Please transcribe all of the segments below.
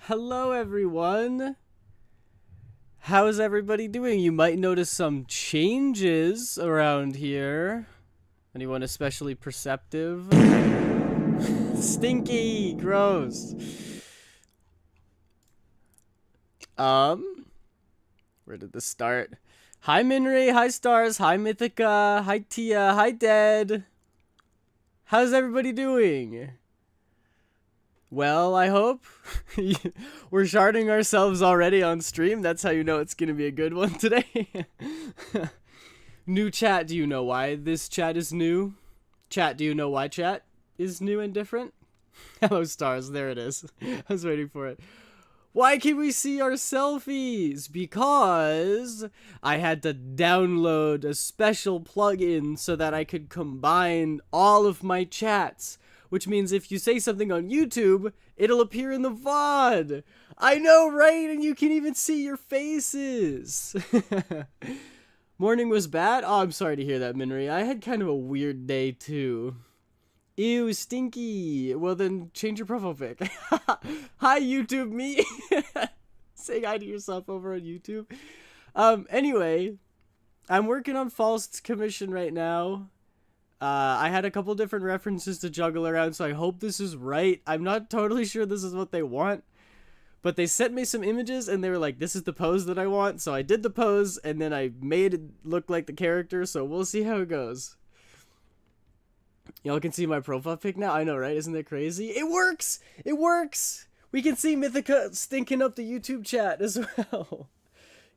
Hello, everyone. How's everybody doing? You might notice some changes around here. Anyone especially perceptive? Stinky! Gross! Where did this start? Hi, Minray. Hi, Stars. Hi, Mythica. Hi, Tia. Hi, Dead. How's everybody doing? Well, I hope. We're sharding ourselves already on stream. That's how you know it's going to be a good one today. New chat. Do you know why this chat is new? Chat, do you know why chat is new and different? Hello, Stars. There it is. I was waiting for it. Why can we see our selfies? Because I had to download a special plugin so that I could combine all of my chats. Which means if you say something on YouTube, it'll appear in the VOD. I know, right? And you can even see your faces. Morning was bad? Oh, I'm sorry to hear that, Minry. I had kind of a weird day, too. Ew, stinky. Well, then change your profile pic. Hi, YouTube me. Say hi to yourself over on YouTube. Anyway, I'm working on False Commission right now. I had a couple different references to juggle around, so I hope this is right. I'm not totally sure this is what they want, but they sent me some images, and they were like, this is the pose that I want, so I did the pose, and then I made it look like the character, so we'll see how it goes. Y'all can see my profile pic now? I know, right? Isn't that crazy? It works! It works! We can see Mythica stinking up the YouTube chat as well.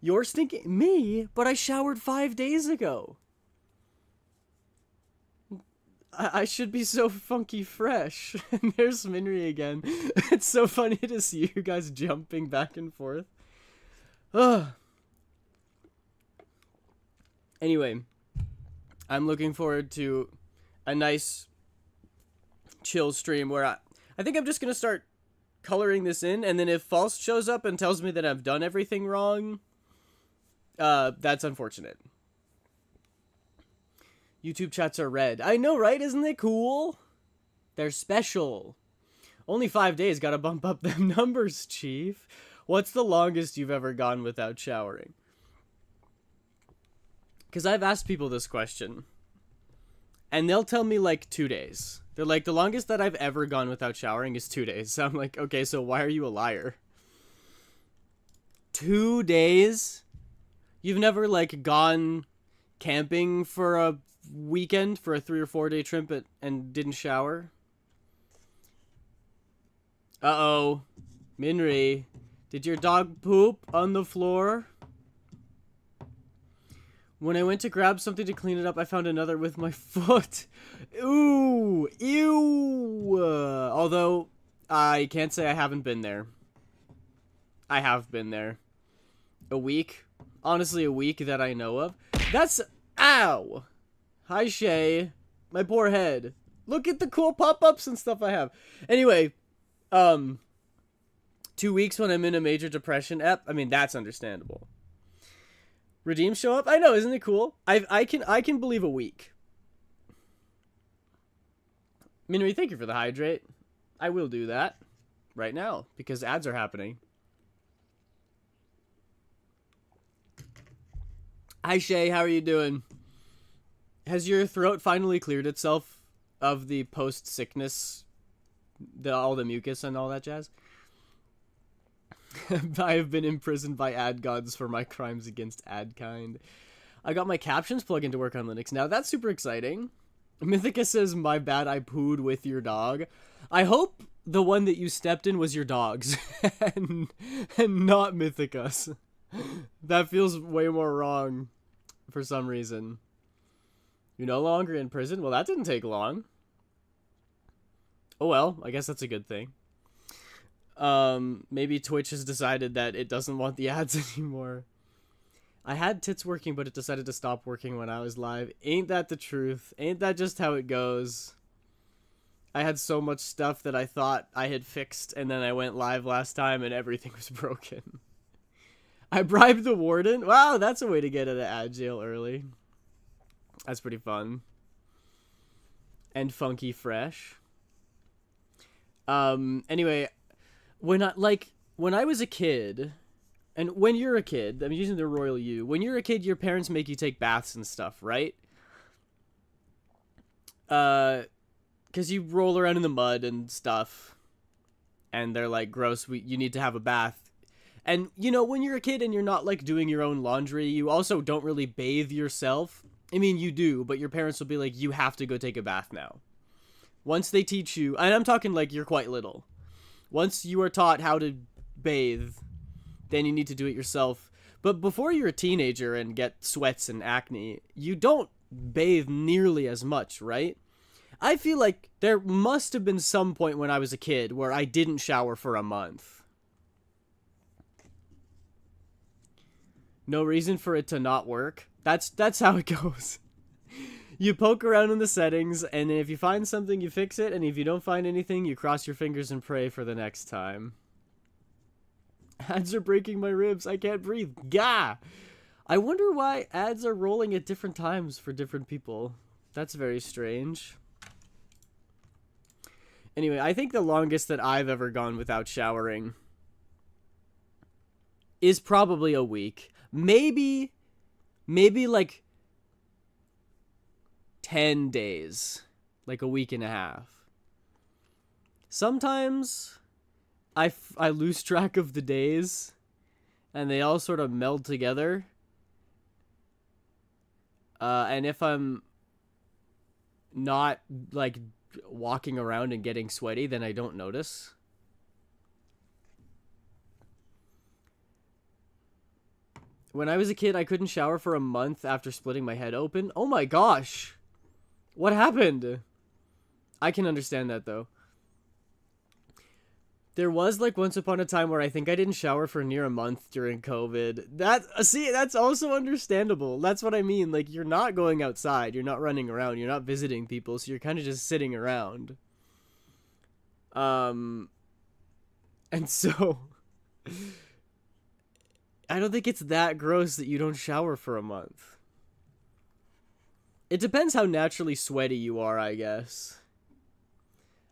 You're stinking? Me? But I showered 5 days ago. I should be so funky fresh. And there's Minry again. It's so funny to see you guys jumping back and forth. Ugh. Anyway, I'm looking forward to a nice chill stream where I think I'm just going to start coloring this in, and then if False shows up and tells me that I've done everything wrong, that's unfortunate. YouTube chats are red. I know, right? Isn't it cool? They're special. Only 5 days. Gotta bump up them numbers, Chief. What's the longest you've ever gone without showering? Because I've asked people this question, and they'll tell me like 2 days. They're like, the longest that I've ever gone without showering is 2 days. So I'm like, okay, so why are you a liar? 2 days? You've never like gone camping for a weekend, for a 3 or 4 day trip and didn't shower? Uh-oh. Minry, did your dog poop on the floor? When I went to grab something to clean it up, I found another with my foot. Ooh, ew. Although, I can't say I haven't been there. I have been there. A week? Honestly, a week that I know of. That's... Ow! Hi, Shay. My poor head. Look at the cool pop-ups and stuff I have. Anyway, 2 weeks when I'm in a major depression. I mean, that's understandable. Redeem show up? I know, isn't it cool? I can believe a week. Minry, thank you for the hydrate. I will do that right now because ads are happening. Hi Shay, how are you doing? Has your throat finally cleared itself of the post-sickness, all the mucus and all that jazz? I have been imprisoned by ad gods for my crimes against adkind. I got my captions plugin to work on Linux now. That's super exciting. Mythica says, my bad, I pooed with your dog. I hope the one that you stepped in was your dog's and not Mythica's. That feels way more wrong for some reason. You're no longer in prison? Well, that didn't take long. Oh well, I guess that's a good thing. Maybe Twitch has decided that it doesn't want the ads anymore. I had tits working, but it decided to stop working when I was live. Ain't that the truth? Ain't that just how it goes? I had so much stuff that I thought I had fixed, and then I went live last time and everything was broken. I bribed the warden? Wow, that's a way to get out of ad jail early. That's pretty fun. And funky fresh. Anyway, when when I was a kid, and when you're a kid, I'm using the royal you. When you're a kid, your parents make you take baths and stuff, right? Because you roll around in the mud and stuff, and they're like, gross, you need to have a bath. And, you know, when you're a kid and you're not, like, doing your own laundry, you also don't really bathe yourself. I mean, you do, but your parents will be like, you have to go take a bath now. Once they teach you, and I'm talking like you're quite little. Once you are taught how to bathe, then you need to do it yourself. But before you're a teenager and get sweats and acne, you don't bathe nearly as much, right? I feel like there must have been some point when I was a kid where I didn't shower for a month. No reason for it to not work. That's how it goes. You poke around in the settings, and if you find something, you fix it, and if you don't find anything, you cross your fingers and pray for the next time. Ads are breaking my ribs. I can't breathe. Gah! I wonder why ads are rolling at different times for different people. That's very strange. Anyway, I think the longest that I've ever gone without showering is probably a week. Maybe like 10 days. Like a week and a half. Sometimes I lose track of the days, and they all sort of meld together. And if I'm not, like, walking around and getting sweaty, then I don't notice. When I was a kid, I couldn't shower for a month after splitting my head open. Oh my gosh! What happened? I can understand that, though. There was, like, once upon a time where I think I didn't shower for near a month during COVID. That's also understandable. That's what I mean. Like, you're not going outside. You're not running around. You're not visiting people. So you're kind of just sitting around. And so I don't think it's that gross that you don't shower for a month. It depends how naturally sweaty you are, I guess.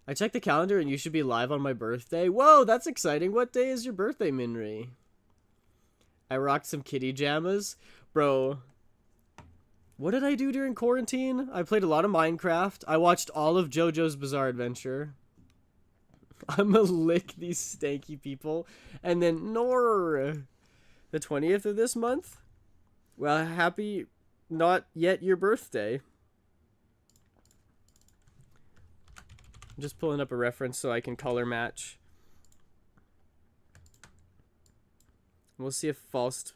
I checked the calendar and you should be live on my birthday. Whoa, that's exciting. What day is your birthday, Minri? I rocked some kitty jammas. Bro, what did I do during quarantine? I played a lot of Minecraft. I watched all of JoJo's Bizarre Adventure. I'm gonna lick these stanky people. And then, the 20th of this month? Well, happy not yet your birthday. I'm just pulling up a reference so I can color match. We'll see if Faust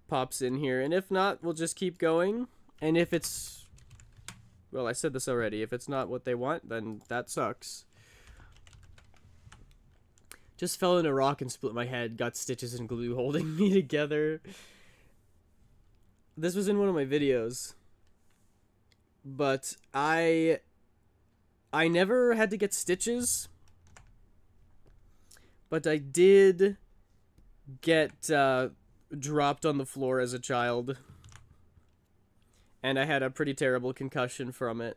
pops in here. And if not, we'll just keep going. And if it's... Well, I said this already. If it's not what they want, then that sucks. Just fell in a rock and split my head. Got stitches and glue holding me together. This was in one of my videos. But I never had to get stitches. But I did get dropped on the floor as a child. And I had a pretty terrible concussion from it.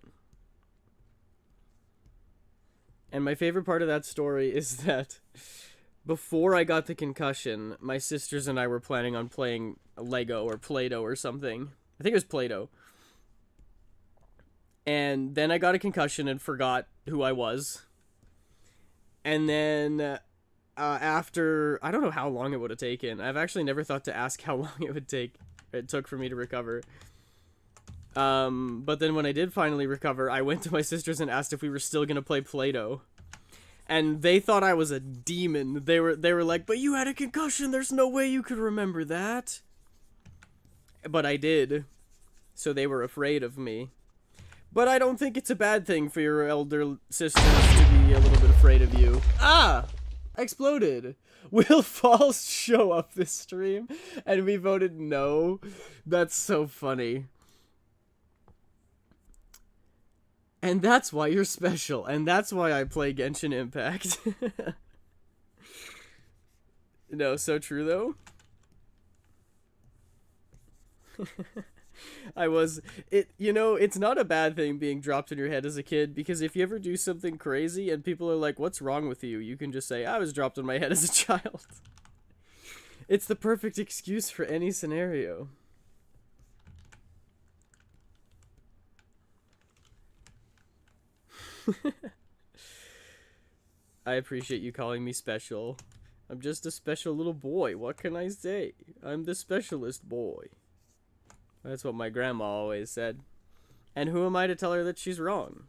And my favorite part of that story is that before I got the concussion, my sisters and I were planning on playing Lego or Play-Doh or something. I think it was Play-Doh. And then I got a concussion and forgot who I was. And then after, I don't know how long it would have taken. I've actually never thought to ask how long it took for me to recover. But then when I did finally recover, I went to my sisters and asked if we were still gonna play Play-Doh. And they thought I was a demon. They were like, but you had a concussion, there's no way you could remember that. But I did. So they were afraid of me. But I don't think it's a bad thing for your elder sisters to be a little bit afraid of you. Ah! Exploded. Will Faust show up this stream? And we voted no. That's so funny. And that's why you're special. And that's why I play Genshin Impact. No, so true though. You know, it's not a bad thing being dropped on your head as a kid, because if you ever do something crazy and people are like, what's wrong with you? You can just say, I was dropped on my head as a child. It's the perfect excuse for any scenario. I appreciate you calling me special. I'm just a special little boy. What can I say? I'm the specialist boy. That's what my grandma always said. And who am I to tell her that she's wrong?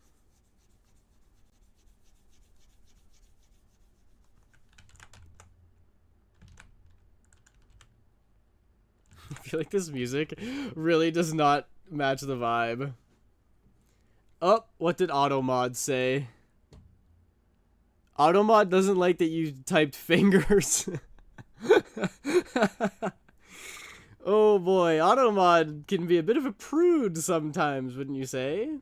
I feel like this music really does not match the vibe. Oh, what did Automod say? Automod doesn't like that you typed fingers. Oh boy, Automod can be a bit of a prude sometimes, wouldn't you say?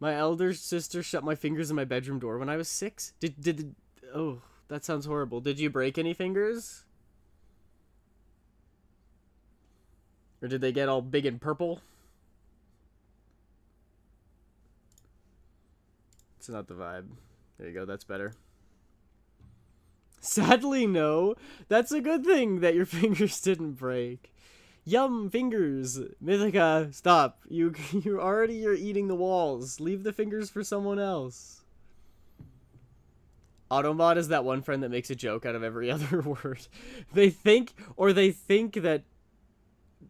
My elder sister shut my fingers in my bedroom door when I was 6. Oh, that sounds horrible. Did you break any fingers? Or did they get all big and purple? It's not the vibe. There you go, that's better. Sadly, no. That's a good thing that your fingers didn't break. Yum, fingers. Mythica, stop. You're eating the walls. Leave the fingers for someone else. Automod is that one friend that makes a joke out of every other word. They think that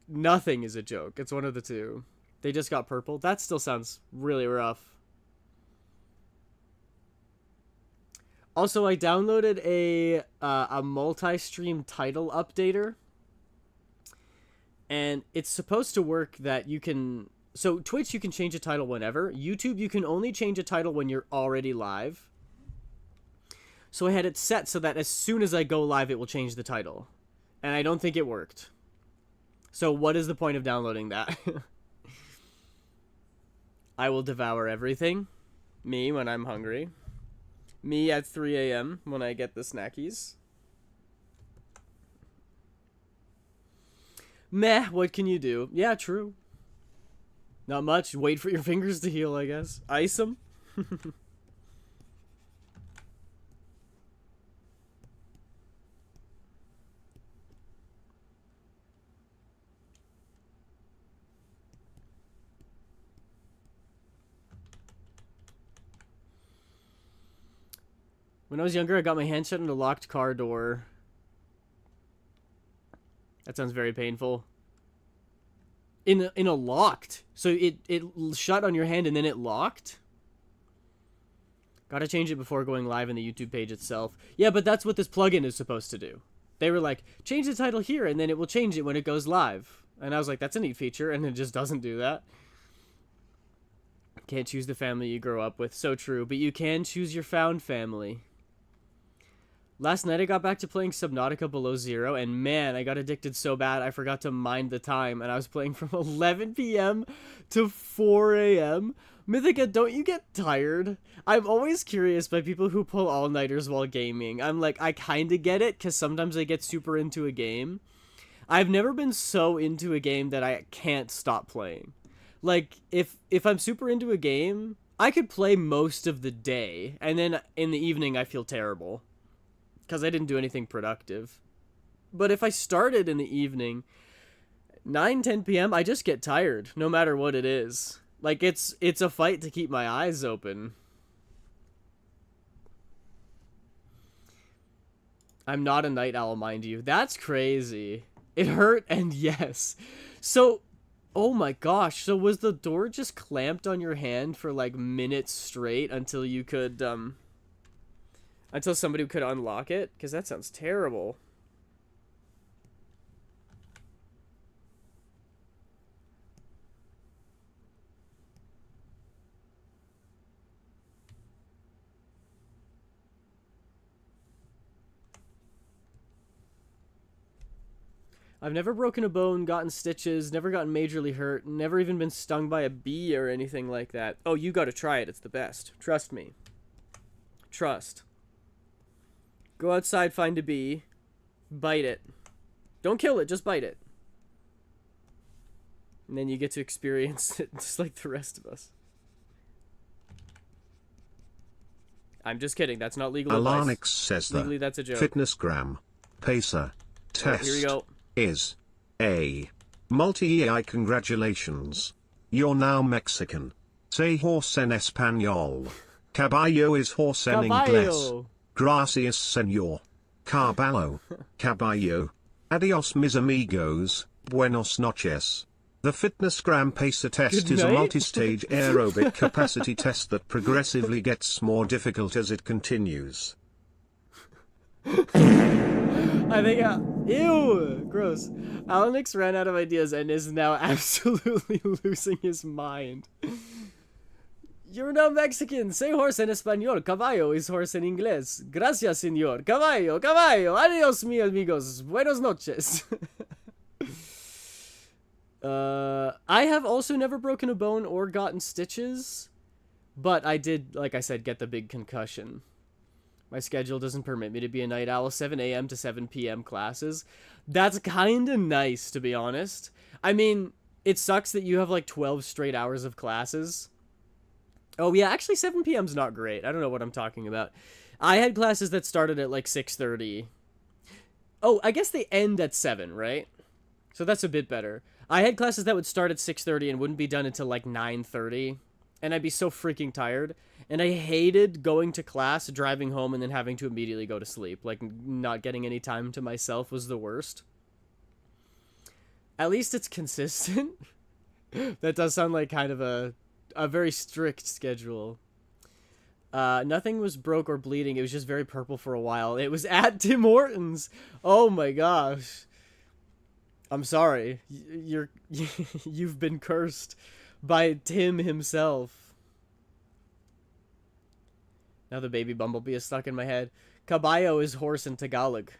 nothing is a joke. It's one of the two. They just got purple. That still sounds really rough. Also, I downloaded a multi-stream title updater. And it's supposed to work that you can... So, Twitch, you can change a title whenever. YouTube, you can only change a title when you're already live. So I had it set so that as soon as I go live, it will change the title. And I don't think it worked. So what is the point of downloading that? I will devour everything. Me when I'm hungry. Me at 3 a.m. when I get the snackies. Meh, what can you do? Yeah, true. Not much. Wait for your fingers to heal, I guess. Ice them. When I was younger, I got my hand shut in a locked car door. That sounds very painful. In a locked. So it shut on your hand and then it locked? Gotta change it before going live in the YouTube page itself. Yeah, but that's what this plugin is supposed to do. They were like, change the title here and then it will change it when it goes live. And I was like, that's a neat feature, and it just doesn't do that. Can't choose the family you grow up with. So true, but you can choose your found family. Last night I got back to playing Subnautica Below Zero, and man, I got addicted so bad I forgot to mind the time, and I was playing from 11 p.m. to 4 a.m. Mythica, don't you get tired? I'm always curious by people who pull all-nighters while gaming. I'm like, I kinda get it, because sometimes I get super into a game. I've never been so into a game that I can't stop playing. Like, if I'm super into a game, I could play most of the day, and then in the evening I feel terrible. Because I didn't do anything productive. But if I started in the evening, 9-10 p.m., I just get tired, no matter what it is. Like, it's a fight to keep my eyes open. I'm not a night owl, mind you. That's crazy. It hurt, and yes. So, oh my gosh, so was the door just clamped on your hand for, like, minutes straight until you could, until somebody could unlock it? Because that sounds terrible. I've never broken a bone, gotten stitches, never gotten majorly hurt, never even been stung by a bee or anything like that. Oh, you gotta try it. It's the best. Trust me. Trust. Go outside, find a bee, bite it. Don't kill it, just bite it. And then you get to experience it just like the rest of us. I'm just kidding. That's not legal advice. Alanix says Legally, that's a joke. FitnessGram Pacer test Here we go. is a multi-AI. Congratulations. You're now Mexican. Say horse en español. Caballo is horse en inglés. Caballo. Gracias, señor. Caballo. Caballo. Adios, mis amigos. Buenos noches. The FitnessGram Pacer test Good is a night. multi-stage aerobic capacity test that progressively gets more difficult as it continues. I think, ew, gross. Alanix ran out of ideas and is now absolutely losing his mind. You're now Mexican. Say horse en español. Caballo is horse en inglés. Gracias, señor. Caballo, caballo. Adios, mi amigos. Buenos noches. I have also never broken a bone or gotten stitches, but I did, like I said, get the big concussion. My schedule doesn't permit me to be a night owl. 7 a.m. to 7 p.m. classes. That's kind of nice, to be honest. I mean, it sucks that you have like 12 straight hours of classes. Oh yeah, actually 7 p.m.'s not great. I don't know what I'm talking about. I had classes that started at like 6:30. Oh, I guess they end at 7, right? So that's a bit better. I had classes that would start at 6:30 and wouldn't be done until like 9:30, and I'd be so freaking tired. And I hated going to class, driving home, and then having to immediately go to sleep. Like, not getting any time to myself was the worst. At least it's consistent. That does sound like kind of a very strict schedule. Nothing was broke or bleeding. It was just very purple for a while. It was at Tim Hortons. Oh my gosh. I'm sorry. You've been cursed by Tim himself. Now the baby bumblebee is stuck in my head. Caballo is horse in Tagalog.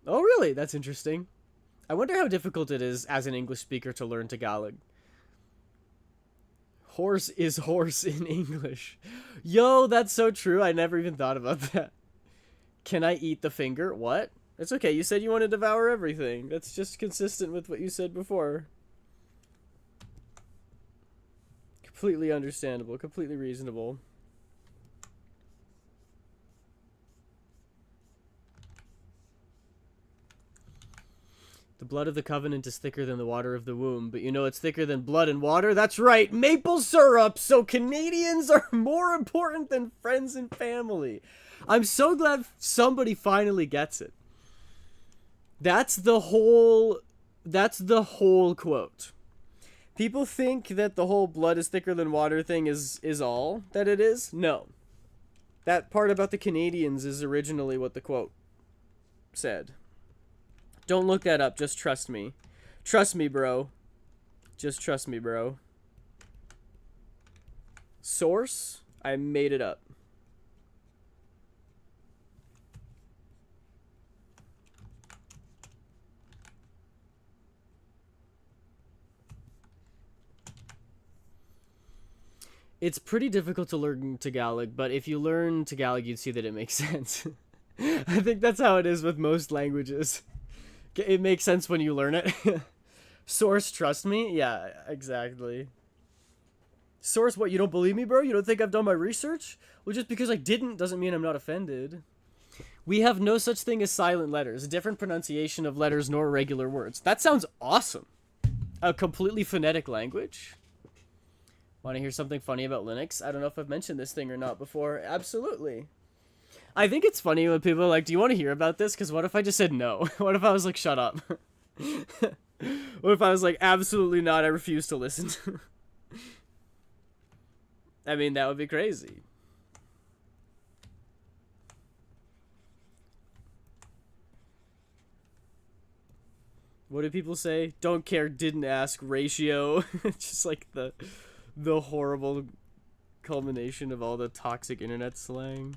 Oh, really? That's interesting. I wonder how difficult it is as an English speaker to learn Tagalog. Horse is horse in English. Yo, that's so true. I never even thought about that. Can I eat the finger? What? It's okay. You said you want to devour everything. That's just consistent with what you said before. Completely understandable. Completely reasonable. The blood of the covenant is thicker than the water of the womb, but you know it's thicker than blood and water? That's right, maple syrup! So Canadians are more important than friends and family. I'm so glad somebody finally gets it. That's the whole quote. People think that the whole blood is thicker than water thing is all that it is. No. That part about the Canadians is originally what the quote said. Don't look that up. Just trust me. Trust me, bro. Just trust me, bro. Source? I made it up. It's pretty difficult to learn Tagalog, but if you learn Tagalog, you'd see that it makes sense. I think that's how it is with most languages. It makes sense when you learn it. Source, trust me? Yeah, exactly. Source, what, you don't believe me, bro? You don't think I've done my research? Well, just because I didn't doesn't mean I'm not offended. We have no such thing as silent letters, a different pronunciation of letters nor regular words. That sounds awesome. A completely phonetic language? Want to hear something funny about Linux? I don't know if I've mentioned this thing or not before. Absolutely. I think it's funny when people are like, do you want to hear about this? Because what if I just said no? What if I was like, shut up? What if I was like, absolutely not, I refuse to listen? I mean, that would be crazy. What do people say? Don't care, didn't ask ratio. Just like the horrible culmination of all the toxic internet slang.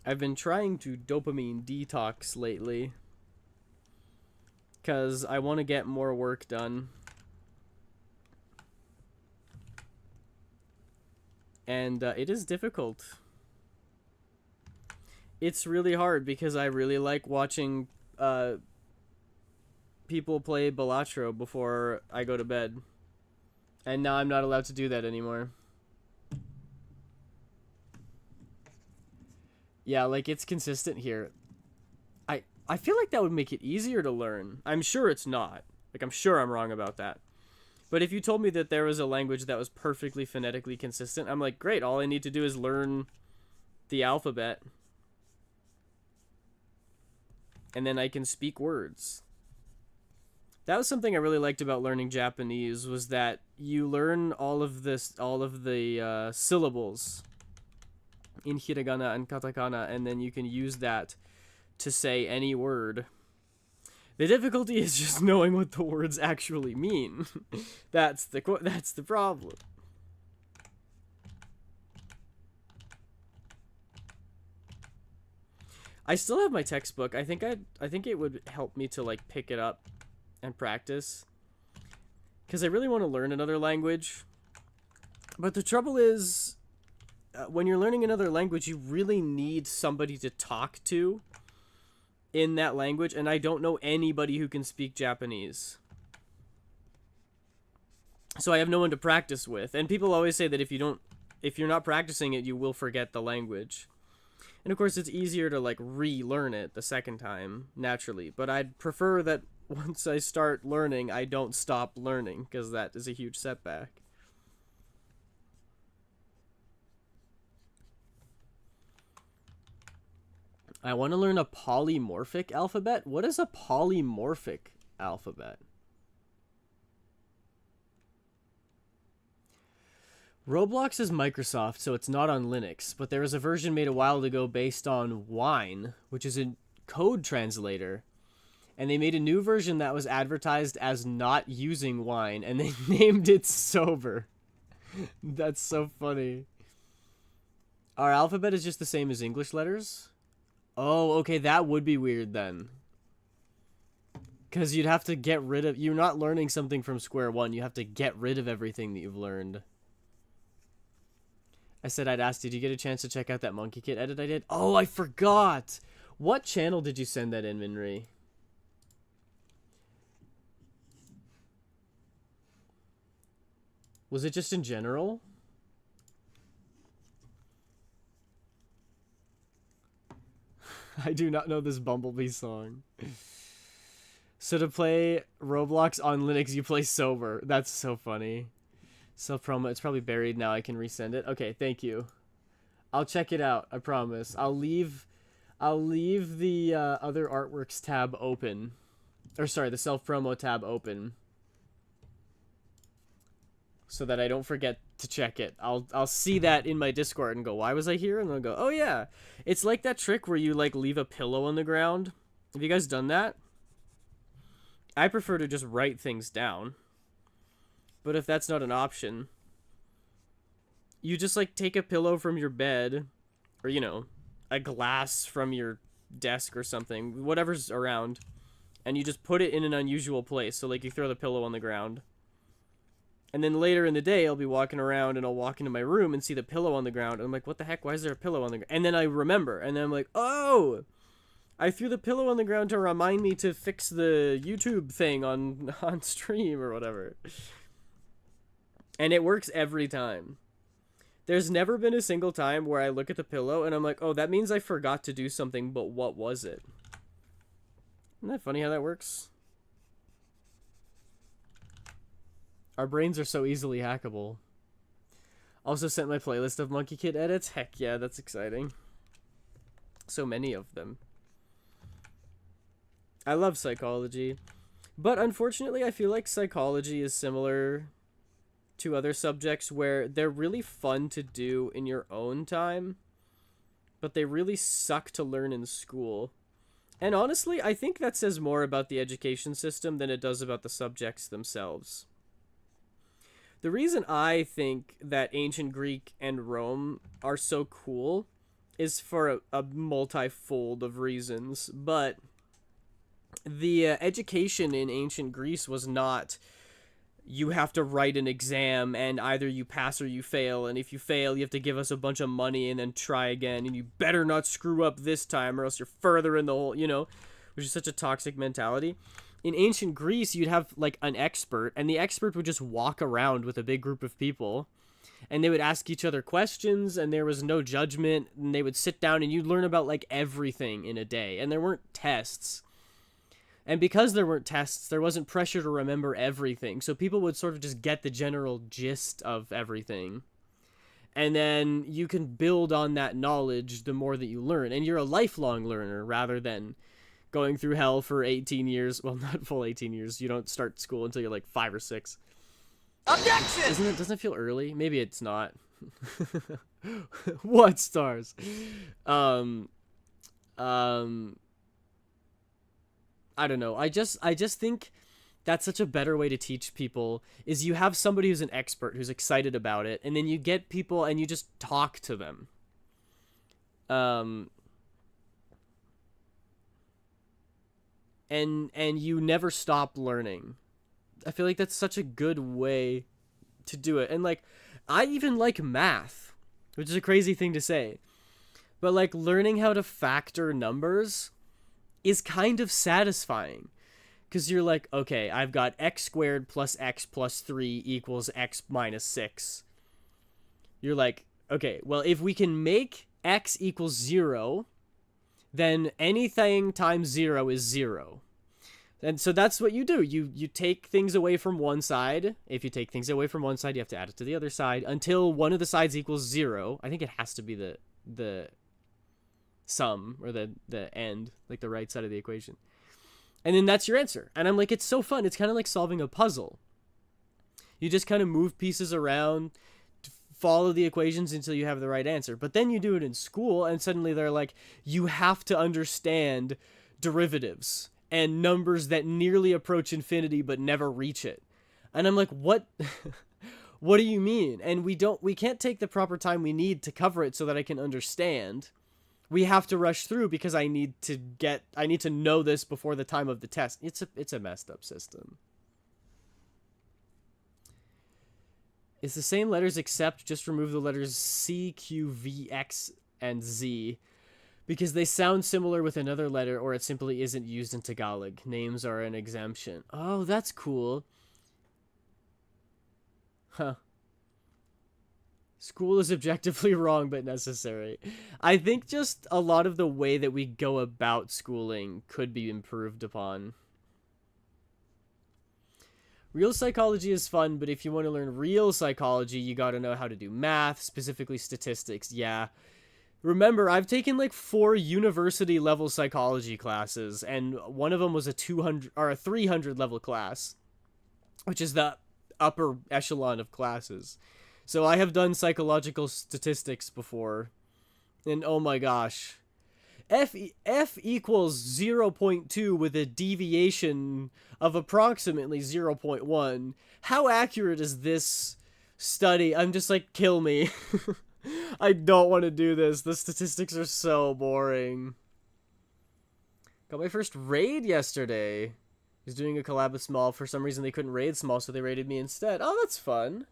I've been trying to dopamine detox lately because I want to get more work done. And it is difficult. It's really hard because I really like watching people play Balatro before I go to bed. And now I'm not allowed to do that anymore. Yeah, like, it's consistent here. I feel like that would make it easier to learn. I'm sure it's not. Like, I'm sure I'm wrong about that. But if you told me that there was a language that was perfectly phonetically consistent, I'm like, great, all I need to do is learn the alphabet. And then I can speak words. That was something I really liked about learning Japanese, was that you learn all of the syllables in hiragana and katakana, and then you can use that to say any word. The difficulty is just knowing what the words actually mean. That's the problem. I still have my textbook. I think it would help me to like pick it up and practice, because I really want to learn another language. But the trouble is, when you're learning another language, you really need somebody to talk to in that language, and I don't know anybody who can speak Japanese. So I have no one to practice with. And people always say that if you're not practicing it, you will forget the language. And of course, it's easier to like relearn it the second time naturally, but I'd prefer that once I start learning, I don't stop learning, because that is a huge setback. I want to learn a polymorphic alphabet. What is a polymorphic alphabet? Roblox is Microsoft, so it's not on Linux, but there was a version made a while ago based on Wine, which is a code translator. And they made a new version that was advertised as not using Wine, and they named it Sober. That's so funny. Our alphabet is just the same as English letters? Oh, okay, that would be weird then. Because you'd have to get rid of... You're not learning something from square one. You have to get rid of everything that you've learned. I said I'd ask, did you get a chance to check out that Monkey Kid edit I did? Oh, I forgot! What channel did you send that in, Minri? Was it just in general? I do not know this Bumblebee song. So to play Roblox on Linux, you play Sober. That's so funny. Self-promo. It's probably buried now. I can resend it. Okay, thank you. I'll check it out. I promise. I'll leave the other artworks tab open. Or sorry, the self-promo tab open, so that I don't forget to check it. I'll see that in my Discord and go, why was I here? And I'll go, oh yeah. It's like that trick where you like leave a pillow on the ground. Have you guys done that? I prefer to just write things down. But if that's not an option, you just like take a pillow from your bed, or you know, a glass from your desk or something, whatever's around, and you just put it in an unusual place. So like you throw the pillow on the ground. And then later in the day, I'll be walking around and I'll walk into my room and see the pillow on the ground. And I'm like, what the heck? Why is there a pillow on the ground? And then I remember. And then I'm like, oh, I threw the pillow on the ground to remind me to fix the YouTube thing on stream or whatever. And it works every time. There's never been a single time where I look at the pillow and I'm like, oh, that means I forgot to do something, but what was it? Isn't that funny how that works? Our brains are so easily hackable. Also sent my playlist of Monkey Kid edits. Heck yeah, that's exciting. So many of them. I love psychology. But unfortunately, I feel like psychology is similar to other subjects where they're really fun to do in your own time, but they really suck to learn in school. And honestly, I think that says more about the education system than it does about the subjects themselves. The reason I think that ancient Greek and Rome are so cool is for a multifold of reasons, but the education in ancient Greece was not, you have to write an exam and either you pass or you fail, and if you fail you have to give us a bunch of money and then try again, and you better not screw up this time or else you're further in the hole, you know, which is such a toxic mentality. in ancient Greece, you'd have like an expert, and the expert would just walk around with a big group of people, and they would ask each other questions, and there was no judgment, and they would sit down, and you'd learn about like everything in a day, and there weren't tests. And because there weren't tests, there wasn't pressure to remember everything, so people would sort of just get the general gist of everything. And then you can build on that knowledge the more that you learn, and you're a lifelong learner rather than going through hell for 18 years. Well, not full 18 years. You don't start school until you're like 5 or 6. Objection! Doesn't it feel early? Maybe it's not. What stars? I don't know. I just think that's such a better way to teach people is you have somebody who's an expert who's excited about it, and then you get people and you just talk to them. And you never stop learning. I feel like that's such a good way to do it. And like, I even like math, which is a crazy thing to say, but like learning how to factor numbers is kind of satisfying, because you're like, okay, I've got x squared plus x plus 3 equals x minus 6. You're like, okay, well, if we can make x equals 0, then anything times 0 is 0. And so that's what you do. You take things away from one side. If you take things away from one side, you have to add it to the other side until one of the sides equals 0. I think it has to be the sum, or the end, like the right side of the equation. And then that's your answer. And I'm like, it's so fun. It's kind of like solving a puzzle. You just kind of move pieces around, follow the equations until you have the right answer. But then you do it in school, and suddenly they're like, you have to understand derivatives and numbers that nearly approach infinity but never reach it. And I'm like, what? What do you mean? And we can't take the proper time we need to cover it so that I can understand. We have to rush through because I need to know this before the time of the test. It's a messed up system. It's the same letters except just remove the letters C, Q, V, X, and Z, because they sound similar with another letter, or it simply isn't used in Tagalog. Names are an exemption. Oh, that's cool. Huh. School is objectively wrong but necessary. I think just a lot of the way that we go about schooling could be improved upon. Real psychology is fun, but if you want to learn real psychology, you gotta know how to do math, specifically statistics. Yeah. Remember, I've taken like 4 university level psychology classes, and one of them was a 200 or a 300 level class, which is the upper echelon of classes. So I have done psychological statistics before, and oh my gosh. F equals 0.2 with a deviation of approximately 0.1. How accurate is this study? I'm just like, kill me. I don't want to do this. The statistics are so boring. Got my first raid yesterday. Was doing a collab with Small. For some reason they couldn't raid Small, so they raided me instead. Oh, that's fun.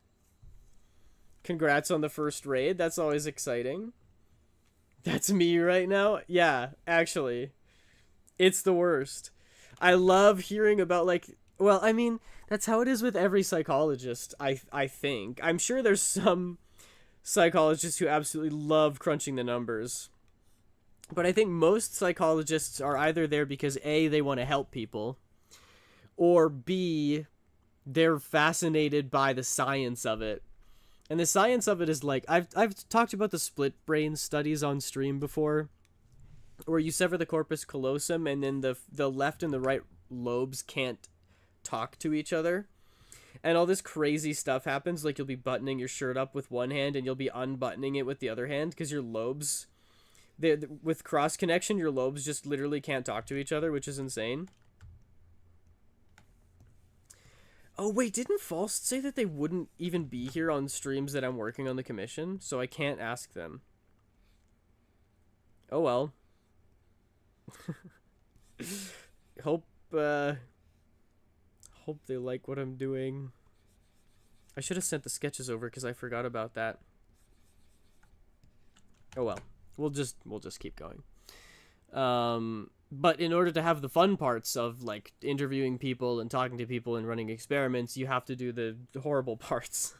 Congrats on the first raid. That's always exciting. That's me right now? Yeah, actually. It's the worst. I love hearing about, like... Well, I mean, that's how it is with every psychologist, I think. I'm sure there's some psychologists who absolutely love crunching the numbers. But I think most psychologists are either there because A, they want to help people, or B, they're fascinated by the science of it. And the science of it is like, I've talked about the split brain studies on stream before, where you sever the corpus callosum and then the left and the right lobes can't talk to each other. And all this crazy stuff happens, like you'll be buttoning your shirt up with one hand and you'll be unbuttoning it with the other hand because your lobes, with cross connection, your lobes just literally can't talk to each other, which is insane. Oh, wait, didn't Faust say that they wouldn't even be here on streams that I'm working on the commission? So I can't ask them. Oh, well. Hope they like what I'm doing. I should have sent the sketches over because I forgot about that. Oh, well. We'll just keep going. But in order to have the fun parts of, like, interviewing people and talking to people and running experiments, you have to do the horrible parts.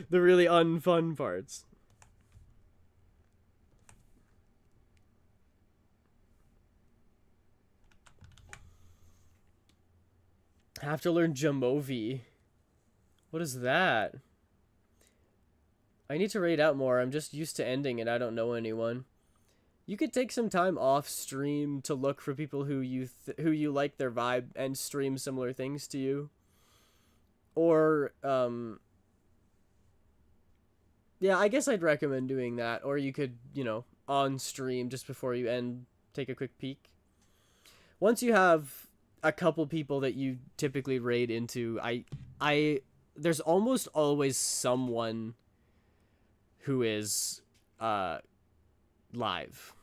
The really unfun parts. I have to learn Jamovi. What is that? I need to raid out more. I'm just used to ending and I don't know anyone. You could take some time off stream to look for people who you like their vibe and stream similar things to you. Or yeah, I guess I'd recommend doing that. Or you could, you know, on stream just before you end, take a quick peek. Once you have a couple people that you typically raid into, there's almost always someone who is live.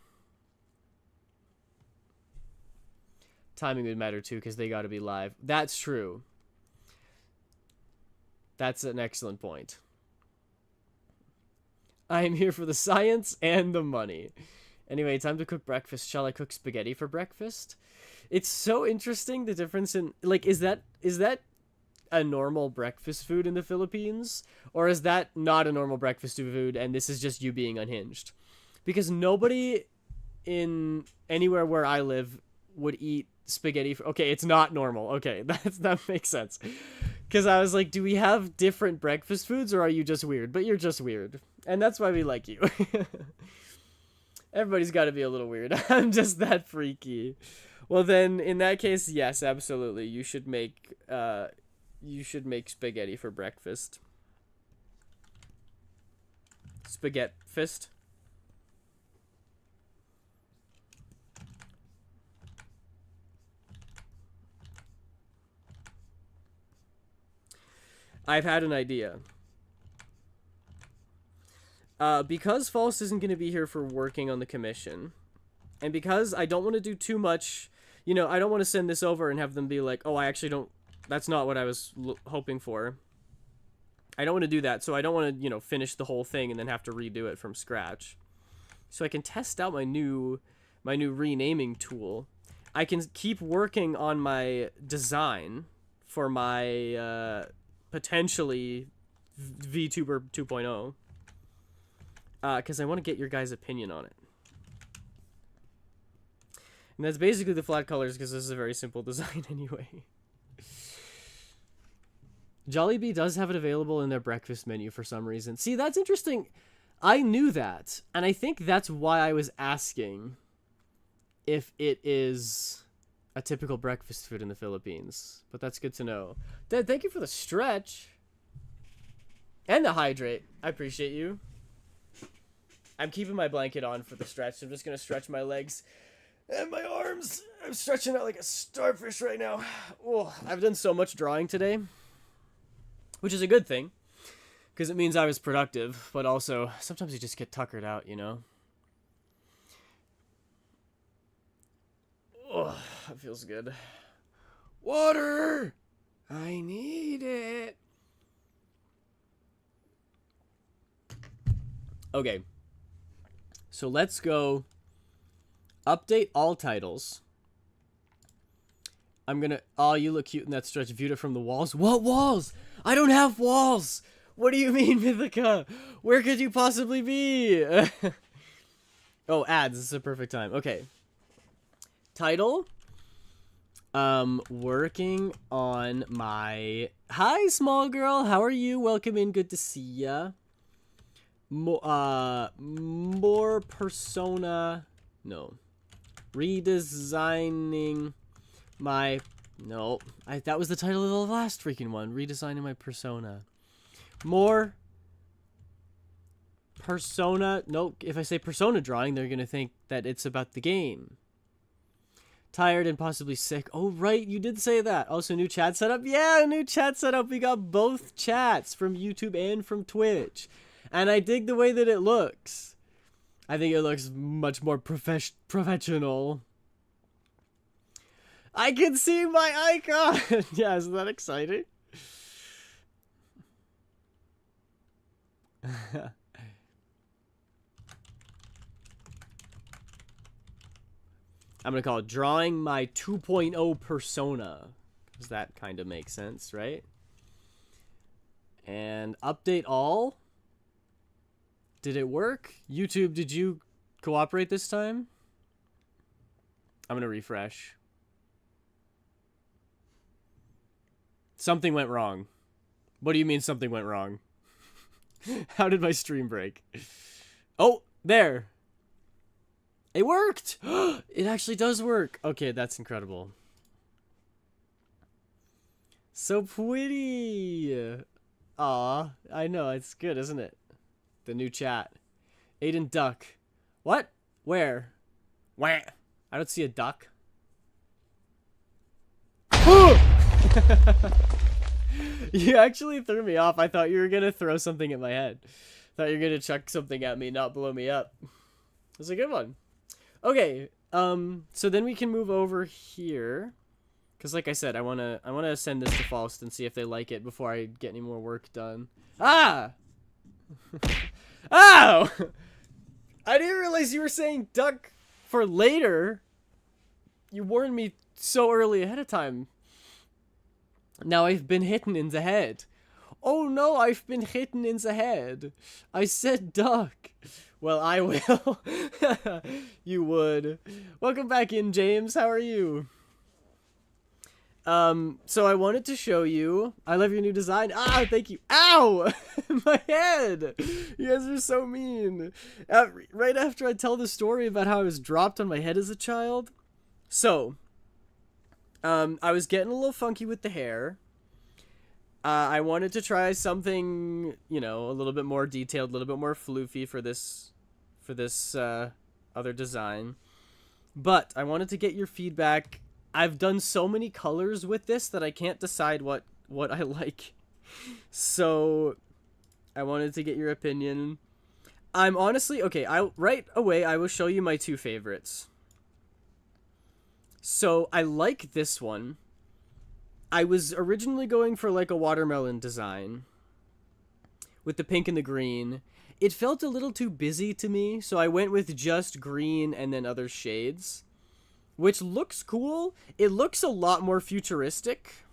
Timing would matter too, because they got to be live. That's true. That's an excellent point. I am here for the science and the money. Anyway, time to cook breakfast. Shall I cook spaghetti for breakfast? It's so interesting, the difference in, like, is that a normal breakfast food in the Philippines? Or is that not a normal breakfast food and this is just you being unhinged? Because nobody in anywhere where I live would eat spaghetti okay, it's not normal. Okay, that makes sense. Because I was like, do we have different breakfast foods or are you just weird? But you're just weird. And that's why we like you. Everybody's got to be a little weird. I'm just that freaky. Well then, in that case, yes, absolutely. You should make spaghetti for breakfast. Spaghetti fist. I've had an idea. Because False isn't going to be here for working on the commission, and because I don't want to do too much, you know, I don't want to send this over and have them be like, oh, I actually don't, that's not what I was hoping for. I don't want to do that, so I don't want to, you know, finish the whole thing and then have to redo it from scratch. So I can test out my new renaming tool. I can keep working on my design for my potentially VTuber 2.0. Because I want to get your guys' opinion on it. And that's basically the flat colors, because this is a very simple design anyway. Jollibee does have it available in their breakfast menu for some reason. See, that's interesting. I knew that, and I think that's why I was asking if it is a typical breakfast food in the Philippines. But that's good to know. Dad, thank you for the stretch. And the hydrate. I appreciate you. I'm keeping my blanket on for the stretch. So I'm just going to stretch my legs and my arms. I'm stretching out like a starfish right now. Oh, I've done so much drawing today, which is a good thing because it means I was productive, but also sometimes you just get tuckered out, you know? Oh, that feels good. Water! I need it. Okay. So let's go update all titles. I'm gonna... Oh, you look cute in that stretch. Viewed it from the walls. What walls? I don't have walls! What do you mean, Mythica? Where could you possibly be? Oh, ads. This is a perfect time. Okay. Title. Working on my... Hi, small girl. How are you? Welcome in. Good to see ya. More persona... No. Redesigning my... No. That was the title of the last freaking one. Redesigning my persona. More... Persona... No, if I say persona drawing, they're gonna think that it's about the game. Tired and possibly sick. Oh, right, you did say that. Also, new chat setup? Yeah, new chat setup. We got both chats from YouTube and from Twitch. And I dig the way that it looks. I think it looks much more professional. I can see my icon! Yeah, isn't that exciting? I'm going to call it Drawing My 2.0 Persona. Because that kind of makes sense, right? And update all. Did it work? YouTube, did you cooperate this time? I'm going to refresh. Something went wrong. What do you mean something went wrong? How did my stream break? Oh, there. It worked. It actually does work. Okay, that's incredible. So pretty. Aw, I know. It's good, isn't it? The new chat. Aiden Duck. What? Where? Wah. I don't see a duck. You actually threw me off. I thought you were going to throw something at my head. Thought you were going to chuck something at me, not blow me up. It was a good one. Okay, so then we can move over here. Because like I said, I wanna send this to Faust and see if they like it before I get any more work done. Ah! Ow! I didn't realize you were saying duck for later. You warned me so early ahead of time. Now I've been hitten in the head. Oh no, I've been hitten in the head. I said duck. Well, I will. You would. Welcome back in, James. How are you? So I wanted to show you. I love your new design. Ah, thank you. Ow! My head! You guys are so mean. Right after I tell the story about how I was dropped on my head as a child. So, I was getting a little funky with the hair. I wanted to try something, you know, a little bit more detailed, a little bit more floofy for this other design. But I wanted to get your feedback. I've done so many colors with this that I can't decide what I like. So I wanted to get your opinion. I'm honestly, okay, right away I will show you my two favorites. So I like this one. I was originally going for like a watermelon design with the pink and the green. It felt a little too busy to me, so I went with just green and then other shades, which looks cool. It looks a lot more futuristic.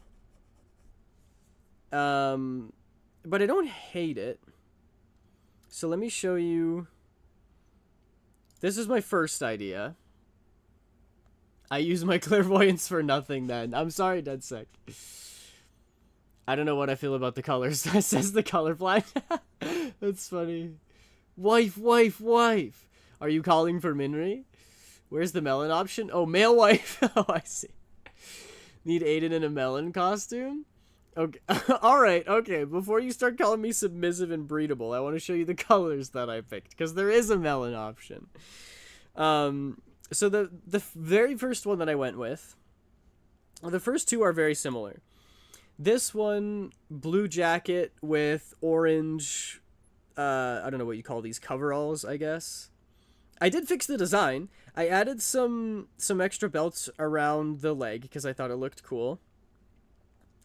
But I don't hate it. So let me show you. This is my first idea. I use my clairvoyance for nothing then. I'm sorry, DeadSec. I don't know what I feel about the colors. That says the colorblind. That's funny. Wife, wife, wife. Are you calling for Minri? Where's the melon option? Oh, male wife. Oh, I see. Need Aiden in a melon costume? Okay. Alright, okay. Before you start calling me submissive and breedable, I want to show you the colors that I picked. Because there is a melon option. So the very first one that I went with, the first two are very similar. This one, blue jacket with orange, I don't know what you call these, coveralls, I guess. I did fix the design. I added some extra belts around the leg because I thought it looked cool.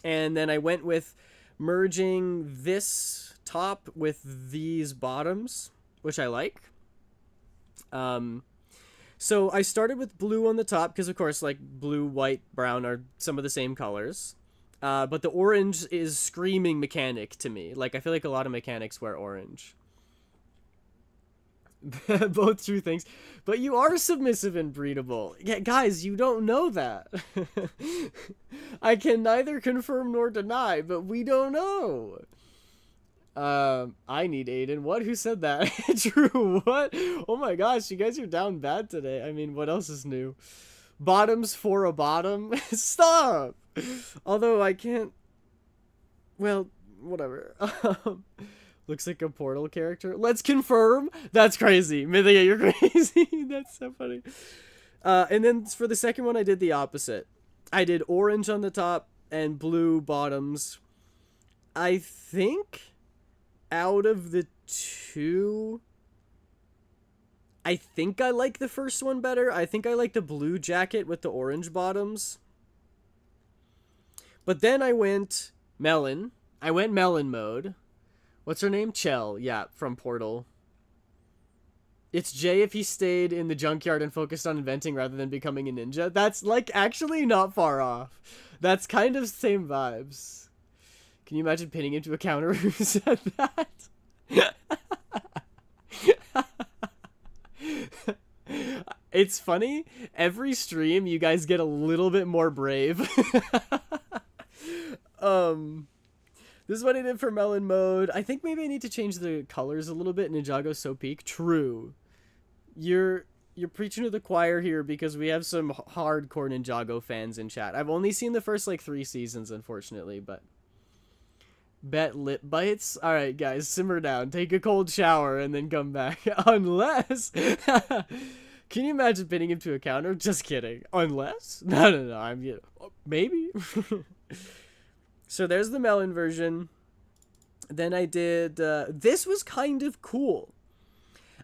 And then I went with merging this top with these bottoms, which I like. So I started with blue on the top because, of course, like blue, white, brown are some of the same colors. But the orange is screaming mechanic to me. Like, I feel like a lot of mechanics wear orange. Both true things. But you are submissive and breedable. Yeah, guys, you don't know that. I can neither confirm nor deny, but we don't know. I need Aiden. What? Who said that? True. What? Oh my gosh, you guys are down bad today. I mean, what else is new? Bottoms for a bottom? Stop! Although I can't... Well, whatever. Looks like a Portal character. Let's confirm. That's crazy. Mythica, you're crazy. That's so funny. And then for the second one, I did the opposite. I did orange on the top and blue bottoms. I think out of the two, I think I like the first one better. I think I like the blue jacket with the orange bottoms. But then I went melon. I went melon mode. What's her name? Chell. Yeah, from Portal. It's Jay if he stayed in the junkyard and focused on inventing rather than becoming a ninja. That's, like, actually not far off. That's kind of same vibes. Can you imagine pinning him to a counter who said that? It's funny. Every stream, you guys get a little bit more brave. This is what I did for melon mode. I think maybe I need to change the colors a little bit. Ninjago so peak. True. You're preaching to the choir here because we have some hardcore Ninjago fans in chat. I've only seen the first like 3 seasons, unfortunately, but bet lip bites. All right, guys, simmer down. Take a cold shower and then come back. Unless, can you imagine pinning him to a counter? Just kidding. Unless, no. I'm maybe. So there's the melon version. Then I did. This was kind of cool.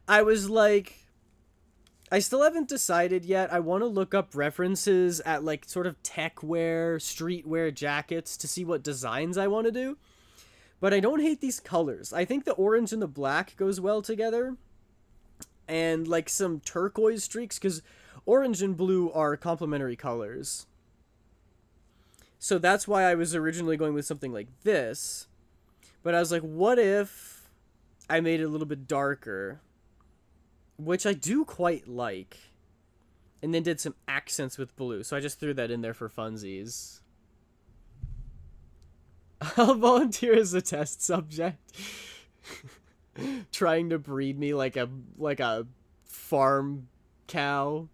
I was like, I still haven't decided yet. I want to look up references at like sort of tech wear, streetwear jackets to see what designs I want to do. But I don't hate these colors. I think the orange and the black goes well together. And like some turquoise streaks, because orange and blue are complementary colors. So that's why I was originally going with something like this. But I was like, what if I made it a little bit darker? Which I do quite like. And then did some accents with blue. So I just threw that in there for funsies. I'll volunteer as a test subject. Trying to breed me like a farm cow.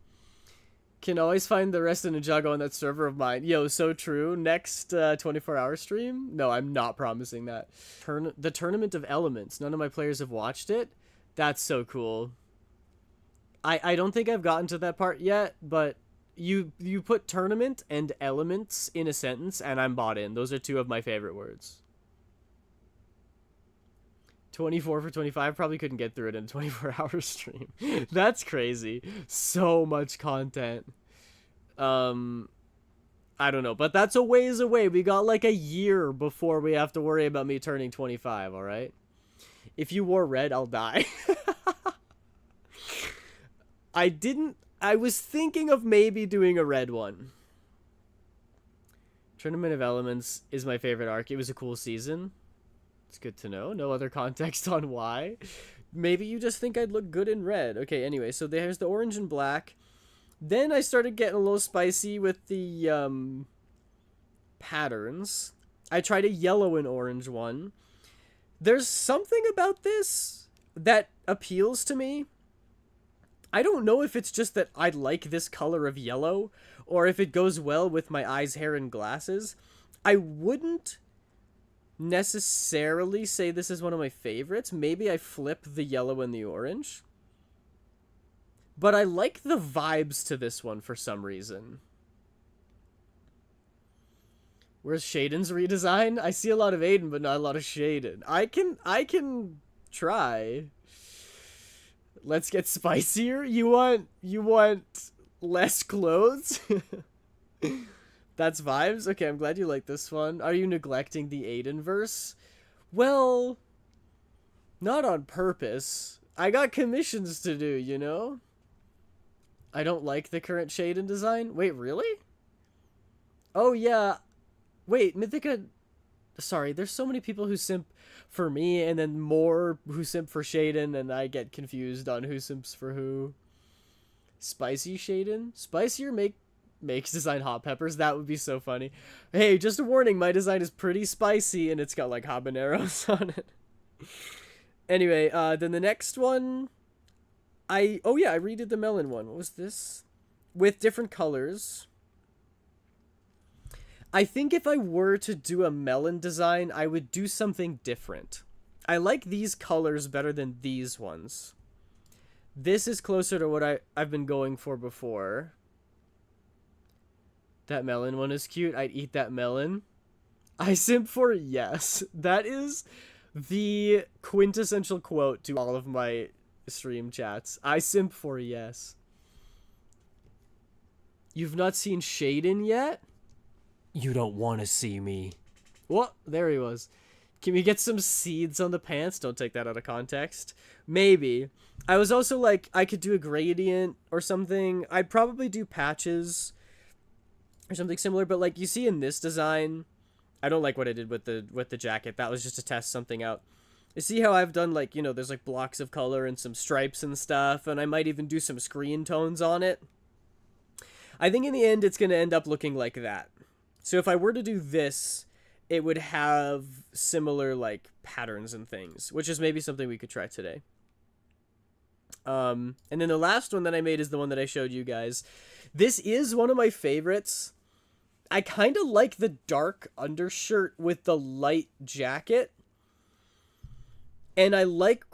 Can always find the rest of Ninjago on that server of mine. Yo, so true. Next 24-hour stream? No, I'm not promising that. The Tournament of Elements. None of my players have watched it. That's so cool. I don't think I've gotten to that part yet, but you put tournament and elements in a sentence, and I'm bought in. Those are 2 of my favorite words. 24 for 25, probably couldn't get through it in a 24-hour stream. That's crazy. So much content. I don't know, but that's a ways away. We got like a year before we have to worry about me turning 25, all right? If you wore red, I'll die. I was thinking of maybe doing a red one. Tournament of Elements is my favorite arc. It was a cool season. It's good to know. No other context on why. Maybe you just think I'd look good in red. Okay, anyway, so there's the orange and black. Then I started getting a little spicy with the patterns. I tried a yellow and orange one. There's something about this that appeals to me. I don't know if it's just that I like this color of yellow or if it goes well with my eyes, hair, and glasses. I wouldn't necessarily say this is one of my favorites. Maybe I flip the yellow and the orange. But I like the vibes to this one for some reason. Where's Shaden's redesign? I see a lot of Aiden, but not a lot of Shaden. I can try. Let's get spicier. You want less clothes? That's vibes? Okay, I'm glad you like this one. Are you neglecting the Aiden verse? Well, not on purpose. I got commissions to do, you know? I don't like the current Shaden design. Wait, really? Oh, yeah. Wait, Mythica... Sorry, there's so many people who simp for me, and then more who simp for Shaden, and I get confused on who simps for who. Spicy Shaden? Spicier makes design hot peppers. That would be so funny. Hey, just a warning, my design is pretty spicy, and it's got, like, habaneros on it. Anyway, then the next one... Oh, yeah, I redid the melon one. What was this? With different colors... I think if I were to do a melon design, I would do something different. I like these colors better than these ones. This is closer to what I've been going for before. That melon one is cute. I'd eat that melon. I simp for yes. That is the quintessential quote to all of my stream chats. I simp for yes. You've not seen Shaden yet? You don't want to see me. Well, there he was. Can we get some seeds on the pants? Don't take that out of context. Maybe. I was also like, I could do a gradient or something. I'd probably do patches or something similar, but like you see in this design, I don't like what I did with the jacket. That was just to test something out. You see how I've done like, you know, there's like blocks of color and some stripes and stuff, and I might even do some screen tones on it. I think in the end it's going to end up looking like that. So if I were to do this, it would have similar like patterns and things, which is maybe something we could try today. And then the last one that I made is the one that I showed you guys. This is one of my favorites. I kind of like the dark undershirt with the light jacket. And I like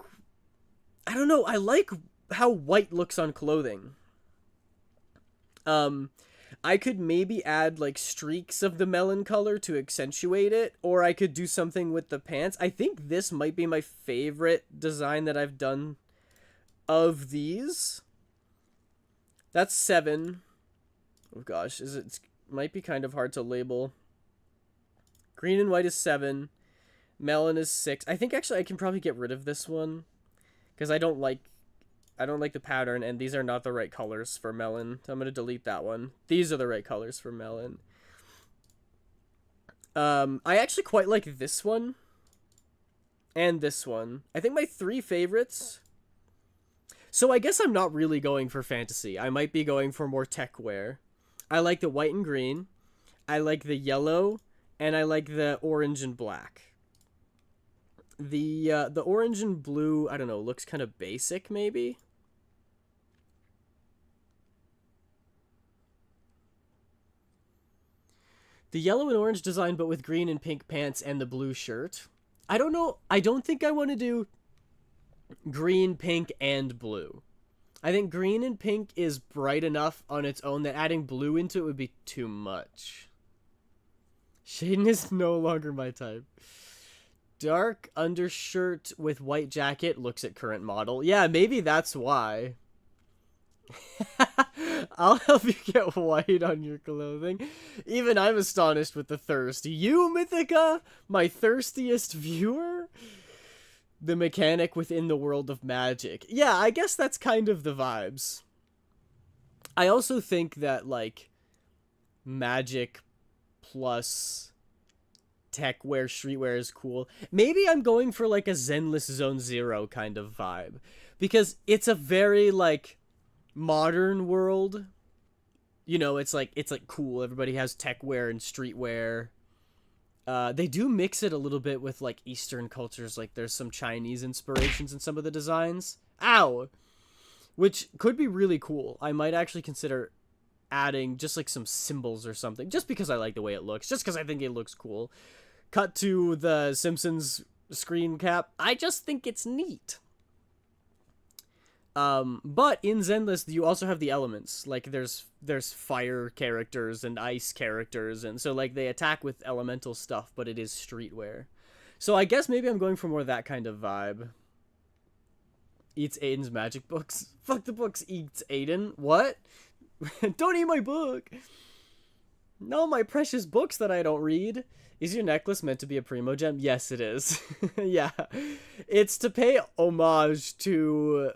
how white looks on clothing. I could maybe add like streaks of the melon color to accentuate it, or I could do something with the pants. I think this might be my favorite design that I've done of these. That's 7. Oh gosh, it might be kind of hard to label. Green and white is 7. Melon is 6. I think actually I can probably get rid of this one because I don't like the pattern, and these are not the right colors for melon. So I'm going to delete that one. These are the right colors for melon. I actually quite like this one and this one. I think my 3 favorites. So I guess I'm not really going for fantasy. I might be going for more tech wear. I like the white and green. I like the yellow, and I like the orange and black. The orange and blue, I don't know, looks kind of basic maybe. The yellow and orange design, but with green and pink pants and the blue shirt. I don't know. I don't think I want to do green, pink, and blue. I think green and pink is bright enough on its own that adding blue into it would be too much. Shaden is no longer my type. Dark undershirt with white jacket looks at current model. Yeah, maybe that's why. I'll help you get white on your clothing. Even I'm astonished with the thirst. You, Mythica? My thirstiest viewer? The mechanic within the world of magic. Yeah, I guess that's kind of the vibes. I also think that, like, magic plus tech wear, streetwear is cool. Maybe I'm going for, like, a Zenless Zone Zero kind of vibe. Because it's a very, like, modern world. You know, it's like cool. Everybody has tech wear and streetwear. They do mix it a little bit with like Eastern cultures. Like there's some Chinese inspirations in some of the designs. Ow! Which could be really cool. I might actually consider adding just like some symbols or something. Just because I like the way it looks. Just because I think it looks cool. Cut to the Simpsons screen cap. I just think it's neat. But in Zenless, you also have the elements. Like, there's fire characters and ice characters, and so, like, they attack with elemental stuff, but it is streetwear. So I guess maybe I'm going for more of that kind of vibe. Eats Aiden's magic books. Fuck the books, eats Aiden. What? Don't eat my book! No, my precious books that I don't read. Is your necklace meant to be a primo gem? Yes, it is. Yeah. It's to pay homage to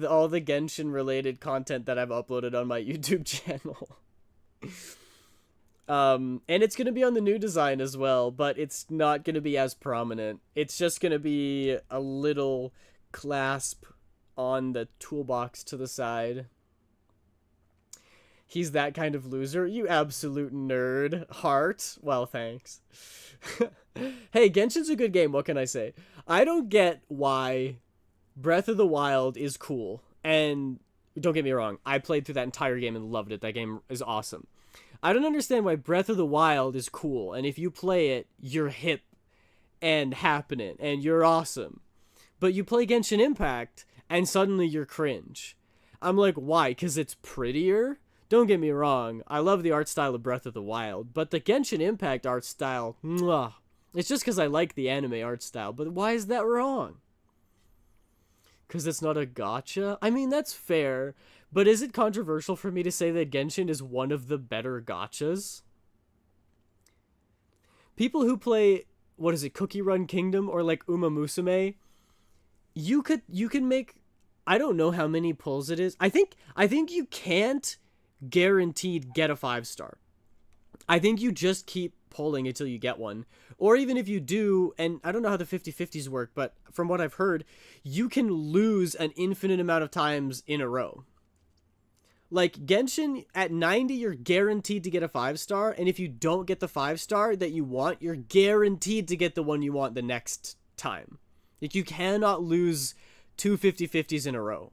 all the Genshin related content that I've uploaded on my YouTube channel. And it's going to be on the new design as well, but it's not going to be as prominent. It's just going to be a little clasp on the toolbox to the side. He's that kind of loser. You absolute nerd. Heart. Well, thanks. Hey, Genshin's a good game. What can I say? I don't get why Breath of the Wild is cool, and don't get me wrong, I played through that entire game and loved it. That game is awesome. I don't understand why Breath of the Wild is cool, and if you play it, you're hip and happening, and you're awesome. But you play Genshin Impact, and suddenly you're cringe. I'm like, why? Because it's prettier? Don't get me wrong, I love the art style of Breath of the Wild, but the Genshin Impact art style, mwah. It's just because I like the anime art style, but why is that wrong? Because it's not a gacha? I mean, that's fair, but is it controversial for me to say that Genshin is one of the better gachas? People who play what is it, Cookie Run Kingdom or like Uma Musume, you can make, I don't know how many pulls it is. I think you can't guaranteed get a 5-star. I think you just keep pulling until you get one. Or even if you do, and I don't know how the 50/50s work, but from what I've heard, you can lose an infinite amount of times in a row. Like Genshin, at 90, you're guaranteed to get a 5-star, and if you don't get the 5-star that you want, you're guaranteed to get the one you want the next time. Like, you cannot lose two 50/50s in a row.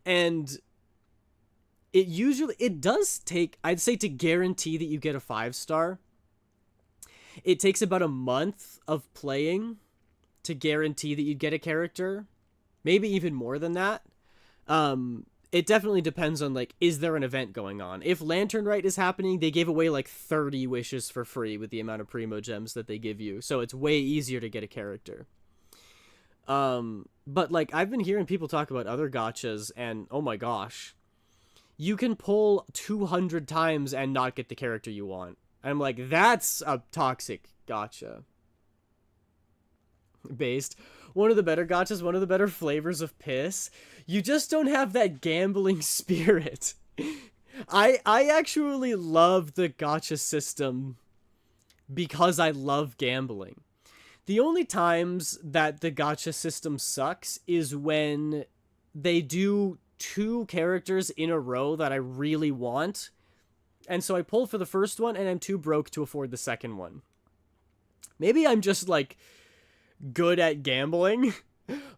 And it does take, I'd say, to guarantee that you get a 5-star, it takes about a month of playing to guarantee that you get a character. Maybe even more than that. It definitely depends on, like, is there an event going on? If Lantern Rite is happening, they gave away, like, 30 wishes for free with the amount of Primo Gems that they give you. So it's way easier to get a character. But, like, I've been hearing people talk about other gachas, and, oh my gosh, you can pull 200 times and not get the character you want. I'm like, that's a toxic gacha. Based. One of the better gachas, one of the better flavors of piss. You just don't have that gambling spirit. I actually love the gacha system because I love gambling. The only times that the gacha system sucks is when they do 2 characters in a row that I really want, and so I pull for the first one and I'm too broke to afford the second one. Maybe I'm just, like, good at gambling,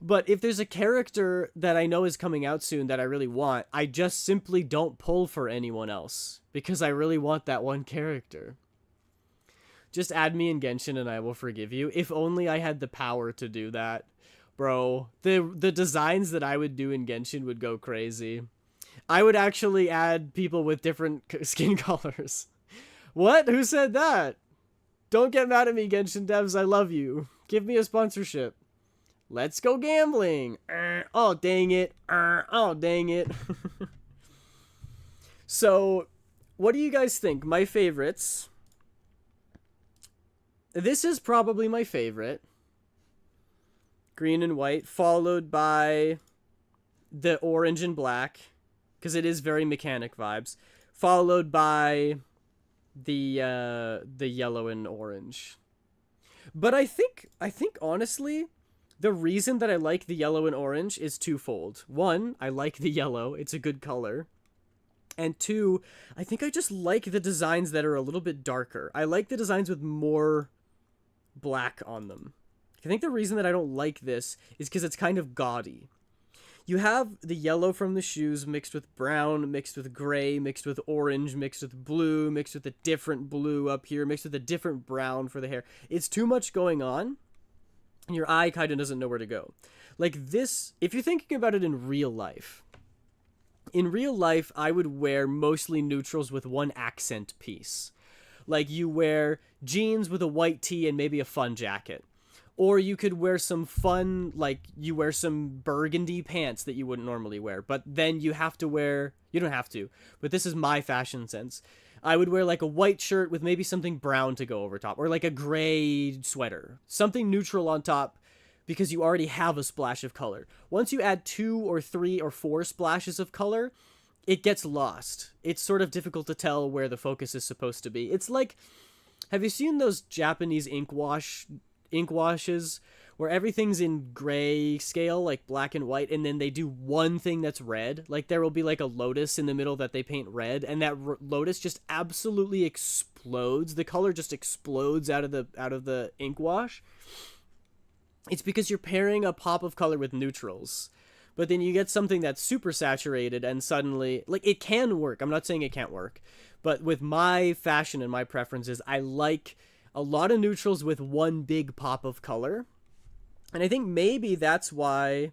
but if there's a character that I know is coming out soon that I really want, I just simply don't pull for anyone else because I really want that one character. Just add me in Genshin and I will forgive you. If only I had the power to do that. Bro, the designs that I would do in Genshin would go crazy. I would actually add people with different skin colors. What? Who said that? Don't get mad at me, Genshin devs. I love you. Give me a sponsorship. Let's go gambling. Oh, dang it. Oh, dang it. So, what do you guys think? My favorites. This is probably my favorite. Green and white, followed by the orange and black, because it is very mechanic vibes, followed by the yellow and orange. But I think honestly, the reason that I like the yellow and orange is twofold. One, I like the yellow, it's a good color. And two, I think I just like the designs that are a little bit darker. I like the designs with more black on them. I think the reason that I don't like this is because it's kind of gaudy. You have the yellow from the shoes mixed with brown, mixed with gray, mixed with orange, mixed with blue, mixed with a different blue up here, mixed with a different brown for the hair. It's too much going on, and your eye kind of doesn't know where to go. Like this, if you're thinking about it in real life, I would wear mostly neutrals with one accent piece. Like you wear jeans with a white tee and maybe a fun jacket. Or you could wear some fun, like, you wear some burgundy pants that you wouldn't normally wear. But then you have to wear, you don't have to, but this is my fashion sense. I would wear, like, a white shirt with maybe something brown to go over top. Or, like, a gray sweater. Something neutral on top, because you already have a splash of color. Once you add 2 or 3 or 4 splashes of color, it gets lost. It's sort of difficult to tell where the focus is supposed to be. It's like, have you seen those Japanese ink washes where everything's in gray scale, like black and white, and then they do one thing that's red? Like there will be like a lotus in the middle that they paint red, and that lotus just absolutely explodes. The color just explodes out of the ink wash. It's because you're pairing a pop of color with neutrals. But then you get something that's super saturated and suddenly, like, it can work. I'm not saying it can't work. But with my fashion and my preferences, I like a lot of neutrals with one big pop of color. And I think maybe that's why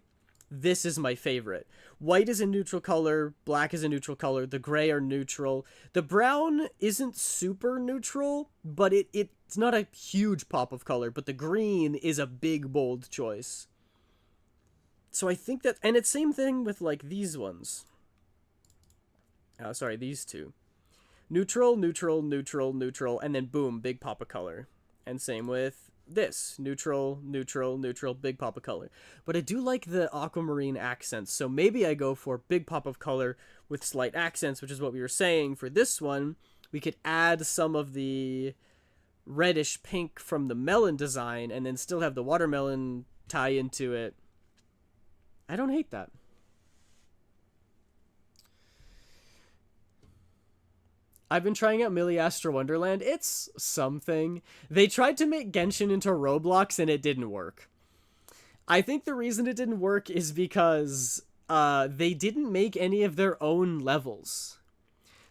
this is my favorite. White is a neutral color, black is a neutral color, the gray are neutral. The brown isn't super neutral, but it's not a huge pop of color, but the green is a big, bold choice. So I think that, and it's same thing with like these ones. Sorry, these two. Neutral, neutral, neutral, neutral, and then boom, big pop of color. And same with this neutral, neutral, neutral, big pop of color. But I do like the aquamarine accents, so maybe I go for big pop of color with slight accents, which is what we were saying. For this one, we could add some of the reddish pink from the melon design and then still have the watermelon tie into it. I don't hate that. I've been trying out Miliastra Wonderland. It's something. They tried to make Genshin into Roblox and it didn't work. I think the reason it didn't work is because they didn't make any of their own levels.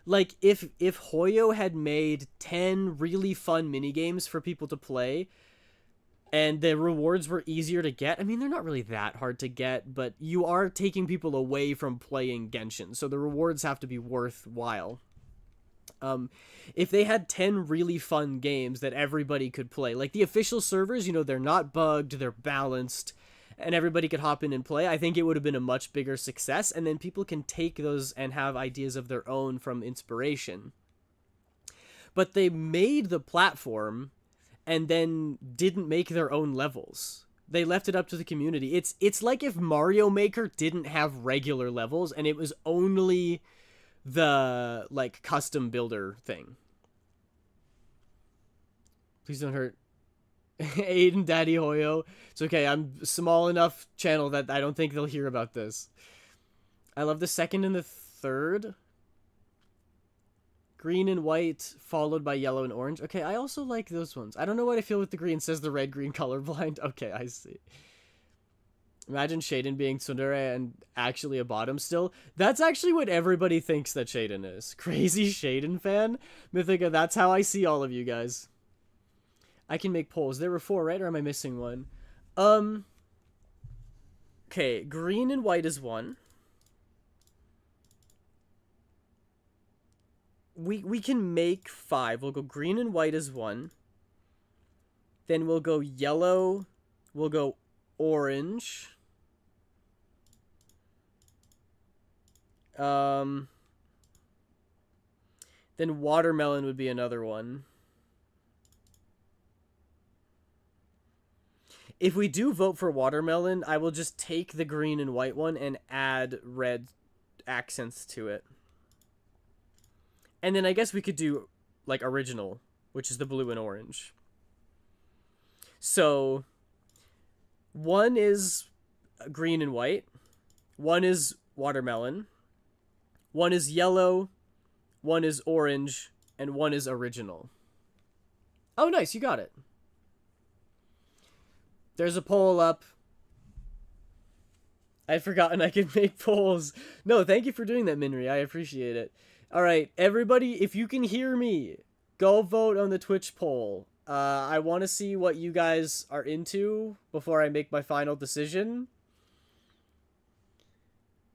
Like, if Hoyo had made 10 really fun minigames for people to play, and the rewards were easier to get, I mean, they're not really that hard to get, but you are taking people away from playing Genshin, so the rewards have to be worthwhile. If they had 10 really fun games that everybody could play, like the official servers, you know, they're not bugged, they're balanced, and everybody could hop in and play, I think it would have been a much bigger success, and then people can take those and have ideas of their own from inspiration. But they made the platform and then didn't make their own levels. They left it up to the community. It's like if Mario Maker didn't have regular levels and it was only the like custom builder thing. Please don't hurt Aiden, Daddy Hoyo. It's okay, I'm small enough channel that I don't think they'll hear about this. I love the second and the third. Green and white, followed by yellow and orange. Okay, I also like those ones. I don't know what I feel with the green. Says the red-green colorblind. Okay, I see. Imagine Shaden being tsundere and actually a bottom still. That's actually what everybody thinks that Shaden is. Crazy Shaden fan? Mythica, that's how I see all of you guys. I can make polls. There were 4, right? Or am I missing one? Okay, green and white is 1. We can make 5. We'll go green and white is 1. Then we'll go yellow. We'll go orange. Then watermelon would be another one. If we do vote for watermelon, I will just take the green and white one and add red accents to it. And then I guess we could do, like, original, which is the blue and orange. So, 1 is green and white. 1 is watermelon. 1 is yellow. 1 is orange. And 1 is original. Oh, nice, you got it. There's a poll up. I'd forgotten I could make polls. No, thank you for doing that, Minri. I appreciate it. Alright, everybody, if you can hear me, go vote on the Twitch poll. I want to see what you guys are into before I make my final decision.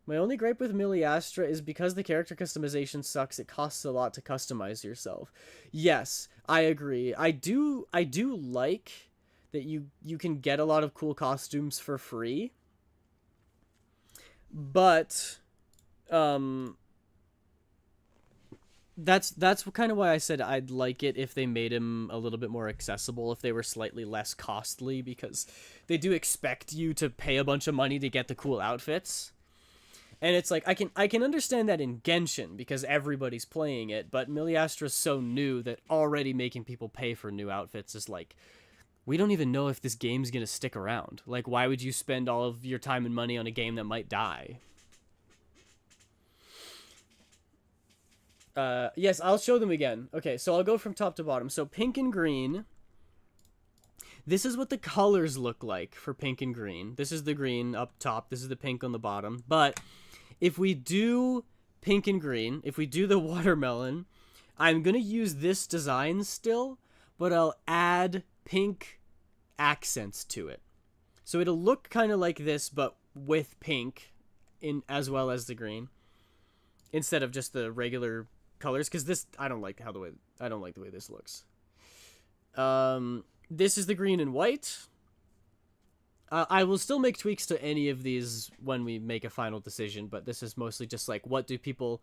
My only gripe with Miliastra is because the character customization sucks, it costs a lot to customize yourself. Yes, I agree. I do like that you can get a lot of cool costumes for free. But that's kind of why I said I'd like it if they made him a little bit more accessible, if they were slightly less costly, because they do expect you to pay a bunch of money to get the cool outfits. And it's like, I can understand that in Genshin, because everybody's playing it, but Miliastra's so new that already making people pay for new outfits is like, we don't even know if this game's gonna stick around. Like, why would you spend all of your time and money on a game that might die? Yes, I'll show them again. Okay, so I'll go from top to bottom. So pink and green. This is what the colors look like for pink and green. This is the green up top. This is the pink on the bottom. But if we do pink and green, if we do the watermelon, I'm going to use this design still, but I'll add pink accents to it. So it'll look kind of like this, but with pink in as well as the green, instead of just the regular colors, because this I don't like the way this looks. This is the green and white. I will still make tweaks to any of these when we make a final decision, but this is mostly just like, what do people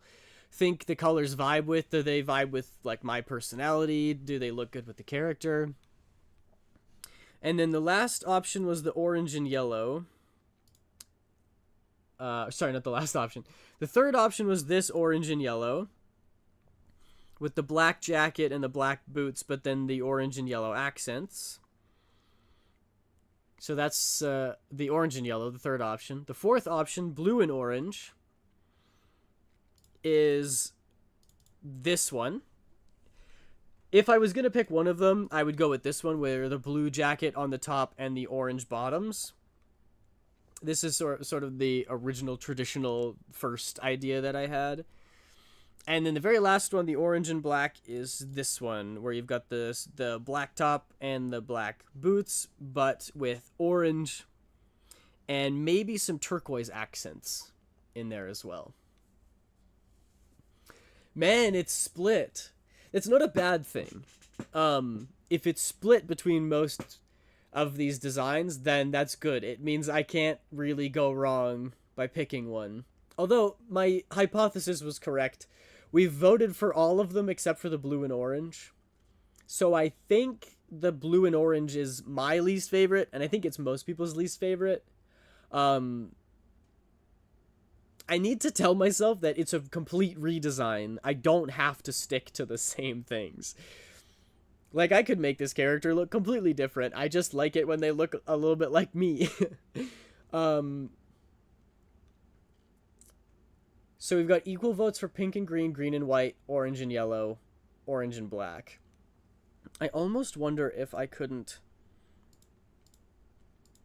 think the colors vibe with? Do they vibe with like my personality? Do they look good with the character? And then the last option was the orange and yellow. Sorry, not the last option. The third option was this orange and yellow, with the black jacket and the black boots, but then the orange and yellow accents. So that's the orange and yellow, the third option. The fourth option, blue and orange, is this one. If I was going to pick one of them, I would go with this one, where the blue jacket on the top and the orange bottoms. This is sort of the original traditional first idea that I had. And then the very last one, the orange and black, is this one, where you've got the black top and the black boots, but with orange and maybe some turquoise accents in there as well. Man, it's split. It's not a bad thing. If it's split between most of these designs, then that's good. It means I can't really go wrong by picking one. Although my hypothesis was correct. We've voted for all of them except for the blue and orange. So I think the blue and orange is my least favorite, and I think it's most people's least favorite. I need to tell myself that it's a complete redesign. I don't have to stick to the same things. Like, I could make this character look completely different. I just like it when they look a little bit like me. So we've got equal votes for pink and green, green and white, orange and yellow, orange and black. I almost wonder if I couldn't...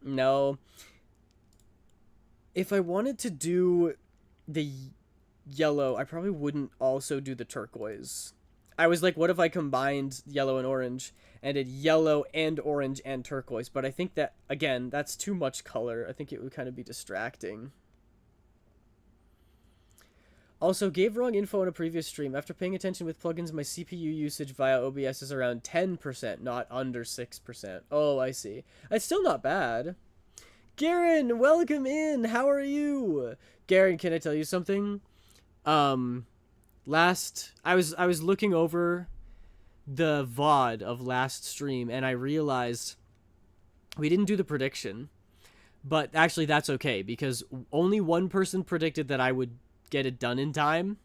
No. If I wanted to do the yellow, I probably wouldn't also do the turquoise. I was like, what if I combined yellow and orange and did yellow and orange and turquoise? But I think that, again, that's too much color. I think it would kind of be distracting. Also, gave wrong info on a previous stream. After paying attention with plugins, my CPU usage via OBS is around 10%, not under 6%. Oh, I see. It's still not bad. Garen, welcome in. How are you? Garen, can I tell you something? I was looking over the VOD of last stream, and I realized we didn't do the prediction. But actually, that's okay, because only one person predicted that I would get it done in time,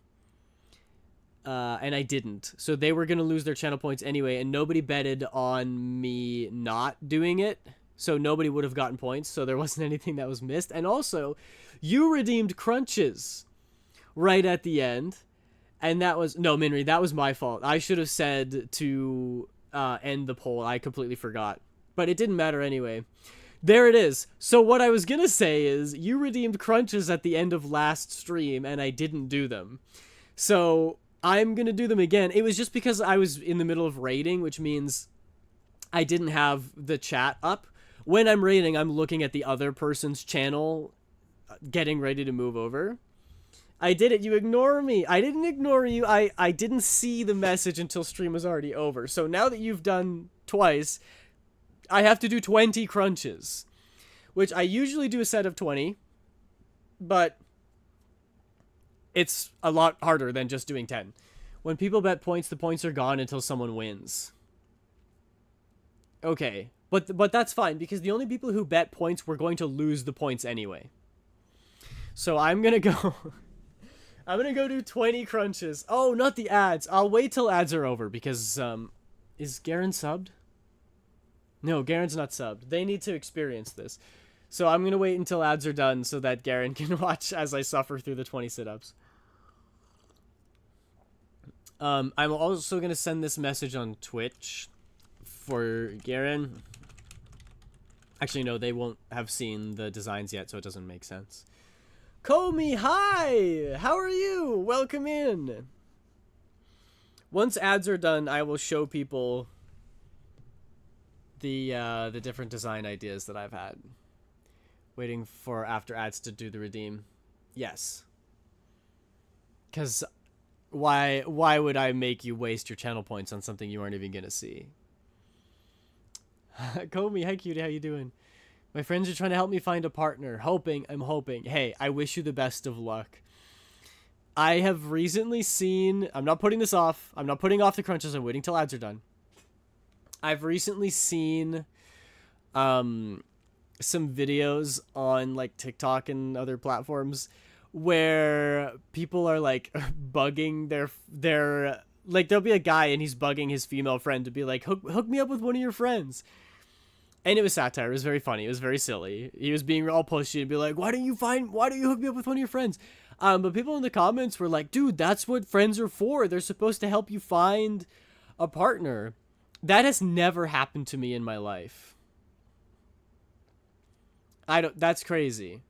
and I didn't. So they were going to lose their channel points anyway, and nobody betted on me not doing it, so nobody would have gotten points, so there wasn't anything that was missed. And also, you redeemed crunches right at the end, and that was... No, Minri, that was my fault. I should have said to end the poll. I completely forgot. But it didn't matter anyway. There it is. So what I was going to say is, you redeemed crunches at the end of last stream, and I didn't do them. So I'm going to do them again. It was just because I was in the middle of raiding, which means I didn't have the chat up. When I'm raiding, I'm looking at the other person's channel, getting ready to move over. I did it. You ignore me. I didn't ignore you. I didn't see the message until stream was already over. So now that you've done twice... I have to do 20 crunches, which I usually do a set of 20, but it's a lot harder than just doing 10. When people bet points, the points are gone until someone wins. Okay, but that's fine, because the only people who bet points were going to lose the points anyway. So I'm going to go... I'm going to go do 20 crunches. Oh, not the ads. I'll wait till ads are over, because, is Garen subbed? No, Garen's not subbed. They need to experience this. So I'm going to wait until ads are done so that Garen can watch as I suffer through the 20 sit-ups. I'm also going to send this message on Twitch for Garen. Actually, no, they won't have seen the designs yet, so it doesn't make sense. Komi, hi! How are you? Welcome in. Once ads are done, I will show people the different design ideas that I've had. Waiting for after ads to do the redeem. Yes. Because why would I make you waste your channel points on something you aren't even gonna see? Komi, hi cutie, how you doing? My friends are trying to help me find a partner. I'm hoping. Hey, I wish you the best of luck. I have recently seen... I'm not putting this off. I'm not putting off the crunches. I'm waiting till ads are done. I've recently seen some videos on like TikTok and other platforms where people are like bugging their like, there'll be a guy and he's bugging his female friend to be like, hook me up with one of your friends. And it was satire. It was very funny. It was very silly. He was being all pushy and be like, why don't you hook me up with one of your friends? But people in the comments were like, dude, that's what friends are for. They're supposed to help you find a partner. That has never happened to me in my life. That's crazy.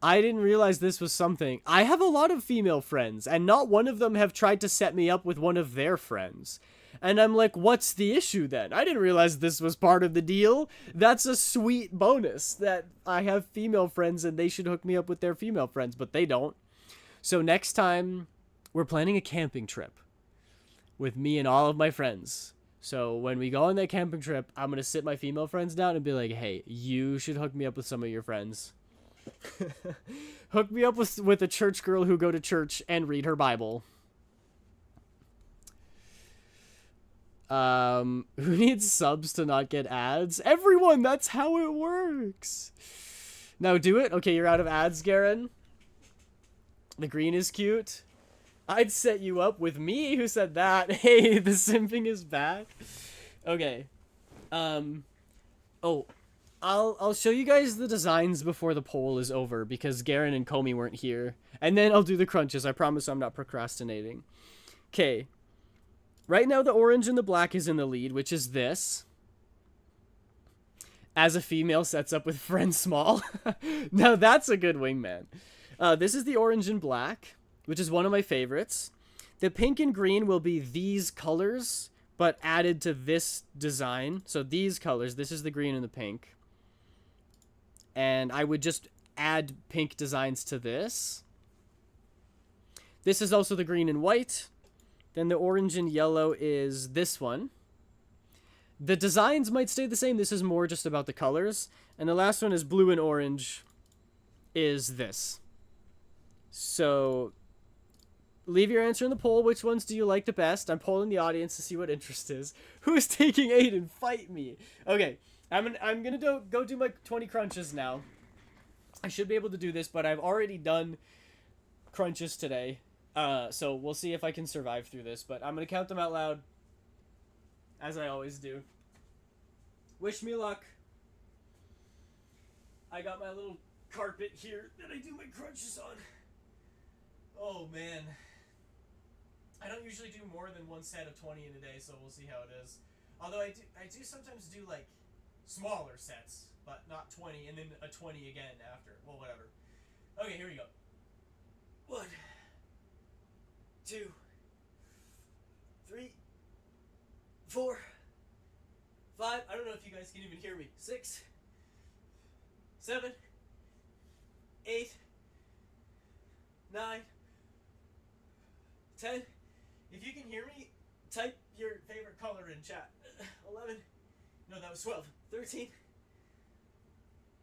I didn't realize this was something. I have a lot of female friends, and not one of them have tried to set me up with one of their friends. And I'm like, what's the issue then? I didn't realize this was part of the deal. That's a sweet bonus that I have female friends and they should hook me up with their female friends, but they don't. So next time, we're planning a camping trip with me and all of my friends. So when we go on that camping trip, I'm going to sit my female friends down and be like, hey, you should hook me up with some of your friends. Hook me up with a church girl who go to church and read her Bible. Who needs subs to not get ads? Everyone, that's how it works. Now do it. Okay, you're out of ads, Garen. The green is cute. I'd set you up with me. Who said that? Hey, the simping is back. Okay. Oh, I'll show you guys the designs before the poll is over because Garen and Comey weren't here. And then I'll do the crunches. I promise I'm not procrastinating. Okay. Right now the orange and the black is in the lead, which is this. As a female sets up with friend small. Now that's a good wingman. This is the orange and black, which is one of my favorites. The pink and green will be these colors, but added to this design. So these colors, this is the green and the pink. And I would just add pink designs to this. This is also the green and white. Then the orange and yellow is this one. The designs might stay the same. This is more just about the colors. And the last one is blue and orange is this. So leave your answer in the poll. Which ones do you like the best? I'm polling the audience to see what interest is. Who's taking Aiden? Fight me. Okay. I'm gonna go do my 20 crunches now. I should be able to do this, but I've already done crunches today. So we'll see if I can survive through this, but I'm gonna count them out loud, as I always do. Wish me luck. I got my little carpet here that I do my crunches on. Oh man. I don't usually do more than one set of 20 in a day, so we'll see how it is. Although I do sometimes do like smaller sets, but not 20, and then a 20 again after. Well, whatever. Okay, here we go. 1, 2, 3, 4, 5. I don't know if you guys can even hear me. 6, 7, 8, 9, 10. If you can hear me, type your favorite color in chat. 11. No, that was 12. 13.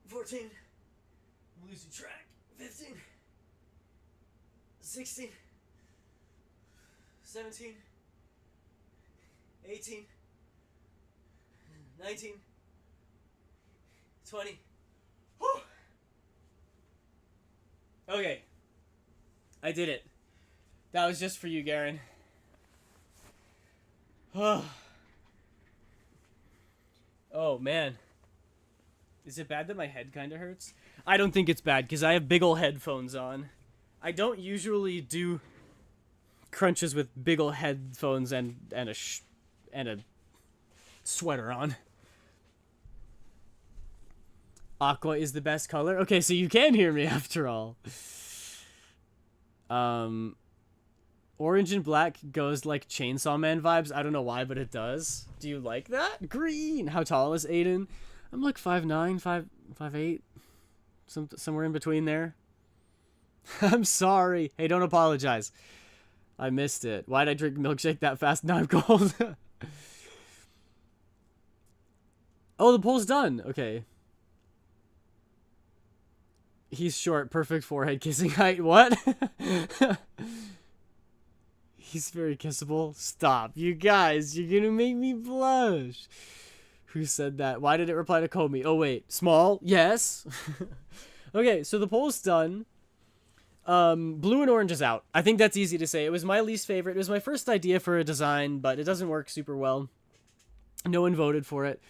14. I'm losing track. 15. 16. 17. 18. 19. 20. Whew. Okay. I did it. That was just for you, Garen. Oh, man. Is it bad that my head kind of hurts? I don't think it's bad, because I have big ol' headphones on. I don't usually do crunches with big ol' headphones and a sweater on. Aqua is the best color? Okay, so you can hear me after all. Orange and black goes like Chainsaw Man vibes. I don't know why, but it does. Do you like that? Green! How tall is Aiden? I'm like 5'9", 5'8". Somewhere in between there. I'm sorry. Hey, don't apologize. I missed it. Why'd I drink milkshake that fast? Now I'm cold. Oh, the poll's done. Okay. He's short. Perfect forehead kissing height. What? He's very kissable. Stop. You guys, you're gonna make me blush. Who said that? Why did it reply to Comey? Oh, wait. Small? Yes. Okay, so the poll's done. Blue and orange is out. I think that's easy to say. It was my least favorite. It was my first idea for a design, but it doesn't work super well. No one voted for it.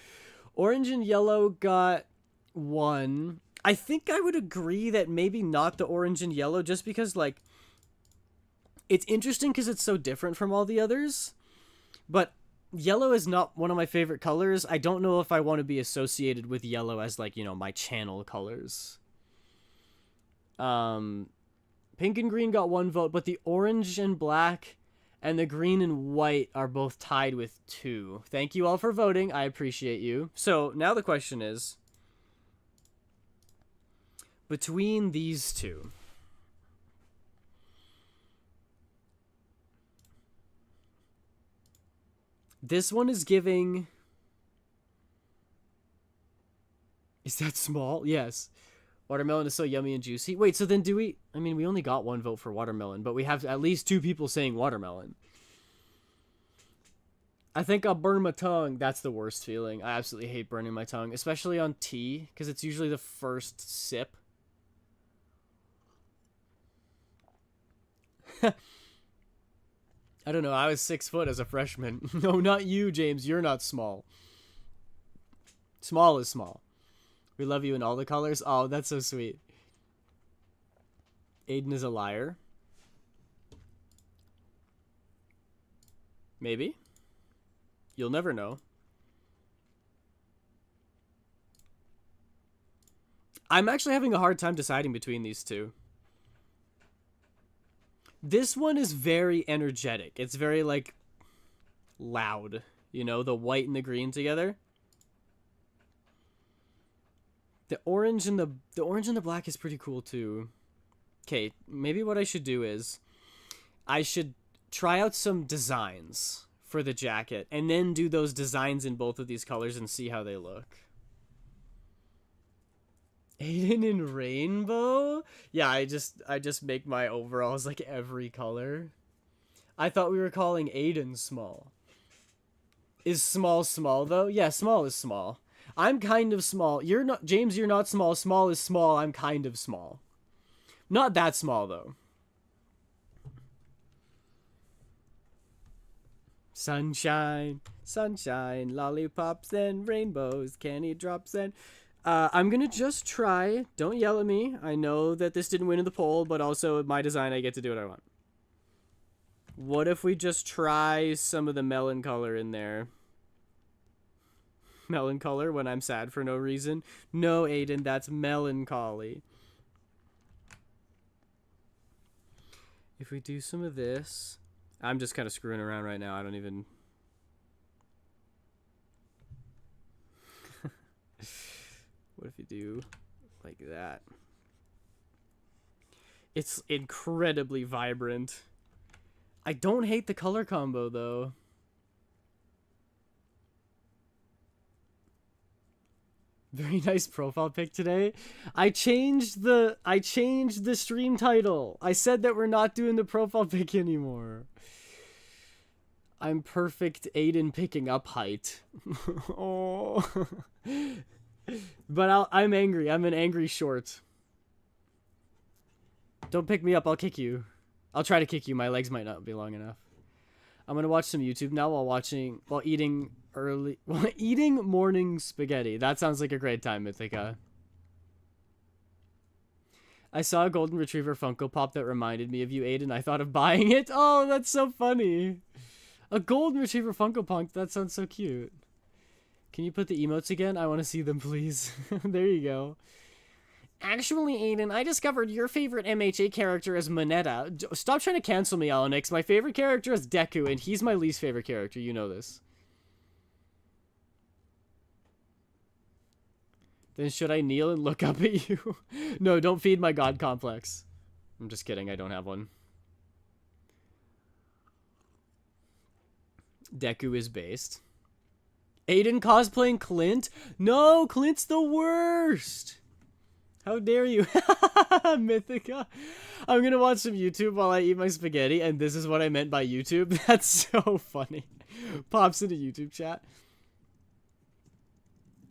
Orange and yellow got 1. I think I would agree that maybe not the orange and yellow, just because, like, it's interesting because it's so different from all the others. But yellow is not one of my favorite colors. I don't know if I want to be associated with yellow as, like, you know, my channel colors. Pink and green got 1 vote, but the orange and black and the green and white are both tied with 2. Thank you all for voting. I appreciate you. So now the question is, between these two, this one is giving... Is that small? Yes. Watermelon is so yummy and juicy. Wait, so then do we... I mean, we only got 1 vote for watermelon, but we have at least 2 people saying watermelon. I think I'll burn my tongue. That's the worst feeling. I absolutely hate burning my tongue, especially on tea, because it's usually the first sip. I don't know. I was 6 foot as a freshman. No, not you, James. You're not small. Small is small. We love you in all the colors. Oh, that's so sweet. Aiden is a liar. Maybe. You'll never know. I'm actually having a hard time deciding between these two. This one is very energetic. It's very, like, loud. You know, the white and the green together. The orange and the black is pretty cool too. Okay, maybe what I should do is I should try out some designs for the jacket and then do those designs in both of these colors and see how they look. Aiden in rainbow? Yeah, I just make my overalls like every color. I thought we were calling Aiden small. Is small small though? Yeah, small is small. I'm kind of small. You're not, James, you're not small. Small is small. I'm kind of small. Not that small, though. Sunshine, sunshine, lollipops and rainbows, candy drops and... I'm gonna just try. Don't yell at me. I know that this didn't win in the poll, but also my design, I get to do what I want. What if we just try some of the melon color in there? Melon color when I'm sad for no reason. No, Aiden, that's melancholy. If we do some of this... I'm just kind of screwing around right now. I don't even... What if you do like that? It's incredibly vibrant. I don't hate the color combo, though. Very nice profile pic today. I changed the stream title. I said that we're not doing the profile pic anymore. I'm perfect Aiden picking up height. Oh. But I'm angry. I'm an angry short. Don't pick me up. I'll kick you. I'll try to kick you. My legs might not be long enough. I'm gonna watch some YouTube now while eating morning spaghetti. That sounds like a great time, Mythica. I saw a golden retriever Funko Pop that reminded me of you, Aiden. I thought of buying it. Oh, that's so funny. A golden retriever Funko Pop. That sounds so cute. Can you put the emotes again? I want to see them, please. There you go. Actually, Aiden, I discovered your favorite MHA character is Moneta. Stop trying to cancel me, Alex. My favorite character is Deku, and he's my least favorite character. You know this. Then should I kneel and look up at you? No, don't feed my god complex. I'm just kidding. I don't have one. Deku is based. Aiden cosplaying Clint? No, Clint's the worst. How dare you? Mythica. I'm gonna watch some YouTube while I eat my spaghetti, and this is what I meant by YouTube. That's so funny. Pops into YouTube chat.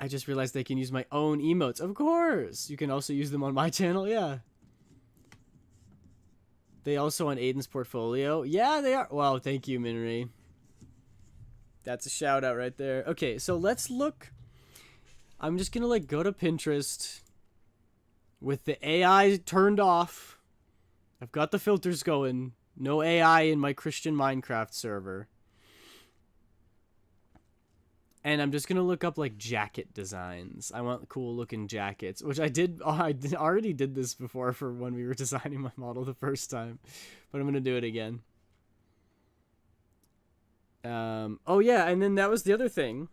I just realized they can use my own emotes. Of course! You can also use them on my channel, yeah. They also on Aiden's portfolio. Yeah, they are. Wow, thank you, Minri. That's a shout out right there. Okay, so let's look. I'm just gonna like go to Pinterest with the AI turned off. I've got the filters going. No AI in my Christian Minecraft server. And I'm just gonna look up like jacket designs. I want cool looking jackets, which I did. Oh, already did this before for when we were designing my model the first time, but I'm gonna do it again. Oh yeah, and then that was the other thing,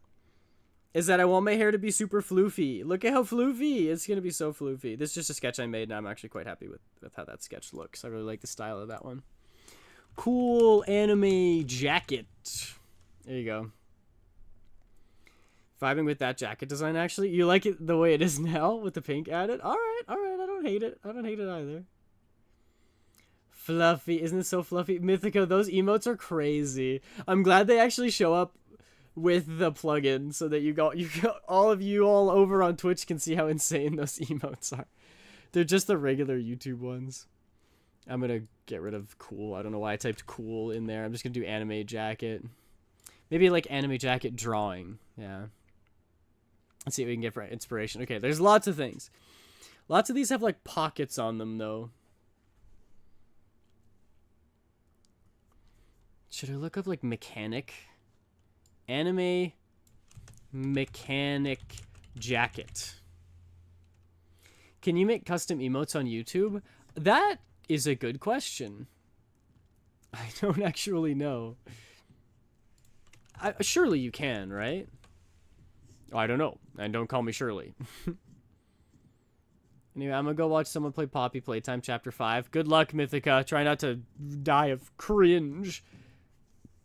is that I want my hair to be super floofy. Look at how floofy. It's gonna be so floofy. This is just a sketch I made, and I'm actually quite happy with how that sketch looks. I really like the style of that one. Cool anime jacket. There you go. Vibing with that jacket design, actually. You like it the way it is now with the pink added? Alright. I don't hate it. I don't hate it either. Fluffy. Isn't it so fluffy? Mythica, those emotes are crazy. I'm glad they actually show up with the plugin so that all of you all over on Twitch can see how insane those emotes are. They're just the regular YouTube ones. I'm going to get rid of cool. I don't know why I typed cool in there. I'm just going to do anime jacket. Maybe like anime jacket drawing. Yeah. Let's see what we can get for inspiration. Okay, there's lots of things. Lots of these have like pockets on them though. Should I look up like mechanic? Anime mechanic jacket. Can you make custom emotes on YouTube? That is a good question. I don't actually know. Surely you can, right? Oh, I don't know. And don't call me Shirley. Anyway, I'm gonna go watch someone play Poppy Playtime Chapter 5. Good luck, Mythica. Try not to die of cringe.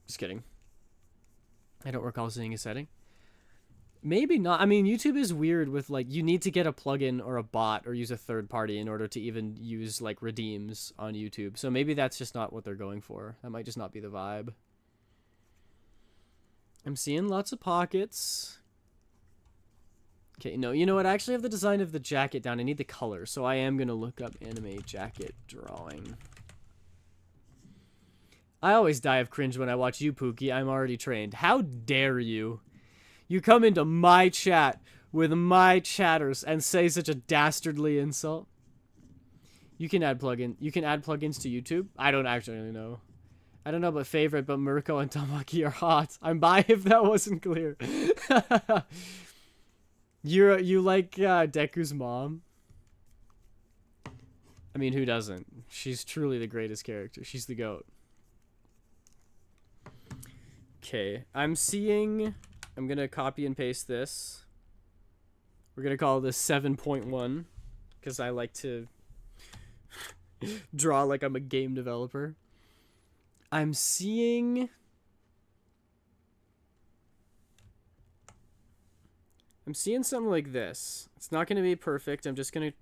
Just kidding. I don't recall seeing a setting. Maybe not. I mean, YouTube is weird with, like, you need to get a plugin or a bot or use a third party in order to even use, like, redeems on YouTube. So maybe that's just not what they're going for. That might just not be the vibe. I'm seeing lots of pockets. Okay, no, you know what? I actually have the design of the jacket down. I need the color, so I am going to look up anime jacket drawing. I always die of cringe when I watch you, Pookie. I'm already trained. How dare you? You come into my chat with my chatters and say such a dastardly insult. You can add plugins to YouTube? I don't actually know. I don't know about favorite, but Mirko and Tamaki are hot. I'm bi if that wasn't clear. You like Deku's mom? I mean, who doesn't? She's truly the greatest character. She's the GOAT. Okay, I'm gonna copy and paste this. We're gonna call this 7.1 because I like to draw like I'm a game developer. I'm seeing something like this. It's not going to be perfect. I'm just going to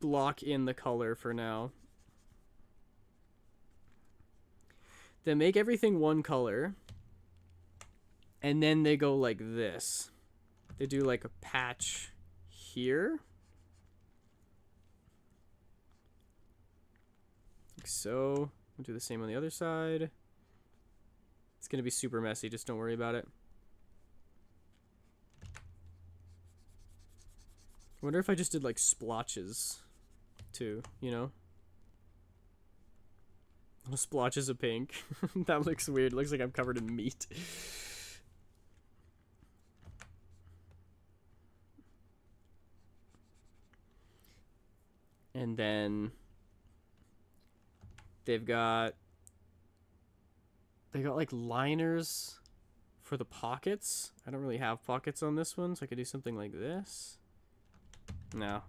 block in the color for now. Then make everything one color. And then they go like this. They do like a patch here. Like so. We'll do the same on the other side. It's going to be super messy. Just don't worry about it. I wonder if I just did like splotches too, you know? Splotches of pink. That looks weird. It looks like I'm covered in meat. And then they got like liners for the pockets. I don't really have pockets on this one, so I could do something like this. No.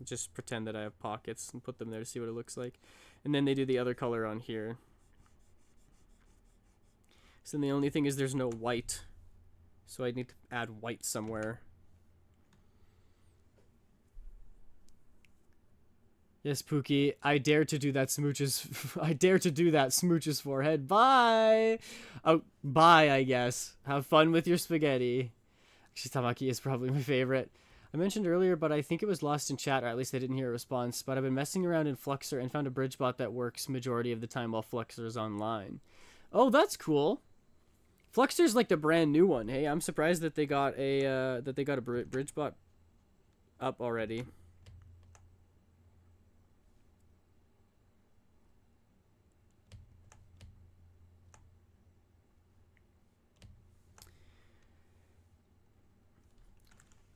Just pretend that I have pockets and put them there to see what it looks like. And then they do the other color on here. So then the only thing is there's no white. So I need to add white somewhere. Yes, Pookie, I dare to do that Smooch's forehead. Bye! Oh, bye, I guess. Have fun with your spaghetti. Shitamaki is probably my favorite. I mentioned earlier, but I think it was lost in chat, or at least I didn't hear a response, but I've been messing around in Fluxor and found a bridge bot that works majority of the time while Fluxor is online. Oh, that's cool. Fluxor's like the brand new one. Hey, I'm surprised that they got a bridge bot up already.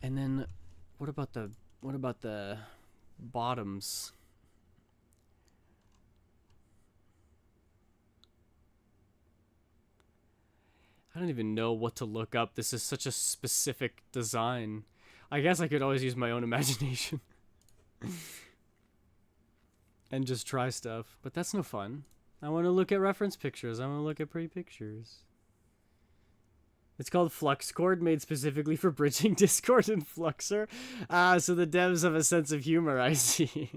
And then what about the bottoms? I don't even know what to look up. This is such a specific design. I guess I could always use my own imagination. And just try stuff. But that's no fun. I want to look at reference pictures. I want to look at pretty pictures. It's called FluxCord, made specifically for bridging Discord and Fluxor. So the devs have a sense of humor, I see.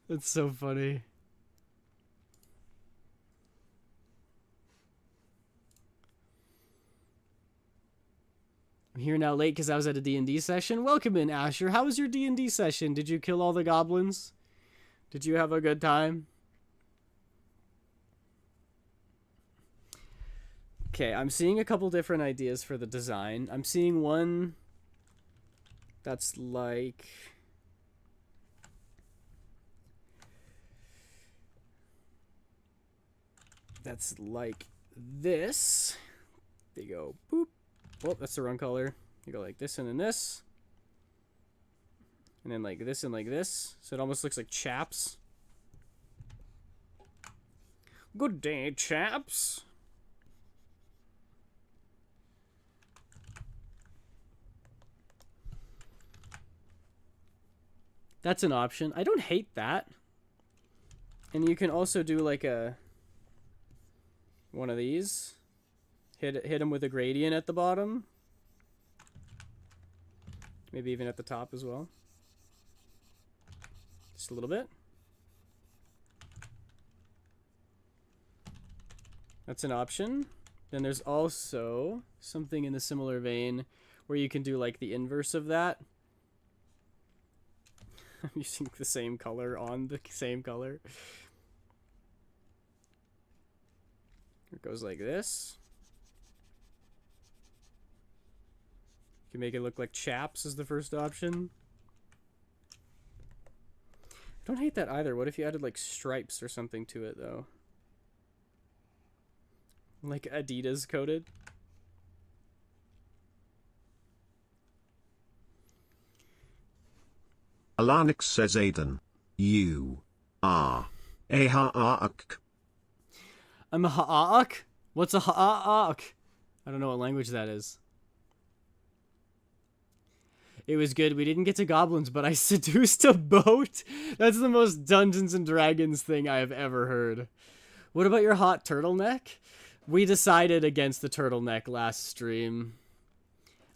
That's so funny. I'm here now late because I was at a D&D session. Welcome in, Asher. How was your D&D session? Did you kill all the goblins? Did you have a good time? Okay, I'm seeing a couple different ideas for the design. I'm seeing one that's like... that's like this. They go boop. Oh, that's the wrong color. You go like this and then this. And then like this and like this. So it almost looks like chaps. Good day, chaps. That's an option. I don't hate that. And you can also do like one of these. Hit him with a gradient at the bottom. Maybe even at the top as well. Just a little bit. That's an option. Then there's also something in the similar vein where you can do like the inverse of that. I'm using the same color on the same color. It goes like this. You can make it look like chaps is the first option. I don't hate that either. What if you added like stripes or something to it though? Like Adidas coded? Alanix says Aiden. You are a ha'ak. I'm a ha'ak? What's a ha'ak? I don't know what language that is. It was good. We didn't get to goblins, but I seduced a boat. That's the most Dungeons and Dragons thing I have ever heard. What about your hot turtleneck? We decided against the turtleneck last stream.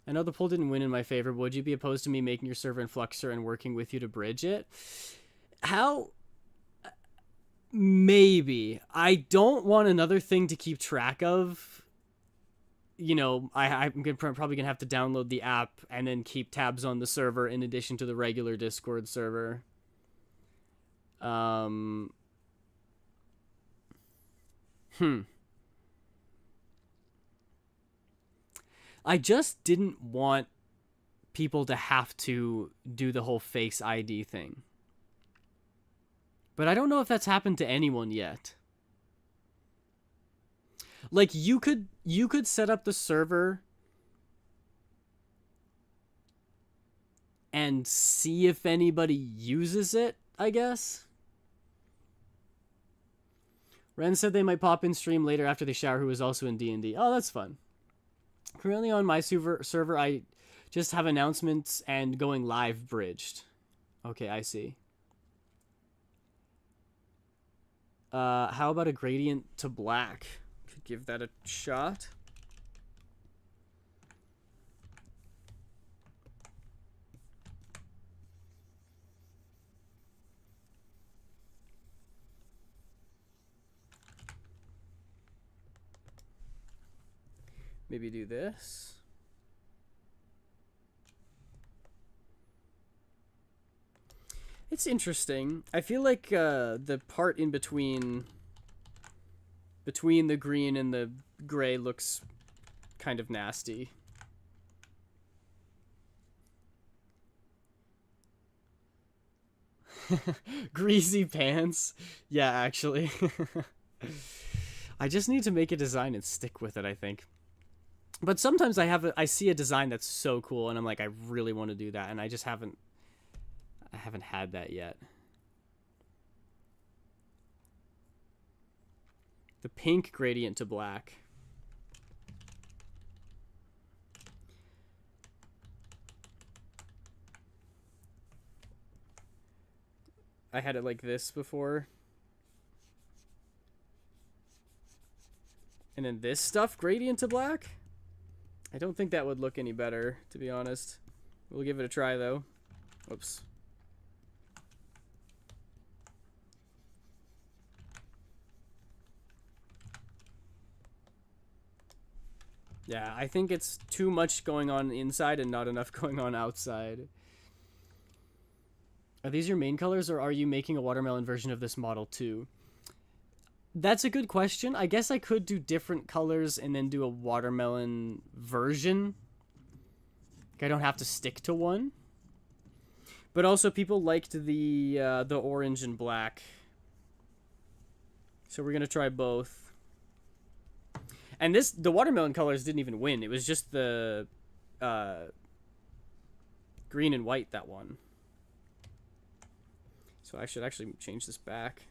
I know the poll didn't win in my favor, but would you be opposed to me making your server in Fluxor and working with you to bridge it? How? Maybe. I don't want another thing to keep track of. You know, I'm probably going to have to download the app and then keep tabs on the server in addition to the regular Discord server. I just didn't want people to have to do the whole face ID thing. But I don't know if that's happened to anyone yet. Like, you could set up the server and see if anybody uses it, I guess. Ren said they might pop in stream later after they shower, who is also in D&D. Oh, that's fun. Currently on my server, I just have announcements and going live bridged. Okay, I see. How about a gradient to black? Could give that a shot. Maybe do this. It's interesting. I feel like the part in between the green and the gray looks kind of nasty. Greasy pants. Yeah, actually. I just need to make a design and stick with it, I think. But sometimes I see a design that's so cool and I'm like, I really want to do that, and I just haven't had that yet. The pink gradient to black. I had it like this before. And then this stuff gradient to black? I don't think that would look any better, to be honest. We'll give it a try, though. Oops. Yeah, I think it's too much going on inside and not enough going on outside. Are these your main colors, or are you making a watermelon version of this model too? That's a good question. I guess I could do different colors and then do a watermelon version. I don't have to stick to one. But also, people liked the orange and black, so we're gonna try both. And the watermelon colors didn't even win. It was just the green and white that won. So I should actually change this back.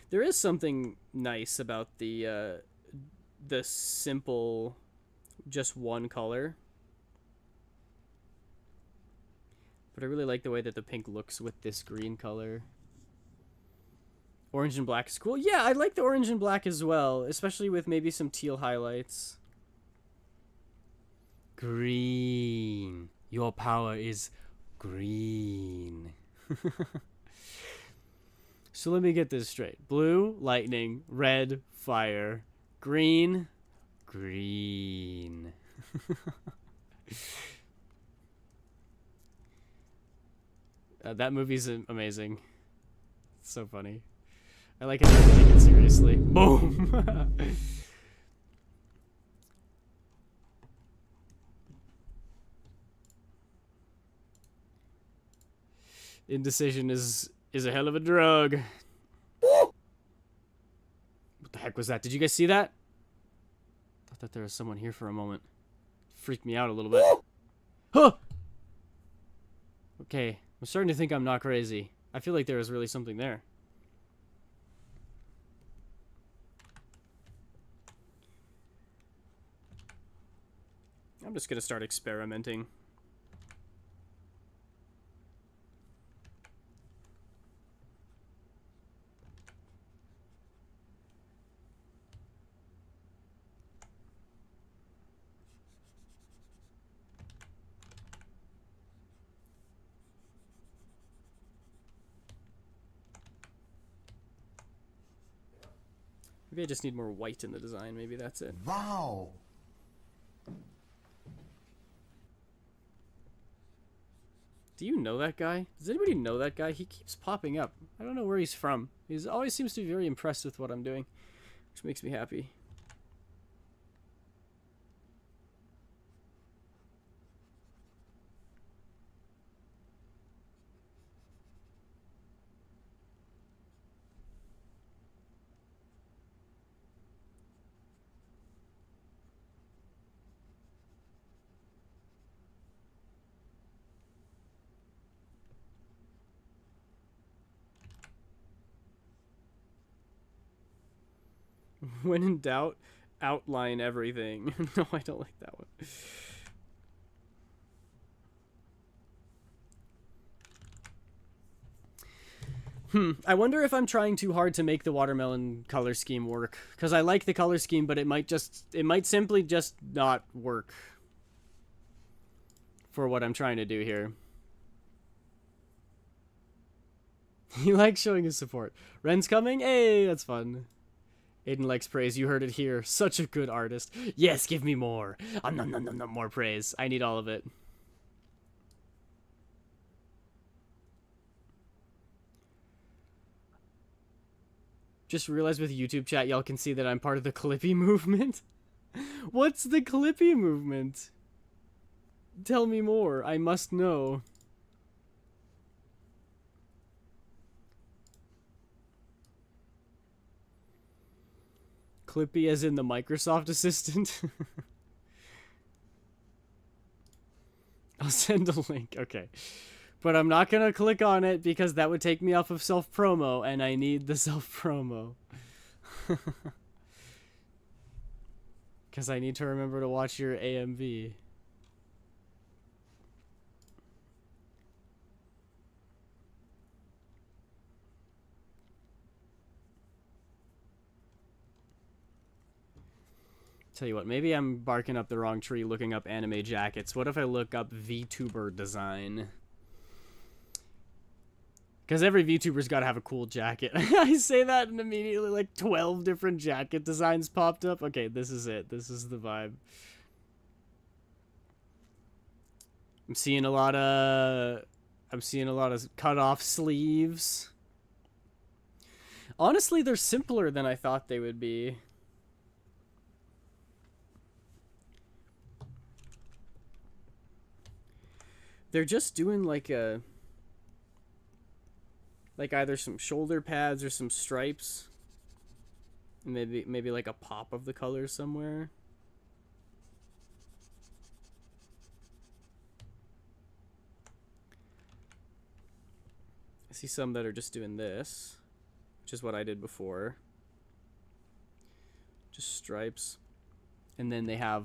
There is something nice about the simple, just one color. But I really like the way that the pink looks with this green color. Orange and black is cool. Yeah, I like the orange and black as well, especially with maybe some teal highlights. Green. Your power is green. So let me get this straight. Blue, lightning. Red, fire. Green, green. That movie's amazing. It's so funny. I like it when they take it seriously. Boom! Indecision is a hell of a drug. What the heck was that? Did you guys see that? I thought that there was someone here for a moment. Freaked me out a little bit. Huh! Okay, I'm starting to think I'm not crazy. I feel like there was really something there. I'm just gonna start experimenting. Maybe I just need more white in the design. Maybe that's it. Wow. Do you know that guy? Does anybody know that guy? He keeps popping up. I don't know where he's from. He always seems to be very impressed with what I'm doing, which makes me happy. When in doubt, outline everything. No, I don't like that one. I wonder if I'm trying too hard to make the watermelon color scheme work. Because I like the color scheme, but it might simply just not work for what I'm trying to do here. He likes showing his support. Ren's coming? Hey, that's fun. Aiden likes praise. You heard it here. Such a good artist. Yes, give me more. Nom, nom, nom, nom, more praise. I need all of it. Just realized with YouTube chat, y'all can see that I'm part of the Clippy movement. What's the Clippy movement? Tell me more. I must know. Clippy as in the Microsoft assistant? I'll send a link. Okay. But I'm not going to click on it because that would take me off of self-promo, and I need the self-promo. Because I need to remember to watch your AMV. Tell you what, maybe I'm barking up the wrong tree looking up anime jackets. What if I look up VTuber design? Because every VTuber's got to have a cool jacket. I say that and immediately like 12 different jacket designs popped up. Okay, this is it. This is the vibe. I'm seeing a lot of cut off sleeves. Honestly, they're simpler than I thought they would be. They're just doing like a... like either some shoulder pads or some stripes. Maybe like a pop of the color somewhere. I see some that are just doing this, which is what I did before. Just stripes. And then they have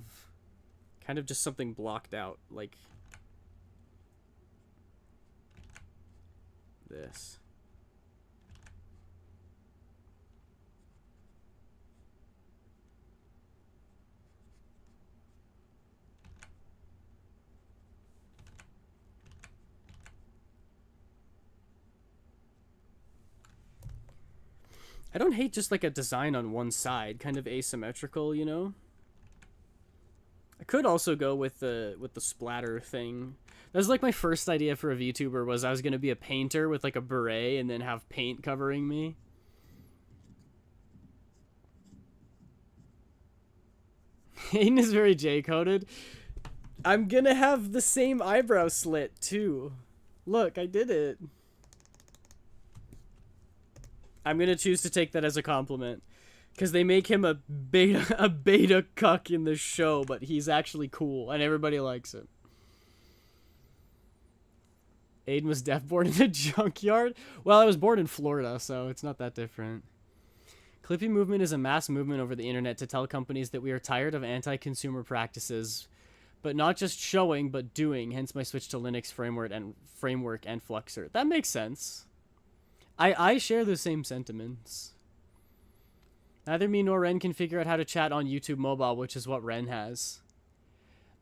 kind of just something blocked out, like this. I don't hate just like a design on one side, kind of asymmetrical, you know? I could also go with the splatter thing. That was like my first idea for a VTuber, was I was going to be a painter with like a beret and then have paint covering me. Aiden is very J-coded. I'm going to have the same eyebrow slit too. Look, I did it. I'm going to choose to take that as a compliment. Because they make him a beta cuck in the show, but he's actually cool, and everybody likes him. Aiden was deaf born in the junkyard? Well, I was born in Florida, so it's not that different. Clippy movement is a mass movement over the internet to tell companies that we are tired of anti-consumer practices, but not just showing, but doing, hence my switch to Linux framework and Fluxer. That makes sense. I share the same sentiments. Neither me nor Ren can figure out how to chat on YouTube Mobile, which is what Ren has.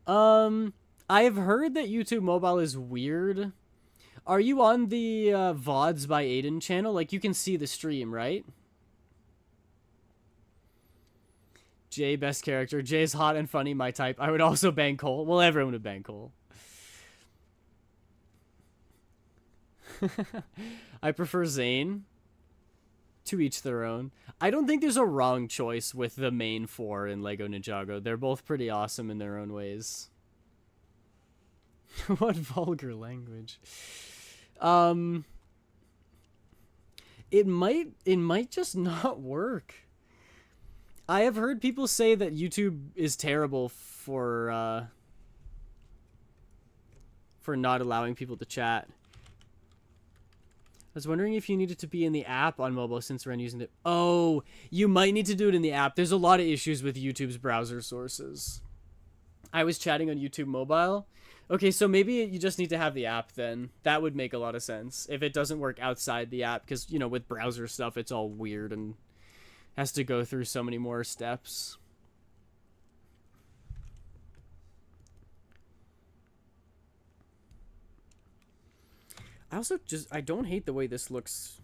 I have heard that YouTube Mobile is weird. Are you on the VODs by Aiden channel? Like, you can see the stream, right? Jay, best character. Jay's hot and funny, my type. I would also bang Cole. Well, everyone would bang Cole. I prefer Zane. To each their own. I don't think there's a wrong choice with the main four in Lego Ninjago. They're both pretty awesome in their own ways. What vulgar language. It might just not work. I have heard people say that YouTube is terrible for not allowing people to chat. I was wondering if you needed to be in the app on mobile since Ren using it. Oh, you might need to do it in the app. There's a lot of issues with YouTube's browser sources. I was chatting on YouTube Mobile. Okay, so maybe you just need to have the app then. That would make a lot of sense if it doesn't work outside the app, because, you know, with browser stuff, it's all weird and has to go through so many more steps. I don't hate the way this looks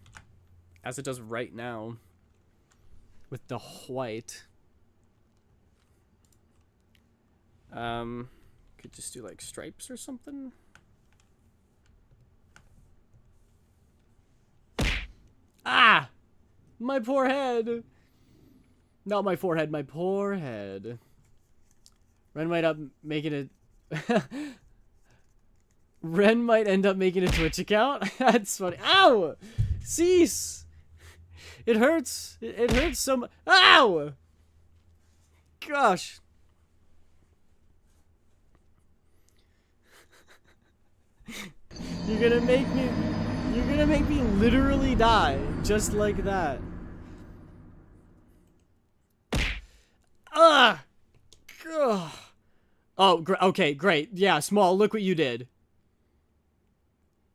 as it does right now. with the white. Could just do like stripes or something. Ah! My poor head! Not my forehead, my poor head. Ren might up making it. Ren might end up making a Twitch account. That's funny. Ow! Cease! It hurts. It hurts so much. Ow! Gosh. You're gonna make me literally die just like that. Ah! Ugh. Oh, okay, great. Yeah, Small, look what you did.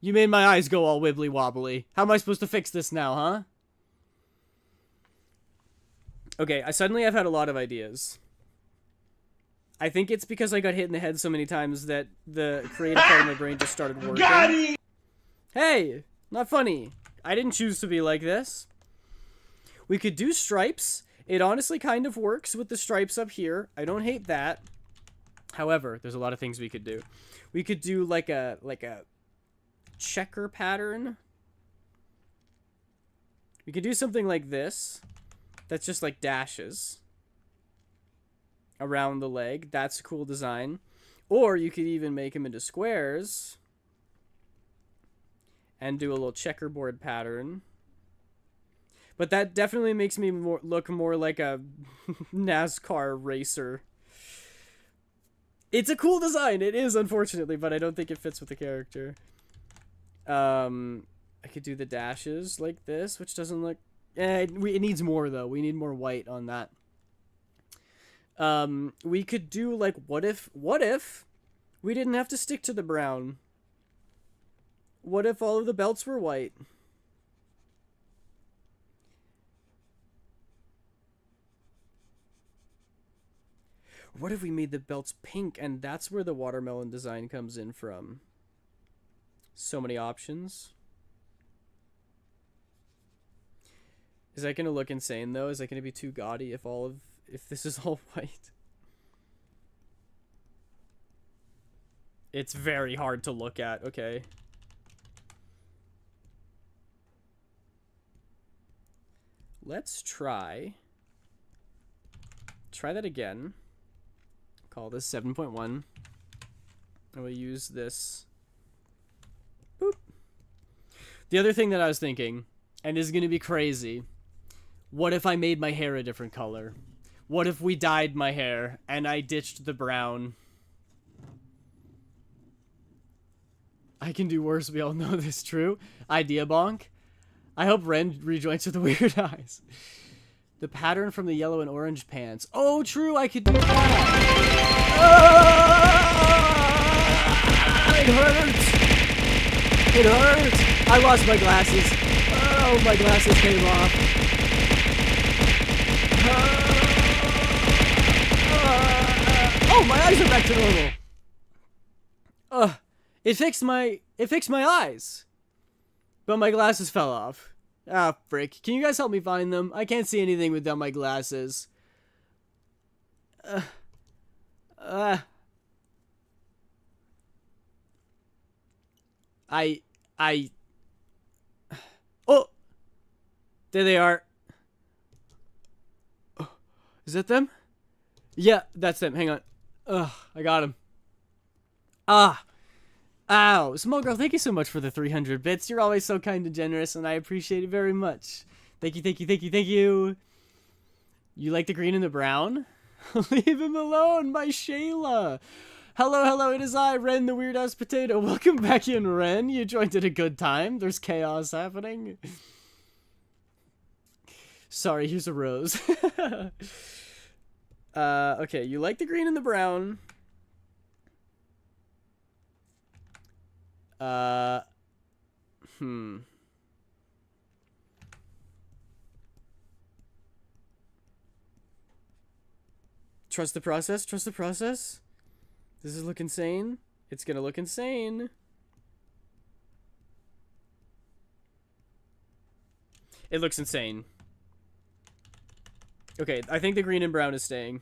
You made my eyes go all wibbly wobbly. How am I supposed to fix this now, huh? Okay, I've had a lot of ideas. I think it's because I got hit in the head so many times that the creative part of my brain just started working. Got it! Hey! Not funny. I didn't choose to be like this. We could do stripes. It honestly kind of works with the stripes up here. I don't hate that. However, there's a lot of things we could do. We could do like a checker pattern. We could do something like this. That's just like dashes around the leg. That's a cool design. Or you could even make them into squares and do a little checkerboard pattern. But that definitely makes me look more like a NASCAR racer. It's a cool design. It is, unfortunately, but I don't think it fits with the character. I could do the dashes like this, which doesn't look... it needs more, though. We need more white on that. We could do, like, what if we didn't have to stick to the brown? What if all of the belts were white? What if we made the belts pink, and that's where the watermelon design comes in from? So many options. Is that going to look insane, though? Is that going to be too gaudy if this is all white? It's very hard to look at. Okay. Let's try that again. Call this 7.1. And we'll use this. Boop. The other thing that I was thinking, and this is going to be crazy, what if I made my hair a different color? What if we dyed my hair and I ditched the brown? I can do worse, we all know this, true? Idea bonk. I hope Ren rejoins with the weird eyes. The pattern from the yellow and orange pants. Oh, true, I could do that. It hurts. It hurts. I lost my glasses. Oh, my glasses came off. Oh, my eyes are back to normal. It fixed my eyes. But my glasses fell off. Ah, frick. Can you guys help me find them? I can't see anything without my glasses. Oh! There they are. Is that them? Yeah, that's them. Hang on. I got them. Ah! Ow! Small girl, thank you so much for the 300 bits. You're always so kind and generous, and I appreciate it very much. Thank you, thank you, thank you, thank you. You like the green and the brown? Leave him alone, my Shayla. Hello, hello, it is I, Ren, the weird-ass potato. Welcome back in, Ren. You joined at a good time. There's chaos happening. Sorry, here's a rose. Okay, you like the green and the brown. Trust the process, trust the process. Does this look insane? It's gonna look insane. It looks insane. Okay, I think the green and brown is staying.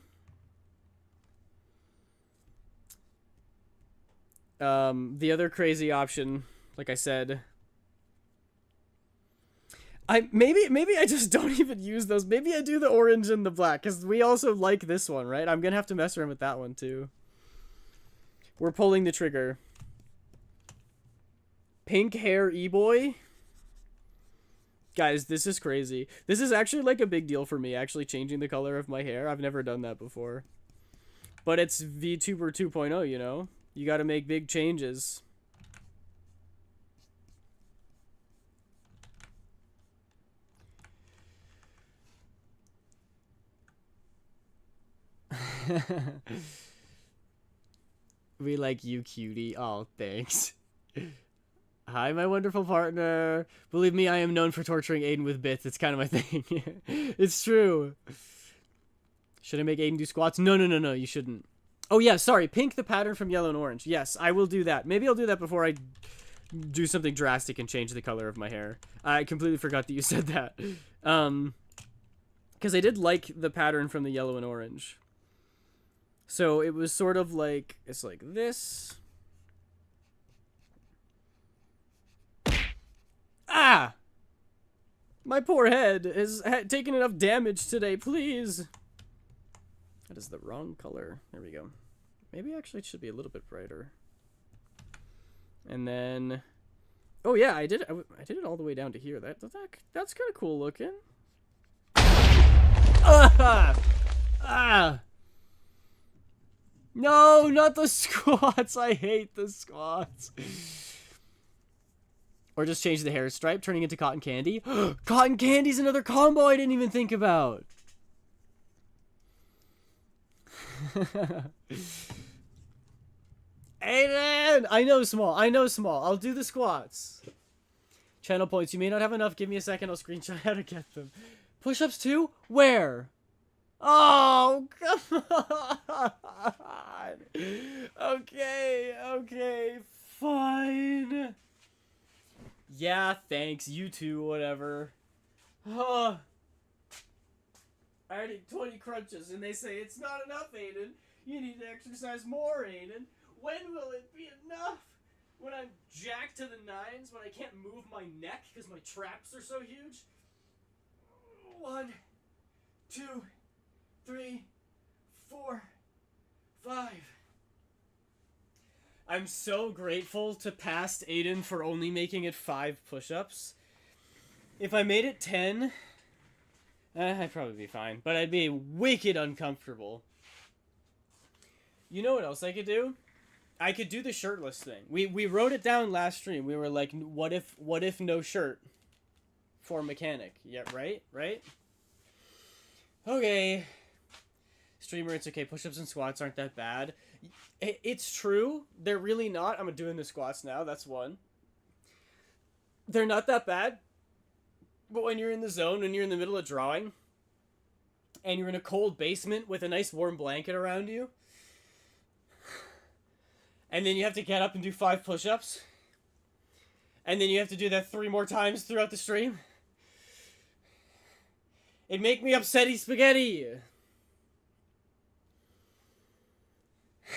The other crazy option, like I said, maybe I just don't even use those. Maybe I do the orange and the black, because we also like this one, right? I'm gonna have to mess around with that one too. We're pulling the trigger. Pink hair e-boy. Guys, this is crazy. This is actually like a big deal for me, actually changing the color of my hair. I've never done that before. But it's VTuber 2.0, you know? You gotta make big changes. We like you, cutie. Oh, thanks. Hi, my wonderful partner. Believe me, I am known for torturing Aiden with bits. It's kind of my thing. It's true. Should I make Aiden do squats? No, you shouldn't. Oh, yeah, sorry. Pink the pattern from yellow and orange. Yes, I will do that. Maybe I'll do that before I do something drastic and change the color of my hair. I completely forgot that you said that. Because I did like the pattern from the yellow and orange. So it was sort of like, it's like this. Ah! My poor head has taken enough damage today, please. That is the wrong color. There we go. Maybe actually it should be a little bit brighter. And then, oh yeah, I did it all the way down to here. That's kind of cool looking. Ah! Ah! No, not the squats. I hate the squats. Or just change the hair stripe, turning into cotton candy. Cotton candy's another combo I didn't even think about. Aiden! I know small. I'll do the squats. Channel points. You may not have enough. Give me a second. I'll screenshot how to get them. Push-ups too? Where? Oh, come on. Okay, fine. Yeah, thanks. You too, whatever. I already did 20 crunches, and they say it's not enough, Aiden. You need to exercise more, Aiden. When will it be enough? When I'm jacked to the nines, when I can't move my neck because my traps are so huge? 1, 2, 3, 4, 5. I'm so grateful to past Aiden for only making it 5 push-ups. If I made it 10, I'd probably be fine, but I'd be wicked uncomfortable. You know what else I could do? I could do the shirtless thing. We wrote it down last stream. We were like, what if no shirt for mechanic? Yeah, right? Okay. Streamer, it's okay. Push-ups and squats aren't that bad. It's true. They're really not. I'm doing the squats now. That's one. They're not that bad. But when you're in the zone, when you're in the middle of drawing, and you're in a cold basement with a nice warm blanket around you, and then you have to get up and do 5 push-ups, and then you have to do that 3 more times throughout the stream, it'd make me upsetty spaghetti.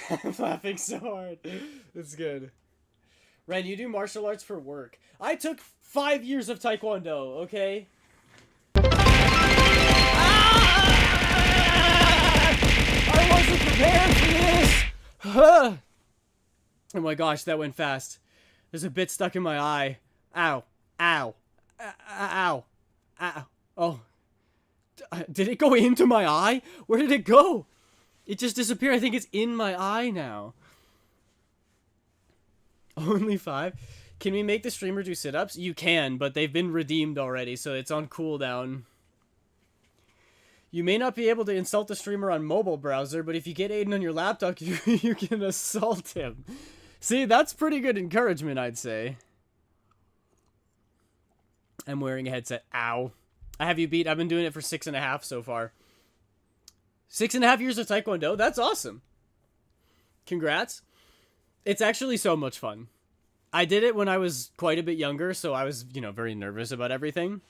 I'm laughing so hard. It's good. Ren, you do martial arts for work. I took 5 years of Taekwondo, okay? I wasn't prepared for this! Oh my gosh, that went fast. There's a bit stuck in my eye. Ow. Ow. Ow. Ow. Oh. Did it go into my eye? Where did it go? It just disappeared. I think it's in my eye now. Only 5? Can we make the streamer do sit-ups? You can, but they've been redeemed already, so it's on cooldown. You may not be able to insult the streamer on mobile browser, but if you get Aiden on your laptop, you can assault him. See, that's pretty good encouragement, I'd say. I'm wearing a headset. Ow. I have you beat. I've been doing it for 6.5 so far. 6.5 years of Taekwondo? That's awesome. Congrats. It's actually so much fun. I did it when I was quite a bit younger, so I was, very nervous about everything.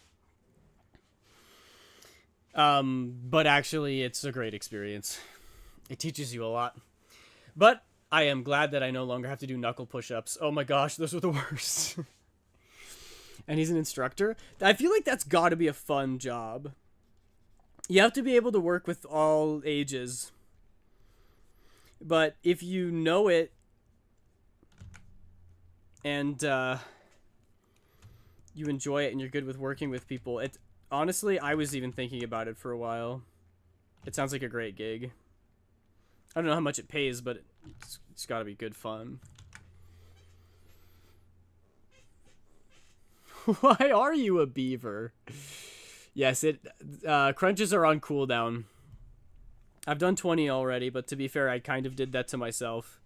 But actually, it's a great experience. It teaches you a lot. But I am glad that I no longer have to do knuckle push-ups. Oh my gosh, those were the worst. And he's an instructor. I feel like that's got to be a fun job. You have to be able to work with all ages. But if you know it and you enjoy it and you're good with working with people, it honestly, I was even thinking about it for a while. It sounds like a great gig. I don't know how much it pays, but it's got to be good fun. Why are you a beaver? Yes, crunches are on cooldown. I've done 20 already, but to be fair, I kind of did that to myself.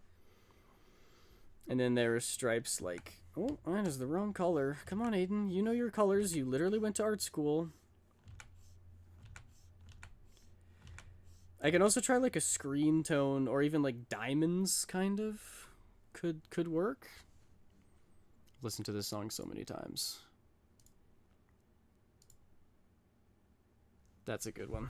And then there are stripes like... Oh, that is the wrong color. Come on, Aiden. You know your colors. You literally went to art school. I can also try like a screen tone or even like diamonds, kind of. Could work. Listened to this song so many times. That's a good one.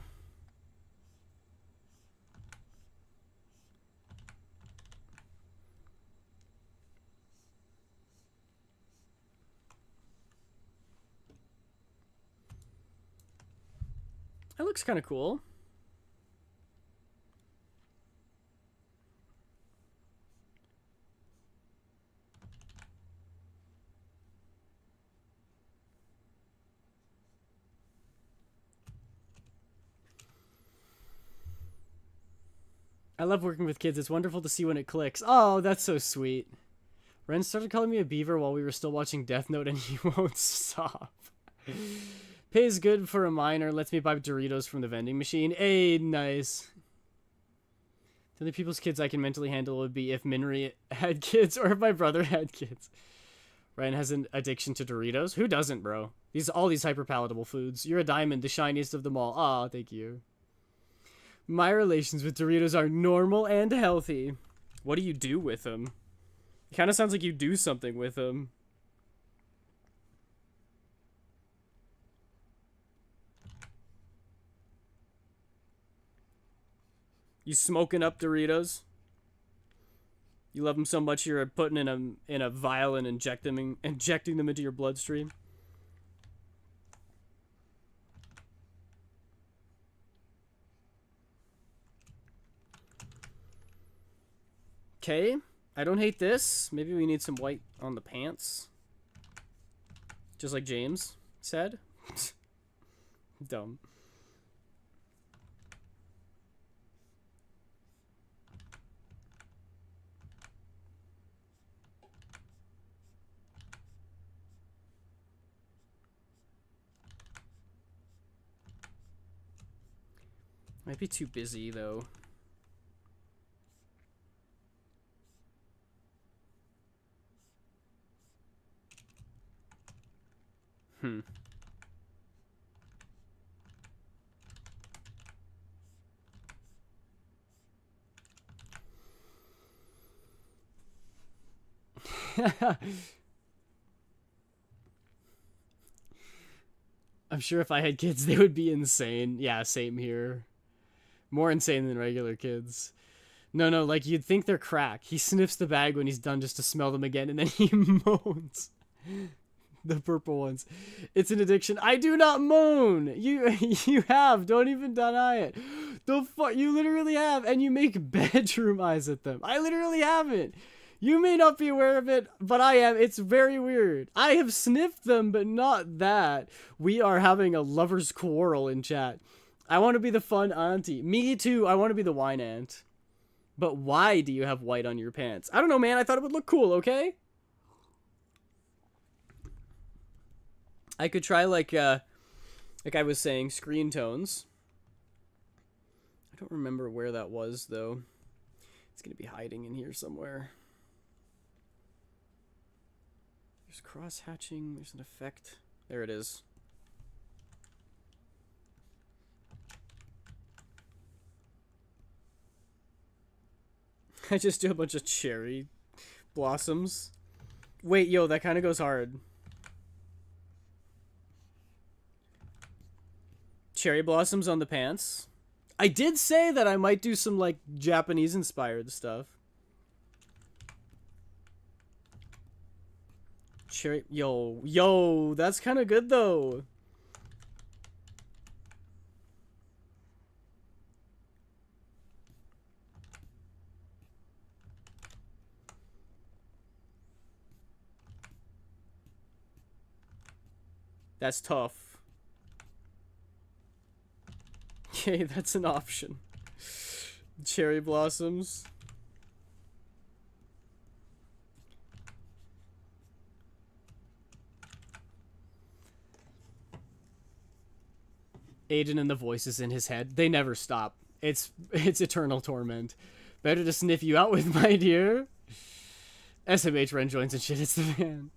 That looks kind of cool. I love working with kids. It's wonderful to see when it clicks. Oh, that's so sweet. Ren started calling me a beaver while we were still watching Death Note, and he won't stop. Pays good for a minor. Lets me buy Doritos from the vending machine. Hey, nice. The only people's kids I can mentally handle would be if Minri had kids or if my brother had kids. Ryan has an addiction to Doritos. Who doesn't, bro? All these hyper-palatable foods. You're a diamond, the shiniest of them all. Aw, thank you. My relations with Doritos are normal and healthy. What do you do with them? It kind of sounds like you do something with them. You smoking up Doritos? You love them so much you're putting in a vial and injecting them into your bloodstream. Okay, I don't hate this. Maybe we need some white on the pants. Just like James said. Dumb. Might be too busy though. I'm sure if I had kids, they would be insane. Yeah, same here. More insane than regular kids. No, like you'd think they're crack. He sniffs the bag when he's done just to smell them again, and then he moans. The purple ones. It's an addiction. I do not moan. You have. Don't even deny it. The fuck. You literally have, and you make bedroom eyes at them. I literally haven't. You may not be aware of it, but I am. It's very weird. I have sniffed them, but not that. We are having a lover's quarrel in chat. I want to be the fun auntie. Me too. I want to be the wine aunt. But why do you have white on your pants? I don't know, man. I thought it would look cool, okay? I could try like I was saying, screen tones. I don't remember where that was, though. It's going to be hiding in here somewhere. There's cross-hatching. There's an effect. There it is. I just do a bunch of cherry blossoms. Wait, yo, that kind of goes hard. Cherry blossoms on the pants. I did say that I might do some like Japanese inspired stuff. Cherry, yo, that's kind of good though. That's tough. Okay, that's an option. Cherry blossoms. Aiden and the voices in his head, they never stop. It's eternal torment. Better to sniff you out with, my dear. SMH Ren joins and shit hits the fan.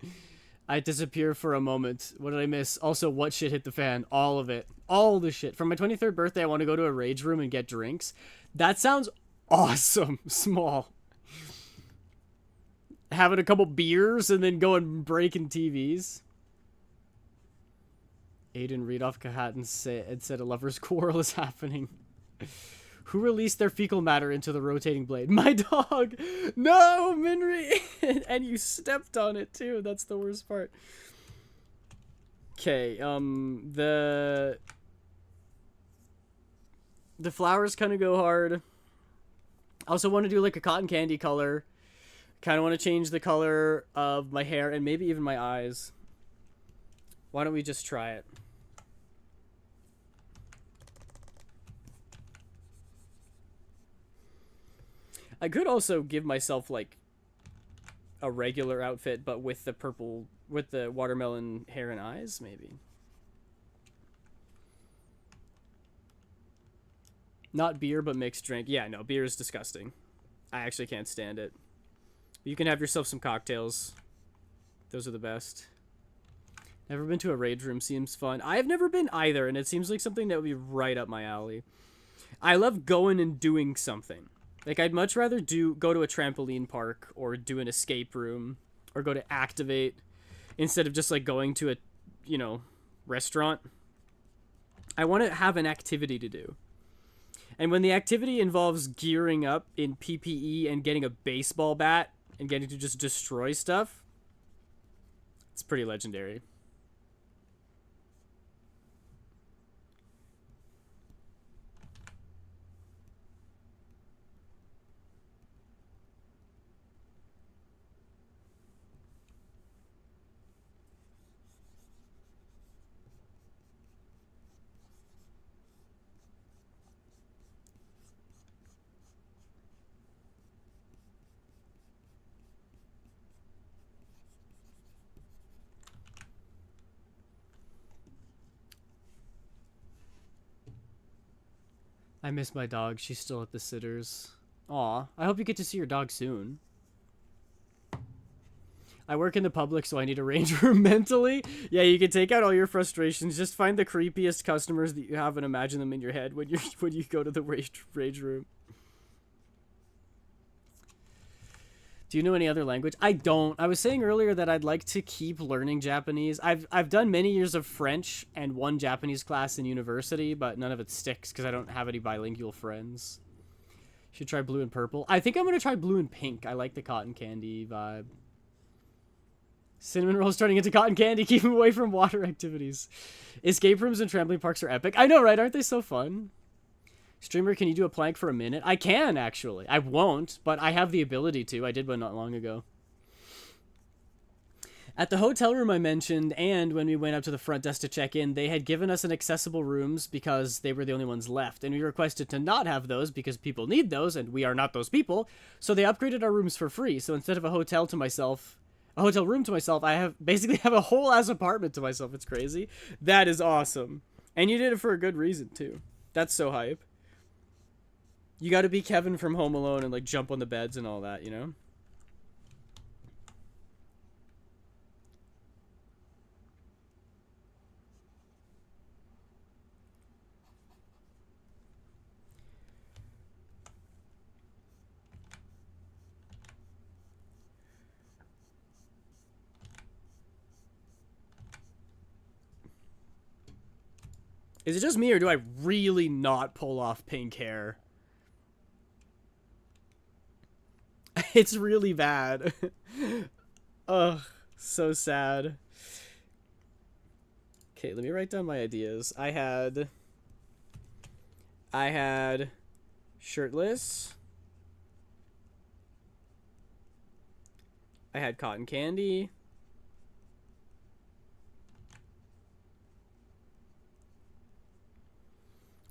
I disappear for a moment. What did I miss? Also, what shit hit the fan? All of it. All the shit. For my 23rd birthday, I want to go to a rage room and get drinks. That sounds awesome. Small. Having a couple beers and then going breaking TVs. Aiden read off Kahat and said a lover's quarrel is happening. Who released their fecal matter into the rotating blade? My dog! No, Minri! And you stepped on it, too. That's the worst part. Okay, the flowers kind of go hard. I also want to do, like, a cotton candy color. Kind of want to change the color of my hair and maybe even my eyes. Why don't we just try it? I could also give myself, like, a regular outfit, but with the purple, with the watermelon hair and eyes, maybe. Not beer, but mixed drink. Yeah, no, beer is disgusting. I actually can't stand it. You can have yourself some cocktails. Those are the best. Never been to a rage room. Seems fun. I've never been either, and it seems like something that would be right up my alley. I love going and doing something. Like, I'd much rather go to a trampoline park or do an escape room or go to Activate instead of just, like, going to a, you know, restaurant. I want to have an activity to do. And when the activity involves gearing up in PPE and getting a baseball bat and getting to just destroy stuff, it's pretty legendary. I miss my dog. She's still at the sitters. Aw, I hope you get to see your dog soon. I work in the public, so I need a range room mentally. Yeah, you can take out all your frustrations. Just find the creepiest customers that you have and imagine them in your head when you go to the rage room. Do you know any other language? I don't. I was saying earlier that I'd like to keep learning Japanese. I've done many years of French and one Japanese class in university, but none of it sticks because I don't have any bilingual friends. Should try blue and purple. I think I'm going to try blue and pink. I like the cotton candy vibe. Cinnamon rolls turning into cotton candy. Keep them away from water activities. Escape rooms and trampoline parks are epic. I know, right? Aren't they so fun? Streamer, can you do a plank for a minute? I can, actually. I won't, but I have the ability to. I did one not long ago. At the hotel room I mentioned, and when we went up to the front desk to check in, they had given us an accessible rooms because they were the only ones left. And we requested to not have those because people need those, and we are not those people. So they upgraded our rooms for free. So instead of a hotel room to myself, I basically have a whole ass apartment to myself. It's crazy. That is awesome. And you did it for a good reason, too. That's so hype. You got to be Kevin from Home Alone and, like, jump on the beds and all that, you know? Is it just me, or do I really not pull off pink hair? It's really bad. Ugh, so sad. Okay, let me write down my ideas. I had shirtless. I had cotton candy.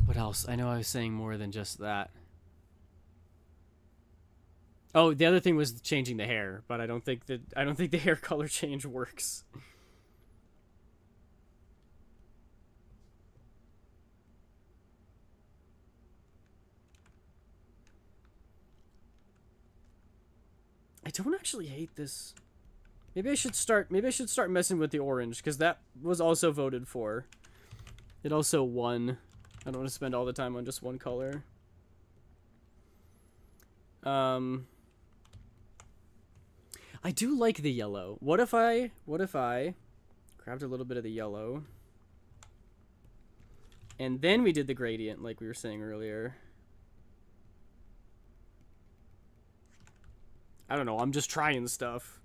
What else? I know I was saying more than just that. Oh, the other thing was changing the hair, but I don't think the hair color change works. I don't actually hate this. Maybe I should start messing with the orange, because that was also voted for. It also won. I don't want to spend all the time on just one color. I do like the yellow. What if I grabbed a little bit of the yellow and then we did the gradient like we were saying earlier? I don't know, I'm just trying stuff.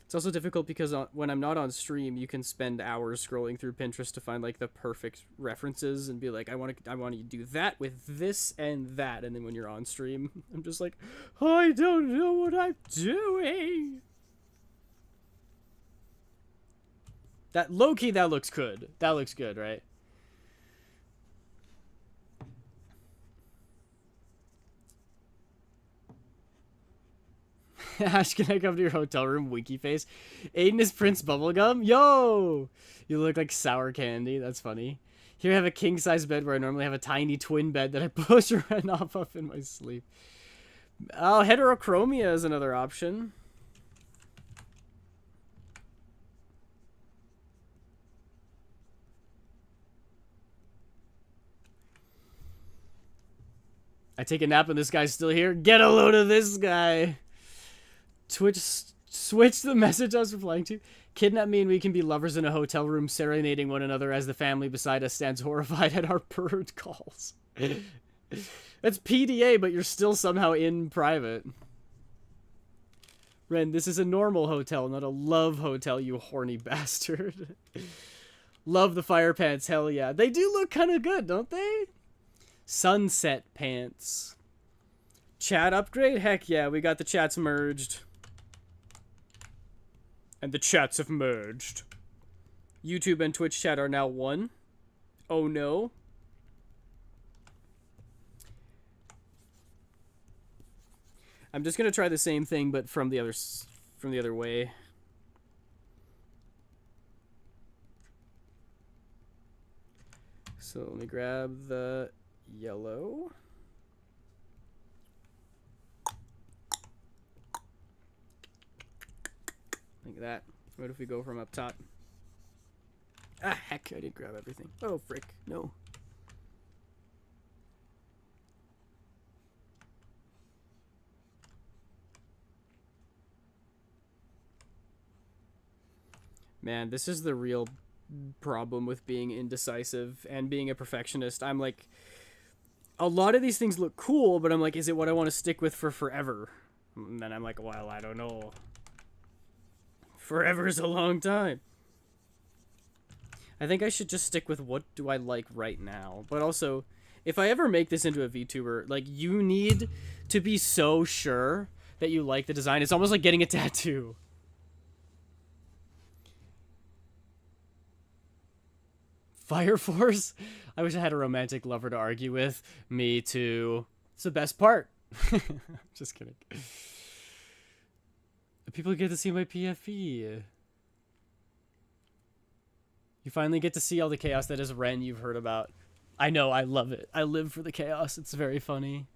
It's also difficult because when I'm not on stream, you can spend hours scrolling through Pinterest to find like the perfect references and be like, I want to do that with this and that, and then when you're on stream, I'm just like, I don't know what I'm doing. That low-key, that looks good. That looks good, right? Ash, can I come to your hotel room? Winky face. Aiden is Prince Bubblegum? Yo! You look like sour candy. That's funny. Here I have a king-size bed where I normally have a tiny twin bed that I push around off of in my sleep. Oh, heterochromia is another option. I take a nap and this guy's still here. Get a load of this guy. Switch the message I was replying to. Kidnap me and we can be lovers in a hotel room serenading one another as the family beside us stands horrified at our bird calls. That's PDA, but you're still somehow in private. Ren, this is a normal hotel, not a love hotel, you horny bastard. Love the fire pants, hell yeah. They do look kind of good, don't they? Sunset pants. Chat upgrade? Heck yeah, we got the chats merged. And the chats have merged. YouTube and Twitch chat are now one. Oh no. I'm just gonna try the same thing, but from the other way. So let me grab the yellow. Like that. What if we go from up top? Ah, heck, I didn't grab everything. Oh, frick. No. Man, this is the real problem with being indecisive and being a perfectionist. I'm like, a lot of these things look cool, but I'm like, is it what I want to stick with for forever? And then I'm like, well, I don't know. Forever is a long time. I think I should just stick with what do I like right now. But also, if I ever make this into a VTuber, like, you need to be so sure that you like the design. It's almost like getting a tattoo. Fire Force? I wish I had a romantic lover to argue with. Me too. It's the best part. Just kidding. People get to see my PFE. You finally get to see all the chaos that is Ren you've heard about. I know, I love it. I live for the chaos. It's very funny.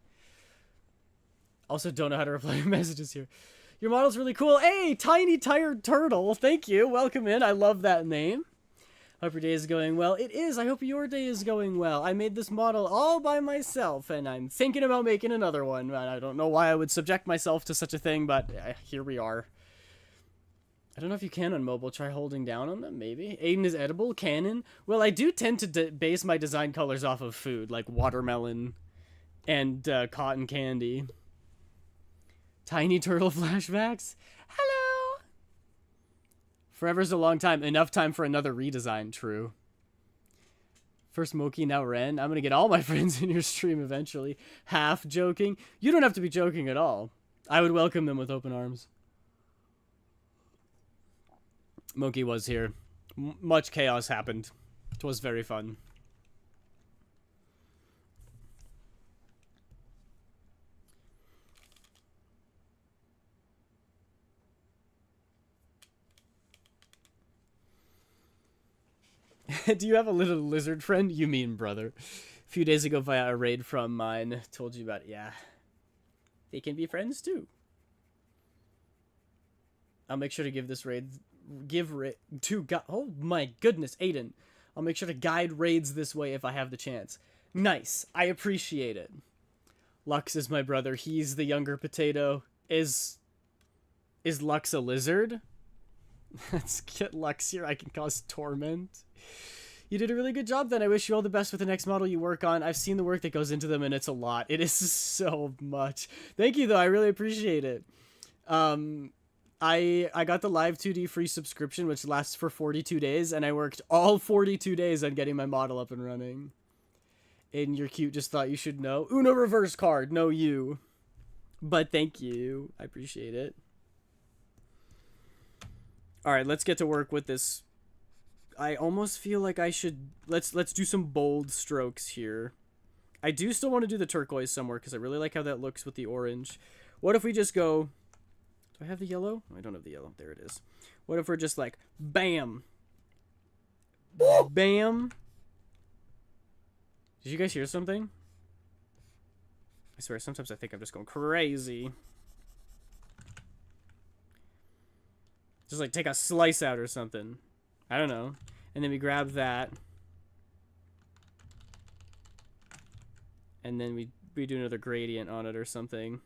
Also don't know how to reply to messages here. Your model's really cool. Hey, Tiny Tired Turtle. Thank you. Welcome in. I love that name. Hope your day is going well. It is. I hope your day is going well. I made this model all by myself, and I'm thinking about making another one. I don't know why I would subject myself to such a thing, but here we are. I don't know if you can on mobile. Try holding down on them, maybe. Aiden is edible. Canon. Well, I do tend to base my design colors off of food, like watermelon and cotton candy. Tiny turtle flashbacks. Hello. Forever's a long time. Enough time for another redesign. True. First Moki, now Ren. I'm gonna get all my friends in your stream eventually. Half joking. You don't have to be joking at all. I would welcome them with open arms. Moki was here. Much chaos happened. It was very fun. Do you have a little lizard friend? You mean brother. A few days ago via a raid from mine. Told you about it. Yeah. They can be friends too. I'll make sure to give this raid... Oh my goodness, Aiden. I'll make sure to guide raids this way if I have the chance. Nice. I appreciate it. Lux is my brother. He's the younger potato. Is Lux a lizard? Let's get Lux here. I can cause torment. You did a really good job then. I wish you all the best with the next model you work on. I've seen the work that goes into them and it's a lot. It is so much. Thank you though. I really appreciate it. I got the live 2D free subscription, which lasts for 42 days, and I worked all 42 days on getting my model up and running. Aiden, you're cute. Just thought you should know. Uno reverse card. No, you. But thank you. I appreciate it. All right, let's get to work with this. I almost feel like I should... Let's do some bold strokes here. I do still want to do the turquoise somewhere, because I really like how that looks with the orange. What if we just go... Do I have the yellow? I don't have the yellow. There it is. What if we're just like, bam. Bam. Did you guys hear something? I swear, sometimes I think I'm just going crazy. Just like take a slice out or something. I don't know. And then we grab that. And then we do another gradient on it or something.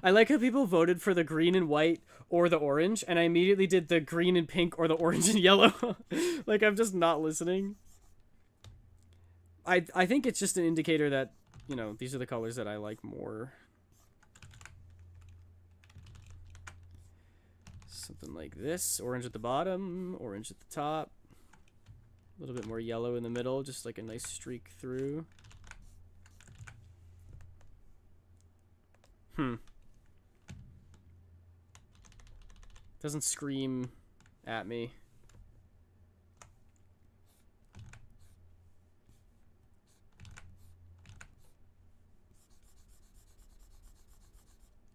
I like how people voted for the green and white or the orange, and I immediately did the green and pink or the orange and yellow. Like, I'm just not listening. I think it's just an indicator that, you know, these are the colors that I like more. Something like this. Orange at the bottom, orange at the top. A little bit more yellow in the middle, just like a nice streak through. Doesn't scream at me.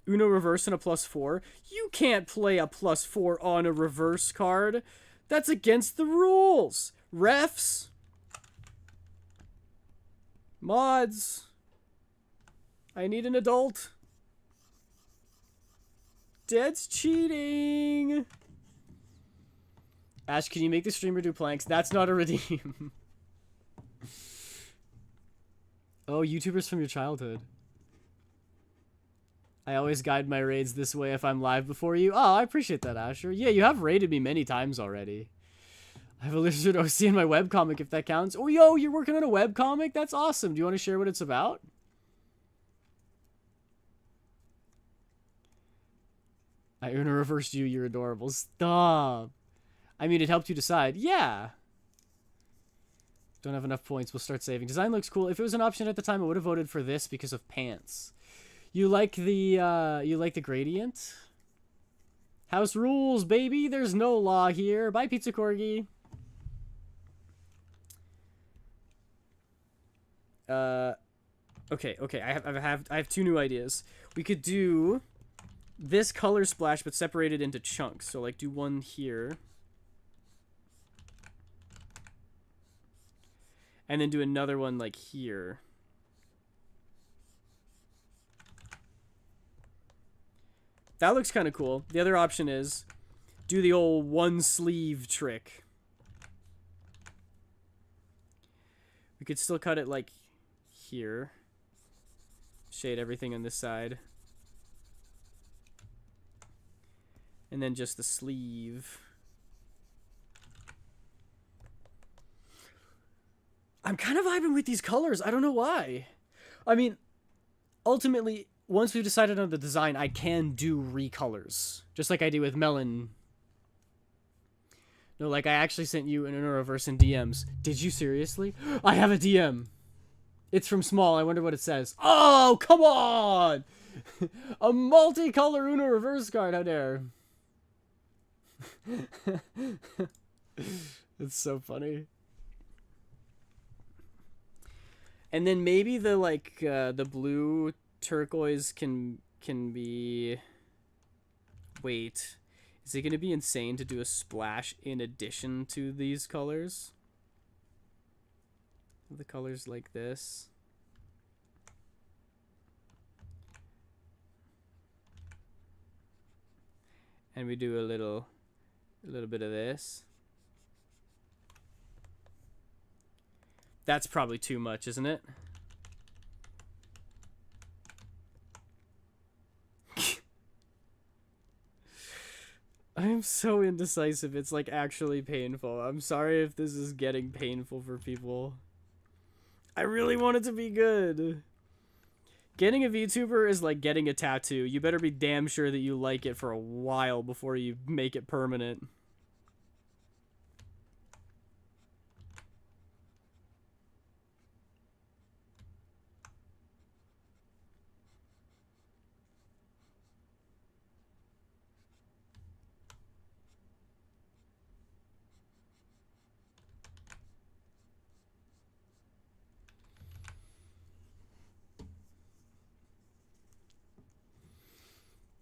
Uno reverse and a +4. You can't play a +4 on a reverse card. That's against the rules. Refs. Mods. I need an adult. That's cheating. Ash, can you make the streamer do planks? That's not a redeem. Oh, YouTubers from your childhood. I always guide my raids this way if I'm live before you. Oh, I appreciate that, Asher. Yeah, you have raided me many times already. I have a lizard OC in my webcomic, if that counts. Oh, yo, you're working on a webcomic? That's awesome. Do you want to share what it's about? I Uno reversed you. You're adorable. Stop. I mean, it helped you decide. Yeah. Don't have enough points. We'll start saving. Design looks cool. If it was an option at the time, I would have voted for this because of pants. You like the gradient? House rules, baby. There's no law here. Bye, Pizza Corgi. Okay. I have two new ideas. We could do this color splash, but separated into chunks. So, like, do one here. And then do another one, like, here. That looks kind of cool. The other option is do the old one sleeve trick. We could still cut it like here. Shade everything on this side. And then just the sleeve. I'm kind of vibing with these colors. I don't know why. I mean, ultimately, once we've decided on the design, I can do recolors. Just like I do with Melon. No, like I actually sent you an Uno-Reverse in DMs. Did you seriously? I have a DM. It's from Small. I wonder what it says. Oh, come on! A multicolor Uno-Reverse card. How dare. It's so funny. And then maybe the like the blue turquoise can be. Wait, is it gonna be insane to do a splash in addition to these colors? The colors like this. And we do a little bit of this. That's probably too much, isn't it? I'm so indecisive. It's like actually painful. I'm sorry if this is getting painful for people. I really want it to be good. Getting a VTuber is like getting a tattoo. You better be damn sure that you like it for a while before you make it permanent.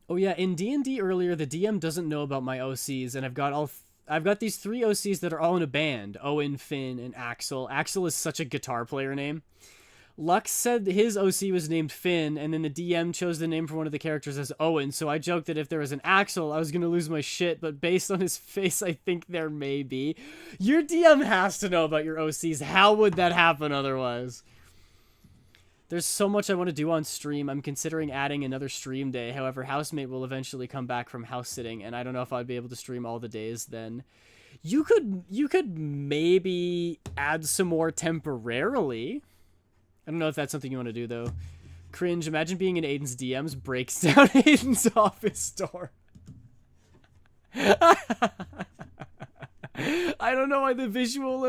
Oh yeah, in D&D earlier, the DM doesn't know about my OCs, and I've got these 3 OCs that are all in a band. Owen, Finn, and Axel. Axel is such a guitar player name. Lux said his OC was named Finn, and then the DM chose the name for one of the characters as Owen, so I joked that if there was an Axel, I was gonna lose my shit, but based on his face, I think there may be. Your DM has to know about your OCs. How would that happen otherwise? There's so much I want to do on stream. I'm considering adding another stream day. However, Housemate will eventually come back from house sitting, and I don't know if I'd be able to stream all the days then. You could maybe add some more temporarily. I don't know if that's something you want to do, though. Cringe. Imagine being in Aiden's DMs, breaks down Aiden's office door. I don't know why the visual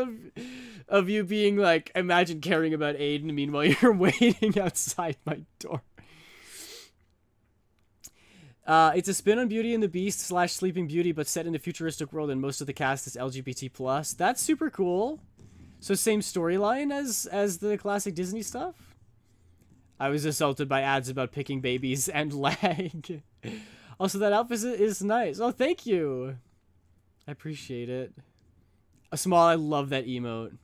of you being like, imagine caring about Aiden, meanwhile you're waiting outside my door. It's a spin on Beauty and the Beast / Sleeping Beauty, but set in a futuristic world, and most of the cast is LGBT+. That's super cool. So same storyline as the classic Disney stuff? I was assaulted by ads about picking babies and lag. Also, that outfit is nice. Oh, thank you. I appreciate it. A Small, I love that emote.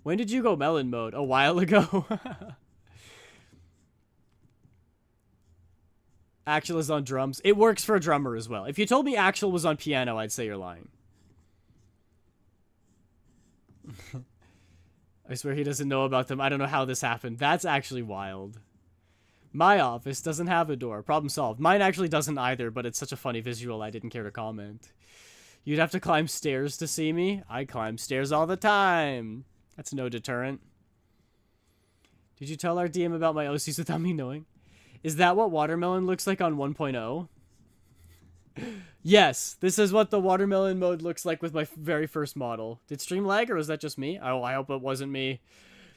When did you go melon mode? A while ago. Axel is on drums. It works for a drummer as well. If you told me Axel was on piano, I'd say you're lying. I swear he doesn't know about them. I don't know how this happened. That's actually wild. My office doesn't have a door. Problem solved. Mine actually doesn't either, but it's such a funny visual I didn't care to comment. You'd have to climb stairs to see me? I climb stairs all the time. That's no deterrent. Did you tell our DM about my OCs without me knowing? Is that what Watermelon looks like on 1.0? Yes, this is what the Watermelon mode looks like with my very first model. Did stream lag, or was that just me? Oh, I hope it wasn't me.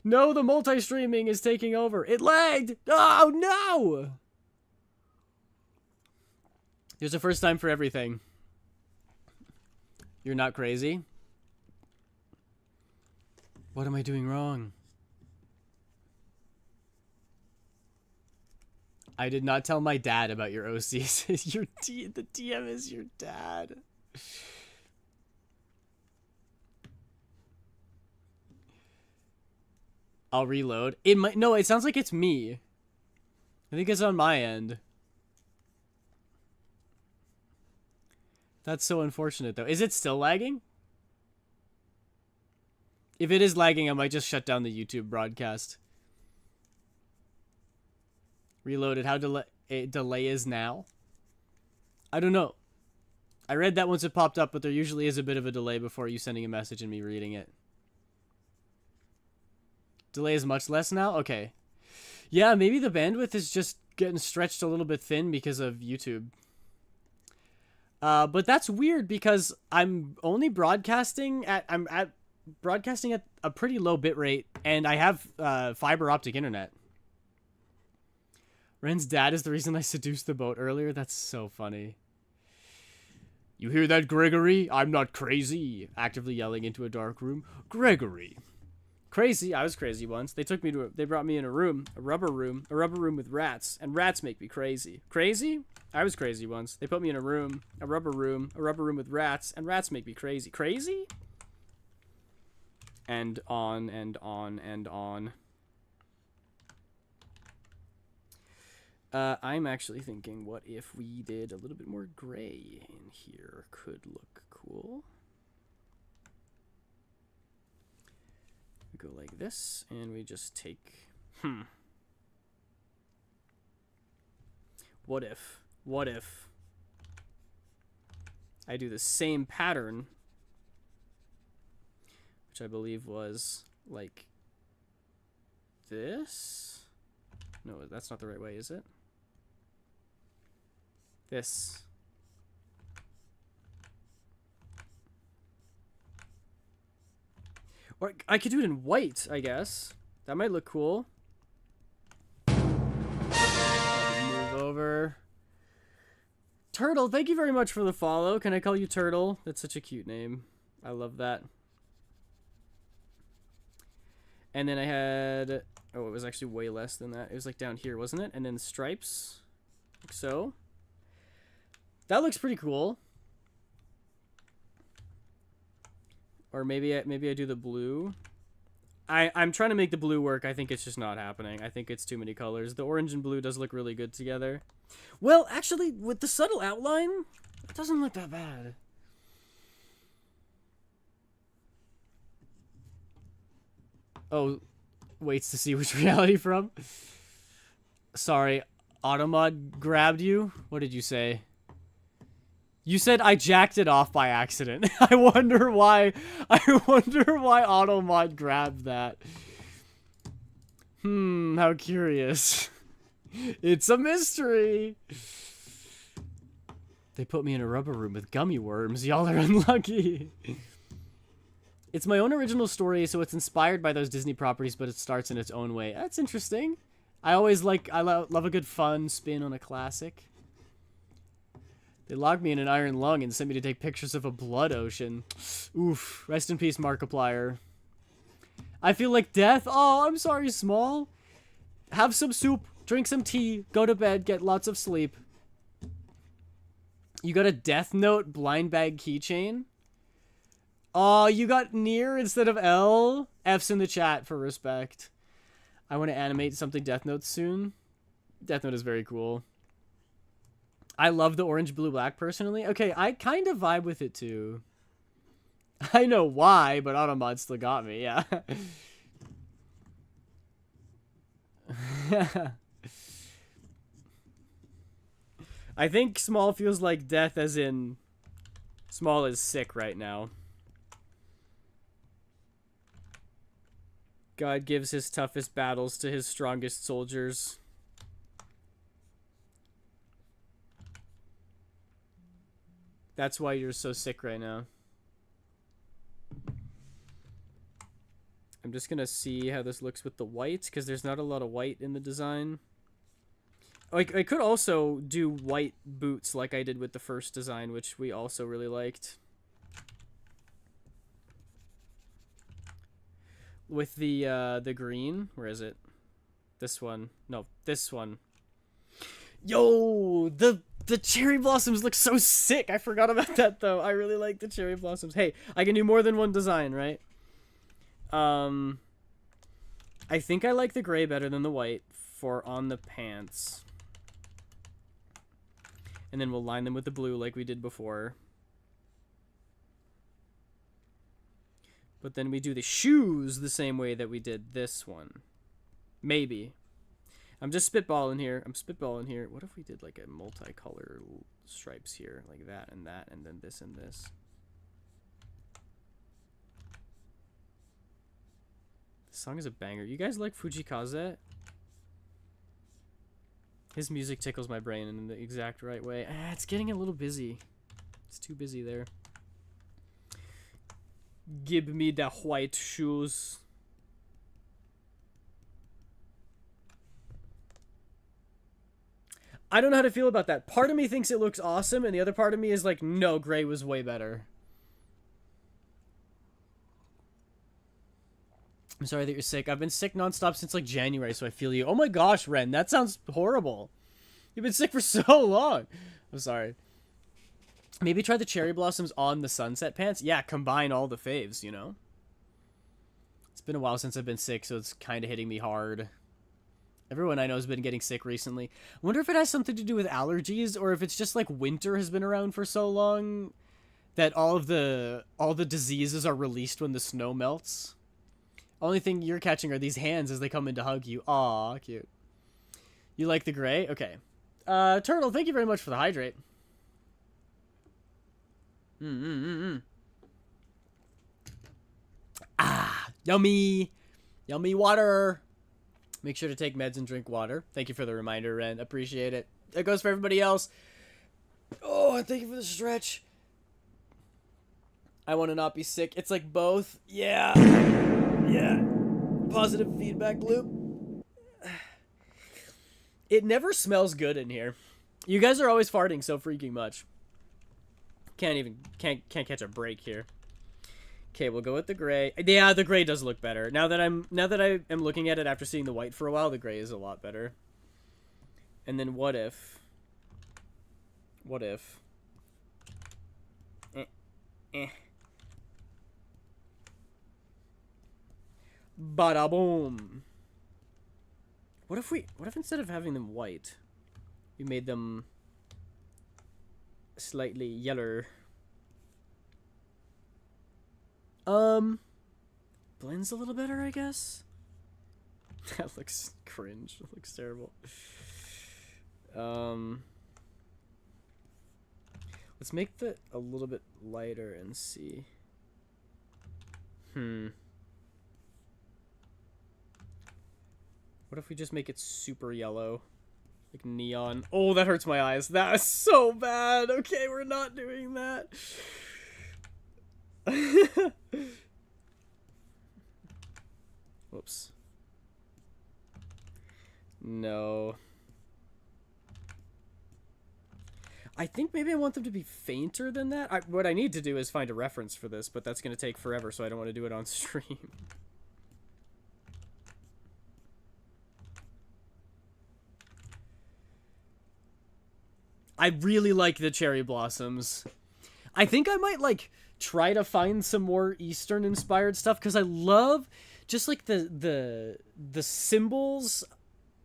No, the multi-streaming is taking over. It lagged! Oh, no! There's a first time for everything. You're not crazy? What am I doing wrong? I did not tell my dad about your OCs. The DM is your dad. I'll reload. It might. No, it sounds like it's me. I think it's on my end. That's so unfortunate, though. Is it still lagging? If it is lagging, I might just shut down the YouTube broadcast. Reloaded. How delay is now? I don't know. I read that once it popped up, but there usually is a bit of a delay before you sending a message and me reading it. Delay is much less now? Okay. Yeah, maybe the bandwidth is just getting stretched a little bit thin because of YouTube. But that's weird because I'm only broadcasting at broadcasting at a pretty low bit rate, and I have fiber optic internet. Ren's dad is the reason I seduced the boat earlier. That's so funny. You hear that, Gregory? I'm not crazy. Actively yelling into a dark room. Gregory. Crazy? I was crazy once. They brought me in a rubber room with rats, and rats make me crazy. Crazy? I was crazy once. They put me in a rubber room with rats, and rats make me crazy. Crazy? And on and on and on. I'm actually thinking, what if we did a little bit more gray in here? Could look cool. We go like this, and we just take... What if I do the same pattern, which I believe was like this? No, that's not the right way, is it? This. Or I could do it in white, I guess. That might look cool. Move over. Turtle, thank you very much for the follow. Can I call you Turtle? That's such a cute name. I love that. And then I had... Oh, it was actually way less than that. It was like down here, wasn't it? And then stripes. Like so. That looks pretty cool. Or maybe I do the blue. I'm trying to make the blue work. I think it's just not happening. I think it's too many colors. The orange and blue does look really good together. Well, actually, with the subtle outline, it doesn't look that bad. Oh, waits to see which reality from. Sorry, Automod grabbed you? What did you say? You said I jacked it off by accident. I wonder why Automod grabbed that. How curious. It's a mystery. They put me in a rubber room with gummy worms. Y'all are unlucky. It's my own original story, so it's inspired by those Disney properties, but it starts in its own way. That's interesting. I love a good fun spin on a classic. They locked me in an iron lung and sent me to take pictures of a blood ocean. Oof. Rest in peace, Markiplier. I feel like death. Oh, I'm sorry, Small. Have some soup, drink some tea, go to bed, get lots of sleep. You got a Death Note blind bag keychain? Oh, you got near instead of L? F's in the chat for respect. I want to animate something Death Note soon. Death Note is very cool. I love the orange, blue, black personally. Okay, I kind of vibe with it too. I know why, but Automod still got me, yeah. I think Small feels like death as in Small is sick right now. God gives his toughest battles to his strongest soldiers. That's why you're so sick right now. I'm just gonna see how this looks with the white, because there's not a lot of white in the design. I could also do white boots like I did with the first design, which we also really liked. With the green, where is it? This one. No, this one. Yo, the cherry blossoms look so sick. I forgot about that though. I really like the cherry blossoms. Hey, I can do more than one design, right? I think I like the gray better than the white for on the pants. And then we'll line them with the blue like we did before. But then we do the shoes the same way that we did this one. Maybe. I'm just spitballing here. I'm spitballing here. What if we did like a multicolor stripes here, like that, and then this and this. This song is a banger. You guys like Fujikaze? His music tickles my brain in the exact right way. It's getting a little busy. It's too busy there. Give me the white shoes. I don't know how to feel about that. Part of me thinks it looks awesome, and the other part of me is like, no, gray was way better. I'm sorry that you're sick. I've been sick nonstop since like January, so I feel you. Oh my gosh, Ren, that sounds horrible. You've been sick for so long. I'm sorry. Maybe try the cherry blossoms on the sunset pants. Yeah, combine all the faves, you know? It's been a while since I've been sick, so it's kind of hitting me hard. Everyone I know has been getting sick recently. I wonder if it has something to do with allergies, or if it's just like winter has been around for so long that all the diseases are released when the snow melts. Only thing you're catching are these hands as they come in to hug you. Aw, cute. You like the gray? Okay. Turtle, thank you very much for the hydrate. Ah, yummy. Yummy water. Make sure to take meds and drink water. Thank you for the reminder, Ren. Appreciate it. That goes for everybody else. Oh, and thank you for the stretch. I want to not be sick. It's like both. Yeah. Yeah. Positive feedback loop. It never smells good in here. You guys are always farting so freaking much. Can't catch a break here. Okay, we'll go with the gray. Yeah, the gray does look better. Now that I am looking at it after seeing the white for a while, the gray is a lot better. And then what if? Bada boom. What if instead of having them white, we made them slightly yellow? Blends a little better, I guess. That looks cringe. That looks terrible. Let's make it a little bit lighter and see. What if we just make it super yellow? Like neon. Oh, that hurts my eyes. That is so bad. Okay, we're not doing that. Whoops. No. I think maybe I want them to be fainter than that. What I need to do is find a reference for this, but that's going to take forever, so I don't want to do it on stream. I really like the cherry blossoms. I think I might, like, try to find some more Eastern inspired stuff, because I love just like the symbols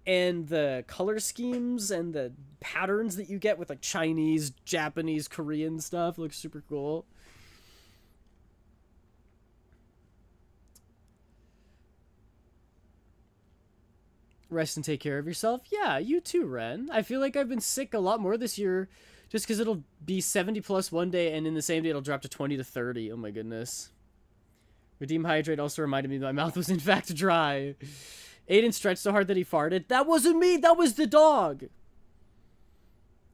and the color schemes and the patterns that you get with like Chinese, Japanese, Korean stuff. Looks super cool. Rest and take care of yourself. Yeah, you too, Ren. I feel like I've been sick a lot more this year just because it'll be 70 plus one day, and in the same day it'll drop to 20 to 30. Oh my goodness. Redeem Hydrate also reminded me that my mouth was in fact dry. Aiden stretched so hard that he farted. That wasn't me! That was the dog!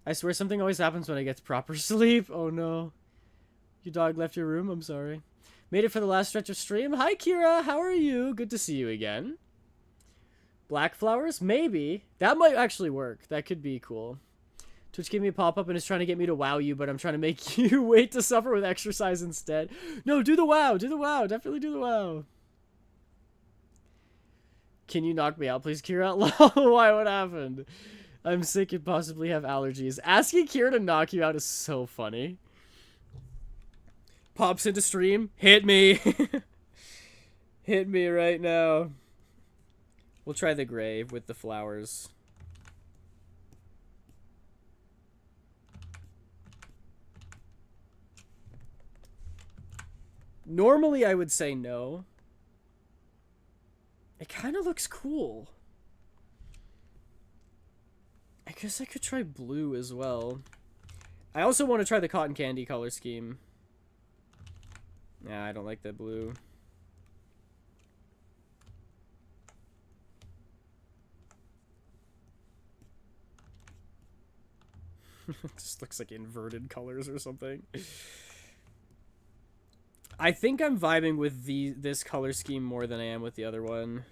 I swear something always happens when I get proper sleep. Oh no. Your dog left your room? I'm sorry. Made it for the last stretch of stream. Hi Kira, how are you? Good to see you again. Black flowers? Maybe. That might actually work. That could be cool. Twitch gave me a pop-up and is trying to get me to wow you, but I'm trying to make you wait to suffer with exercise instead. No, do the wow. Do the wow. Definitely do the wow. Can you knock me out, please, Kira? Why? What happened? I'm sick and possibly have allergies. Asking Kira to knock you out is so funny. Pops into stream. Hit me. Hit me right now. We'll try the gray with the flowers. Normally, I would say no. It kind of looks cool. guess I could try blue as well. I also want to try the cotton candy color scheme. Nah, I don't like that blue. It just looks like inverted colors or something. I think I'm vibing with this color scheme more than I am with the other one.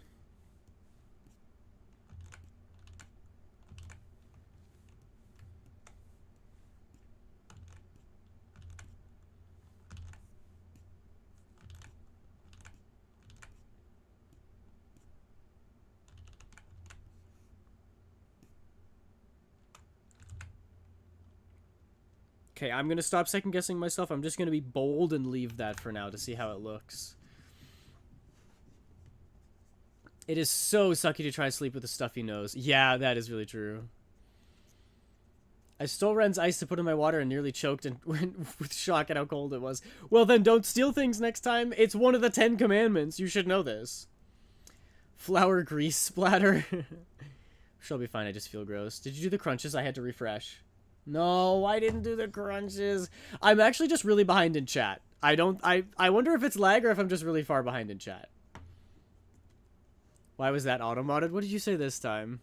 Okay, I'm going to stop second guessing myself. I'm just going to be bold and leave that for now to see how it looks. It is so sucky to try and sleep with a stuffy nose. Yeah, that is really true. I stole Ren's ice to put in my water and nearly choked and went with shock at how cold it was. Well, then don't steal things next time. It's one of the 10 commandments. You should know this. Flour grease splatter. She'll be fine. I just feel gross. Did you do the crunches? I had to refresh. No, I didn't do the crunches. I'm actually just really behind in chat. I wonder if it's lag or if I'm just really far behind in chat. Why was that auto-modded? What did you say this time?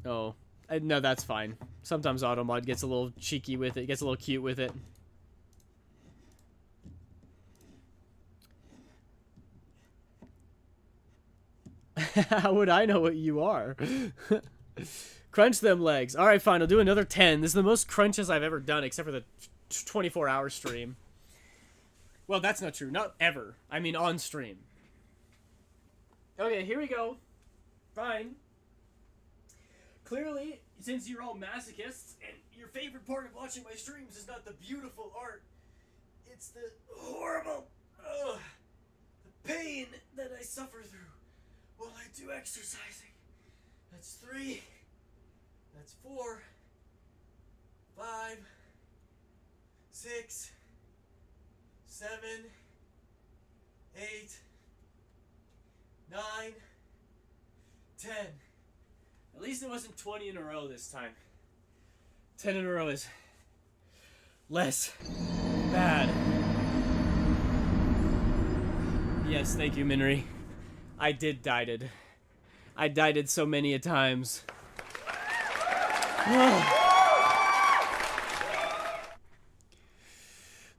Oh. No, that's fine. Sometimes auto-mod gets a little cheeky with it. Gets a little cute with it. How would I know what you are? Crunch them legs. Alright, fine. I'll do another 10. This is the most crunches I've ever done, except for the 24-hour stream. Well, that's not true. Not ever. I mean, on stream. Okay, here we go. Fine. Clearly, since you're all masochists, and your favorite part of watching my streams is not the beautiful art, it's the horrible, the pain that I suffer through while I do exercising. That's 3. That's 4, 5, 6, 7, 8, 9, 10. At least it wasn't 20 in a row this time. 10 in a row is less bad. Yes, thank you, Minri. I did dieted. I dieted so many a times.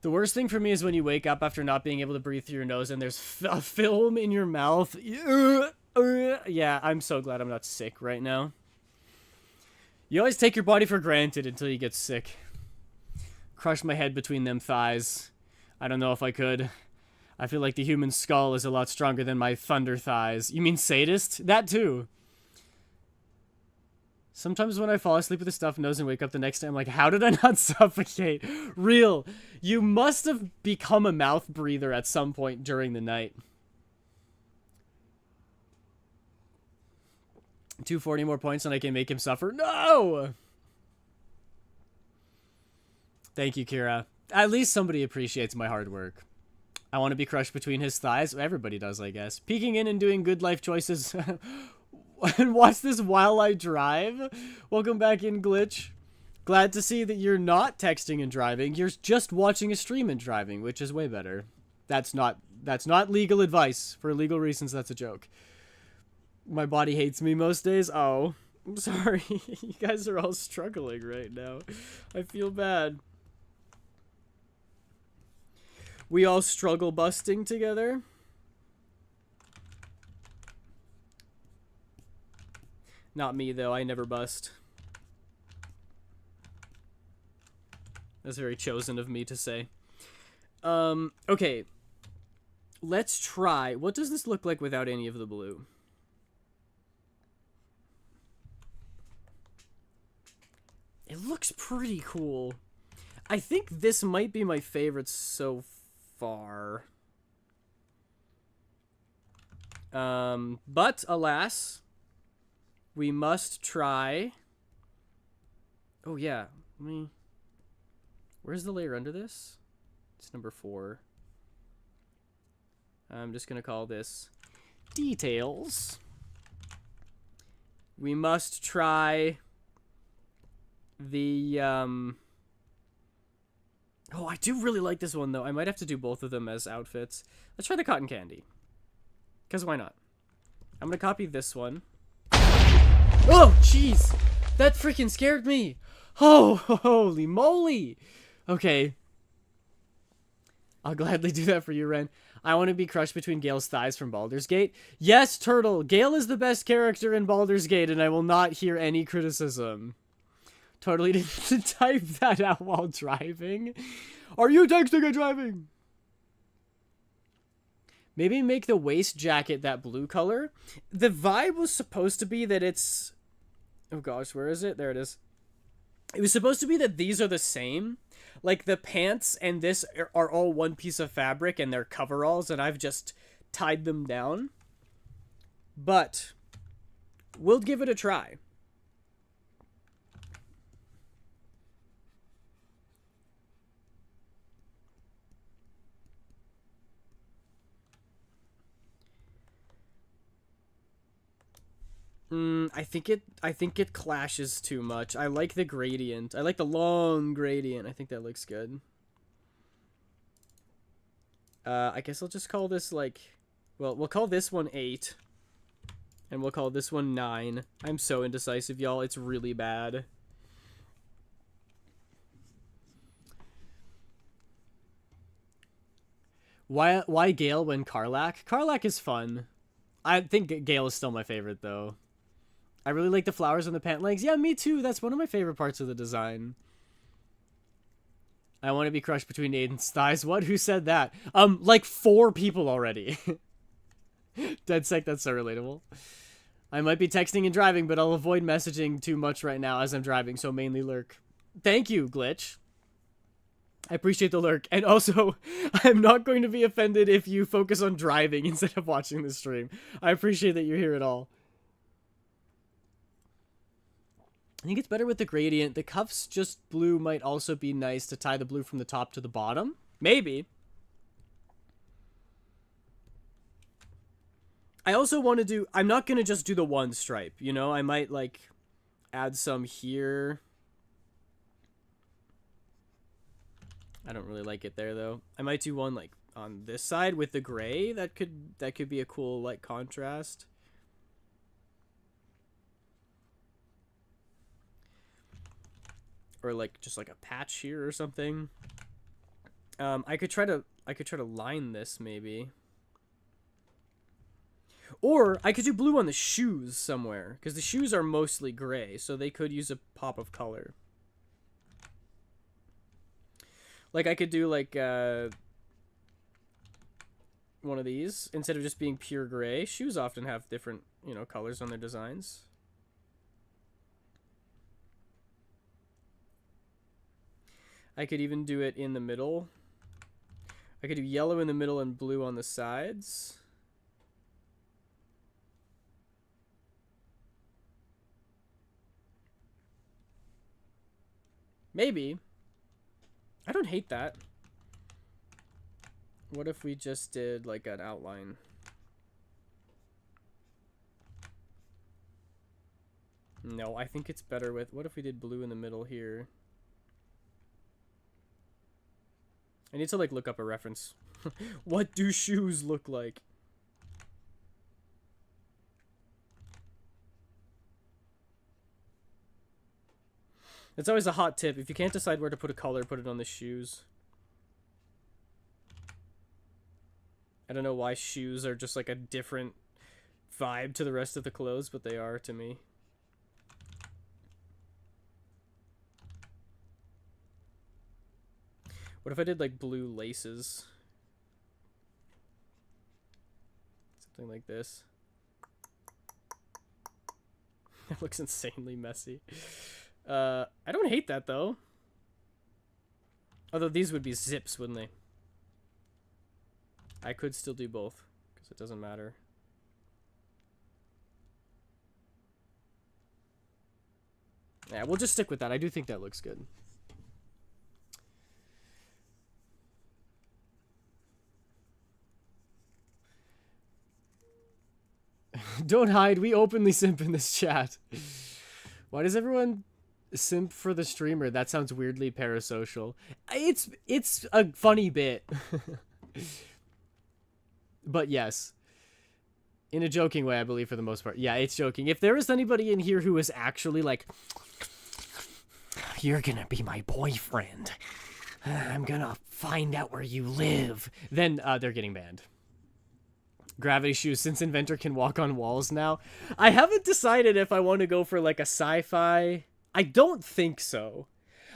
The worst thing for me is when you wake up after not being able to breathe through your nose and there's a film in your mouth. Yeah, I'm so glad I'm not sick right now. You always take your body for granted until you get sick. Crush my head between them thighs. I don't know if I could. I feel like the human skull is a lot stronger than my thunder thighs. You mean sadist? That too. Sometimes when I fall asleep with a stuffed nose and wake up the next day, I'm like, how did I not suffocate? Real. You must have become a mouth breather at some point during the night. 240 more points and I can make him suffer. No! Thank you, Kira. At least somebody appreciates my hard work. I want to be crushed between his thighs. Everybody does, I guess. Peeking in and doing good life choices. And watch this while I drive. Welcome back in, Glitch. Glad to see that you're not texting and driving. You're just watching a stream and driving, which is way better. That's not legal advice. For legal reasons, that's a joke. My body hates me most days. Oh, I'm sorry. You guys are all struggling right now. I feel bad. We all struggle busting together. Not me, though. I never bust. That's very chosen of me to say. Okay. Let's try. What does this look like without any of the blue? It looks pretty cool. I think this might be my favorite so far. But alas, we must try. Oh yeah, where's the layer under this? It's number 4. I'm just gonna call this details. We must try the, Oh, I do really like this one, though. I might have to do both of them as outfits. Let's try the cotton candy. Because why not? I'm going to copy this one. Oh, jeez. That freaking scared me. Oh, holy moly. Okay. I'll gladly do that for you, Ren. I want to be crushed between Gale's thighs from Baldur's Gate. Yes, Turtle. Gale is the best character in Baldur's Gate, and I will not hear any criticism. Totally didn't type that out while driving. Are you texting and driving? Maybe make the waist jacket that blue color. The vibe was supposed to be that it's... Oh gosh, where is it? There it is. It was supposed to be that these are the same. Like the pants and this are all one piece of fabric and they're coveralls and I've just tied them down. But we'll give it a try. I think it clashes too much. I like the gradient. I like the long gradient. I think that looks good. I guess I'll just call this like, well, we'll call this one 8. And we'll call this one 9. I'm so indecisive, y'all. It's really bad. Why Gale when Karlach? Karlach is fun. I think Gale is still my favorite, though. I really like the flowers on the pant legs. Yeah, me too. That's one of my favorite parts of the design. I want to be crushed between Aiden's thighs. What? Who said that? Like 4 people already. DeadSec, that's so relatable. I might be texting and driving, but I'll avoid messaging too much right now as I'm driving, so mainly lurk. Thank you, Glitch. I appreciate the lurk. And also, I'm not going to be offended if you focus on driving instead of watching the stream. I appreciate that you're here at all. I think it's better with the gradient. The cuffs just blue might also be nice to tie the blue from the top to the bottom. Maybe. I also want to do... I'm not going to just do the one stripe, you know? I might, like, add some here. I don't really like it there, though. I might do one, like, on this side with the gray. That could be a cool, like, contrast. Or like just like a patch here or something. I could try to line this maybe. Or I could do blue on the shoes somewhere because the shoes are mostly gray, so they could use a pop of color. Like I could do like one of these instead of just being pure gray. Shoes often have different, you know, colors on their designs. I could even do it in the middle. I could do yellow in the middle and blue on the sides. Maybe. I don't hate that. What if we just did like an outline? No, I think it's better with... What if we did blue in the middle here? I need to, like, look up a reference. What do shoes look like? It's always a hot tip. If you can't decide where to put a color, put it on the shoes. I don't know why shoes are just, like, a different vibe to the rest of the clothes, but they are to me. What if I did like blue laces? Something like this. That looks insanely messy. I don't hate that though. Although these would be zips, wouldn't they? I could still do both because it doesn't matter. Yeah, we'll just stick with that. I do think that looks good. Don't hide. We openly simp in this chat. Why does everyone simp for the streamer? That sounds weirdly parasocial. It's a funny bit. But yes. In a joking way, I believe, for the most part. Yeah, it's joking. If there is anybody in here who is actually like, you're gonna be my boyfriend, I'm gonna find out where you live, then they're getting banned. Gravity shoes, since Inventor can walk on walls now. I haven't decided if I want to go for like a sci-fi. I don't think so.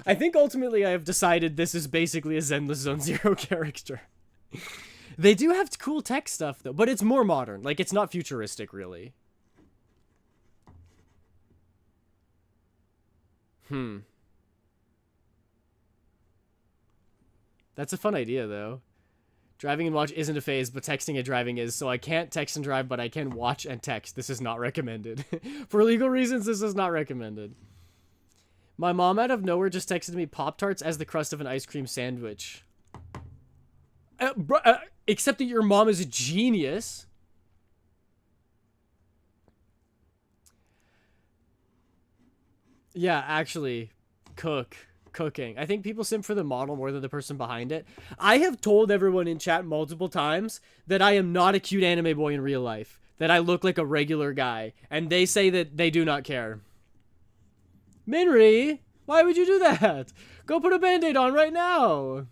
I think ultimately I have decided this is basically a Zenless Zone Zero character. They do have cool tech stuff though, but it's more modern. Like, it's not futuristic really. That's a fun idea though. Driving and watch isn't a phase, but texting and driving is, so I can't text and drive, but I can watch and text. This is not recommended. For legal reasons, this is not recommended. My mom out of nowhere just texted me Pop-Tarts as the crust of an ice cream sandwich. Except that your mom is a genius. Yeah, actually, cooking. I think people simp for the model more than the person behind it. I have told everyone in chat multiple times that I am not a cute anime boy in real life. That I look like a regular guy. And they say that they do not care. Minri, why would you do that? Go put a band-aid on right now.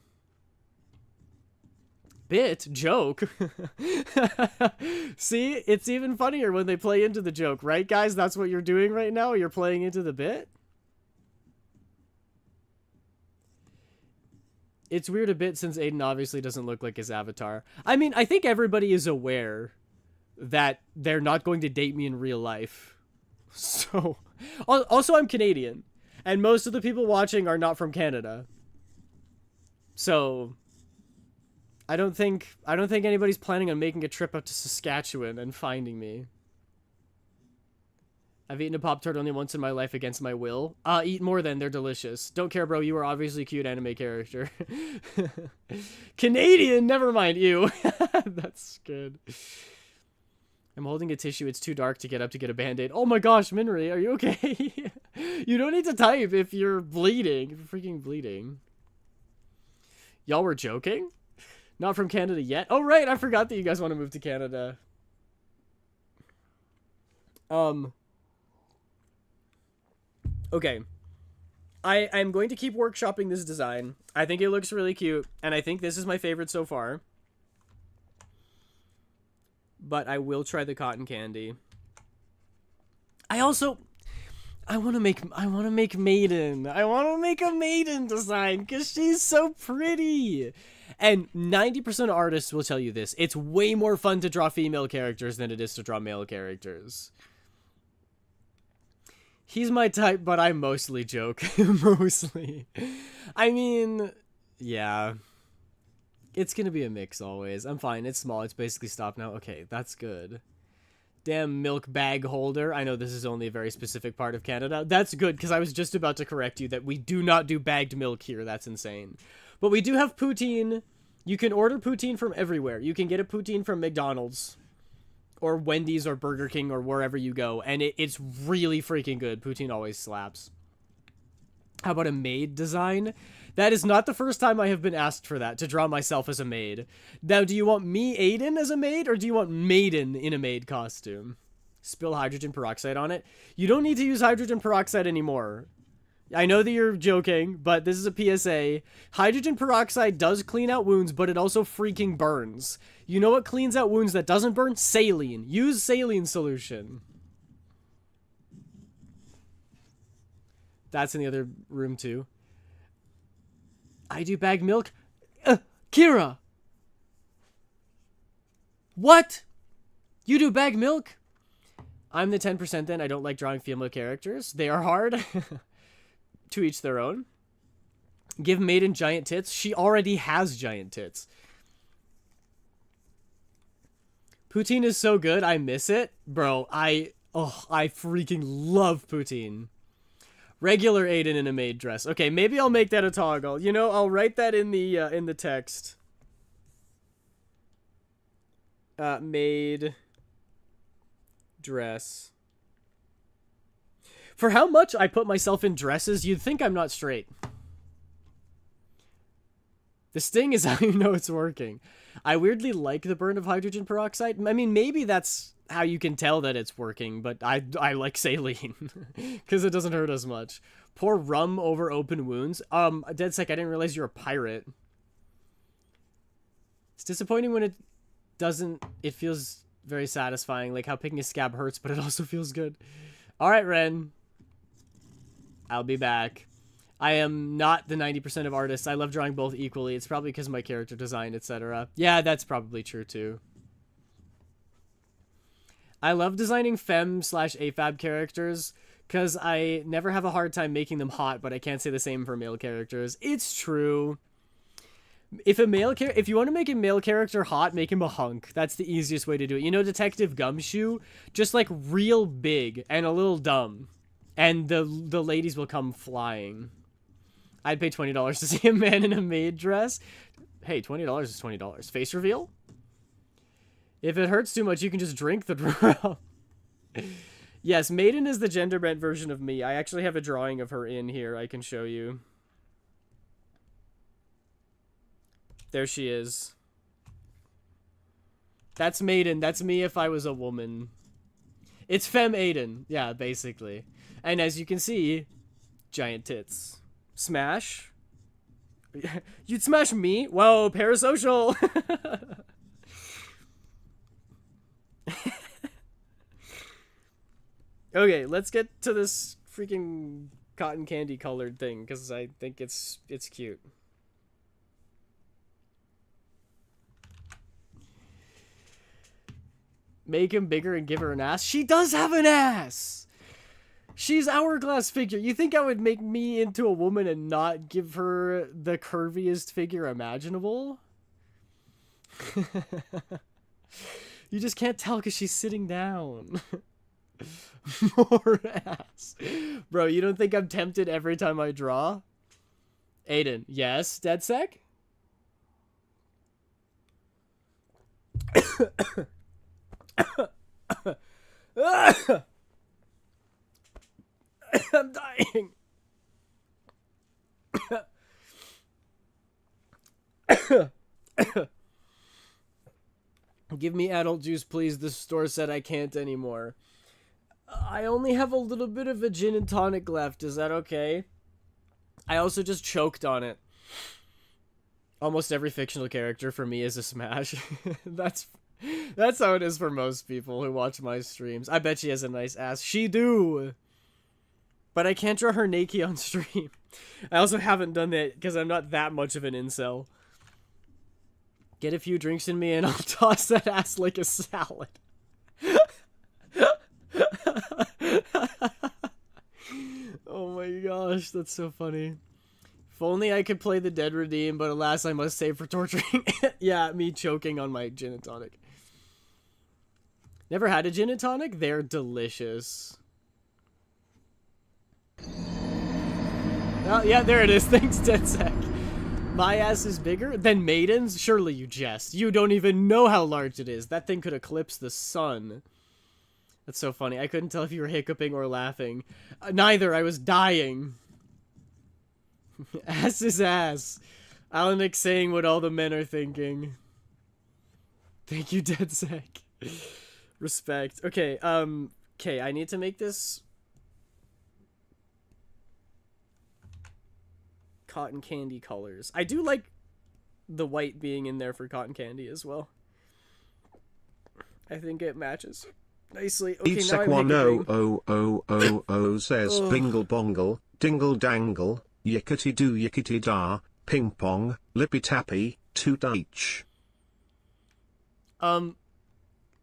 Bit? Joke? See, it's even funnier when they play into the joke, right guys? That's what you're doing right now? You're playing into the bit? It's weird a bit since Aiden obviously doesn't look like his avatar. I mean, I think everybody is aware that they're not going to date me in real life. So, also I'm Canadian, and most of the people watching are not from Canada. So, I don't think anybody's planning on making a trip up to Saskatchewan and finding me. I've eaten a Pop-Tart only once in my life against my will. Eat more then, they're delicious. Don't care, bro, you are obviously a cute anime character. Canadian, never mind you. That's good. I'm holding a tissue, it's too dark to get up to get a band-aid. Oh my gosh, Minri, are you okay? You don't need to type if you're bleeding. If you're freaking bleeding. Y'all were joking? Not from Canada yet? Oh right, I forgot that you guys want to move to Canada. Okay. I'm going to keep workshopping this design. I think it looks really cute, and I think this is my favorite so far. But I will try the cotton candy. I want to make Maiden. I want to make a Maiden design because she's so pretty. And 90% of artists will tell you this. It's way more fun to draw female characters than it is to draw male characters. He's my type, but I mostly joke. Mostly. I mean, yeah. It's gonna be a mix always. I'm fine. It's small. It's basically stopped now. Okay, that's good. Damn milk bag holder. I know this is only a very specific part of Canada. That's good, because I was just about to correct you that we do not do bagged milk here. That's insane. But we do have poutine. You can order poutine from everywhere. You can get a poutine from McDonald's or Wendy's or Burger King or wherever you go, and it's really freaking good. Poutine always slaps. How about a maid design? That is not the first time I have been asked for that, to draw myself as a maid. Now, do you want me, Aiden, as a maid, or do you want Maiden in a maid costume? Spill hydrogen peroxide on it. You don't need to use hydrogen peroxide anymore. I know that you're joking, but this is a PSA. Hydrogen peroxide does clean out wounds, but it also freaking burns. You know what cleans out wounds that doesn't burn? Saline. Use saline solution. That's in the other room too. I do bag milk. Kira! What? You do bag milk? I'm the 10% then. I don't like drawing female characters. They are hard. To each their own. Give Maiden giant tits. She already has giant tits. Poutine is so good. I miss it. Bro, I freaking love poutine. Regular Aiden in a maid dress. Okay, maybe I'll make that a toggle. You know, I'll write that in the text. Maid dress. For how much I put myself in dresses, you'd think I'm not straight. The sting is how you know it's working. I weirdly like the burn of hydrogen peroxide. I mean, maybe that's how you can tell that it's working, but I like saline because it doesn't hurt as much. Pour rum over open wounds. DedSec, I didn't realize you're a pirate. It's disappointing when it doesn't. It feels very satisfying, like how picking a scab hurts, but it also feels good. All right, Ren. I'll be back. I am not the 90% of artists. I love drawing both equally. It's probably because of my character design, etc. Yeah, that's probably true too. I love designing femme/AFAB characters because I never have a hard time making them hot, but I can't say the same for male characters. It's true. If you want to make a male character hot, make him a hunk. That's the easiest way to do it. You know, Detective Gumshoe? Just like real big and a little dumb. And the ladies will come flying. I'd pay $20 to see a man in a maid dress. Hey, $20 is $20. Face reveal? If it hurts too much, you can just drink the rum. Yes, Maiden is the gender bent version of me. I actually have a drawing of her in here I can show you. There she is. That's Maiden. That's me if I was a woman. It's Femme Aiden. Yeah, basically. And as you can see, giant tits. Smash? You'd smash me? Whoa, parasocial! Okay, let's get to this freaking cotton candy colored thing, because I think it's cute. Make him bigger and give her an ass? She does have an ass! She's hourglass figure. You think I would make me into a woman and not give her the curviest figure imaginable? You just can't tell because she's sitting down. More ass. Bro, you don't think I'm tempted every time I draw? Aiden, yes, DedSec? I'm dying. Give me adult juice, please. The store said I can't anymore. I only have a little bit of a gin and tonic left. Is that okay? I also just choked on it. Almost every fictional character for me is a smash. That's how it is for most people who watch my streams. I bet she has a nice ass. She do. But I can't draw her naked on stream. I also haven't done that because I'm not that much of an incel. Get a few drinks in me and I'll toss that ass like a salad. Oh my gosh, that's so funny. If only I could play the Dead Redeem, but alas, I must save for torturing. Yeah, me choking on my gin and tonic. Never had a gin and tonic? They're delicious. Oh, yeah, there it is. Thanks, DedSec. My ass is bigger than Maiden's? Surely you jest. You don't even know how large it is. That thing could eclipse the sun. That's so funny. I couldn't tell if you were hiccuping or laughing. Neither. I was dying. Ass is ass. Alanik saying what all the men are thinking. Thank you, DedSec. Respect. Okay, okay, I need to make this cotton candy colors. I do like the white being in there for cotton candy as well. I think it matches nicely. Okay, now I'm Eatsec1000 says bingle bongle, dingle dangle, yickety do yickety da, ping pong, lippy tappy, toot each.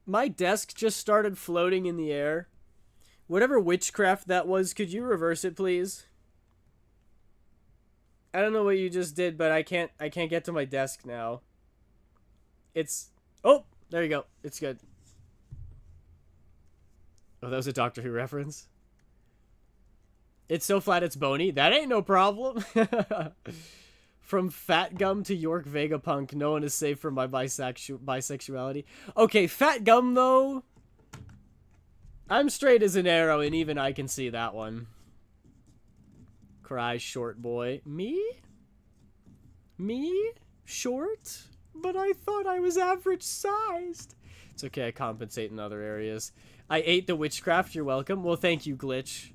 My desk just started floating in the air. Whatever witchcraft that was, could you reverse it, please? I don't know what you just did, but I can't get to my desk now. It's... Oh! There you go. It's good. Oh, that was a Doctor Who reference? It's so flat it's bony. That ain't no problem. From Fat Gum to York Vegapunk, no one is safe from my bisexuality. Okay, Fat Gum, though... I'm straight as an arrow, and even I can see that one. Cries short boy. Me? Me? Short? But I thought I was average sized. It's okay, I compensate in other areas. I ate the witchcraft, you're welcome. Well, thank you, Glitch.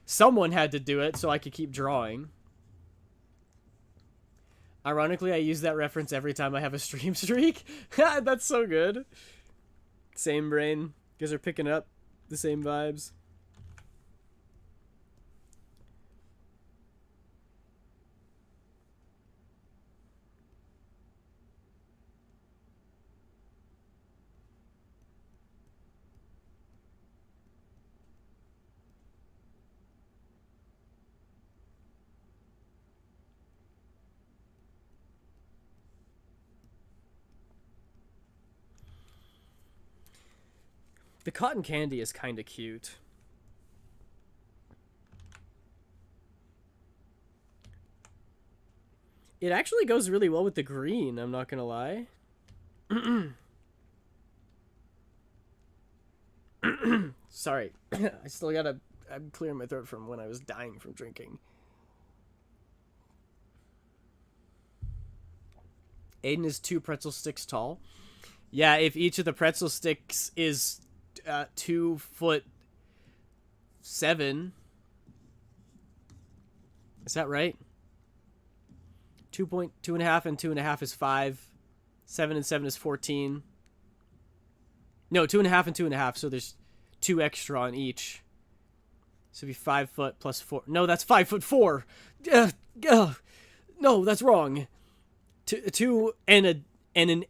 Someone had to do it so I could keep drawing. Ironically, I use that reference every time I have a stream streak. That's so good. Same brain. You guys are picking up the same vibes. The cotton candy is kind of cute. It actually goes really well with the green, I'm not gonna lie. Sorry. I still gotta... I'm clearing my throat from when I was dying from drinking. Aiden is 2 pretzel sticks tall. Yeah, if each of the pretzel sticks is 2'7". Is that right? 2.5 and 2.5 is 5. 7 and 7 is 14. No, 2.5 and 2.5. So there's 2 extra on each. So it'd be 5 foot plus 4. No, that's 5'4". No, that's wrong. 2 and an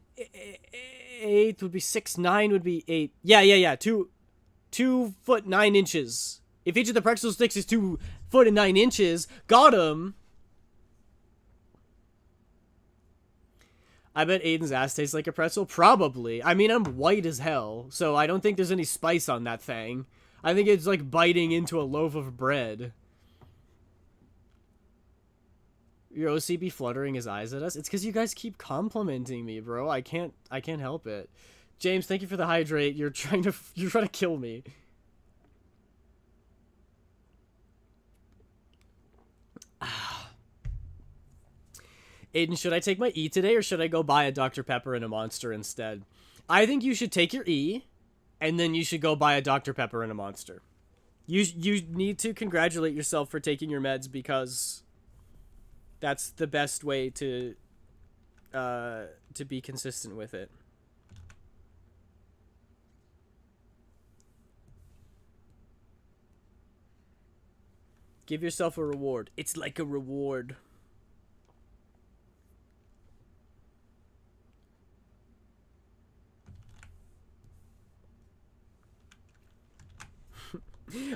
8 would be 6. 9 would be 8. Yeah. 2 foot 9 inches. If each of the pretzel sticks is 2 foot and 9 inches, got him. I bet Aiden's ass tastes like a pretzel. Probably. I mean, I'm white as hell, so I don't think there's any spice on that thing. I think it's like biting into a loaf of bread. Your OCB fluttering his eyes at us. It's because you guys keep complimenting me, bro. I can't help it. James, thank you for the hydrate. You're trying to kill me. Aiden, should I take my E today, or should I go buy a Dr. Pepper and a Monster instead? I think you should take your E, and then you should go buy a Dr. Pepper and a Monster. You need to congratulate yourself for taking your meds, because that's the best way to be consistent with it. Give yourself a reward. It's like a reward.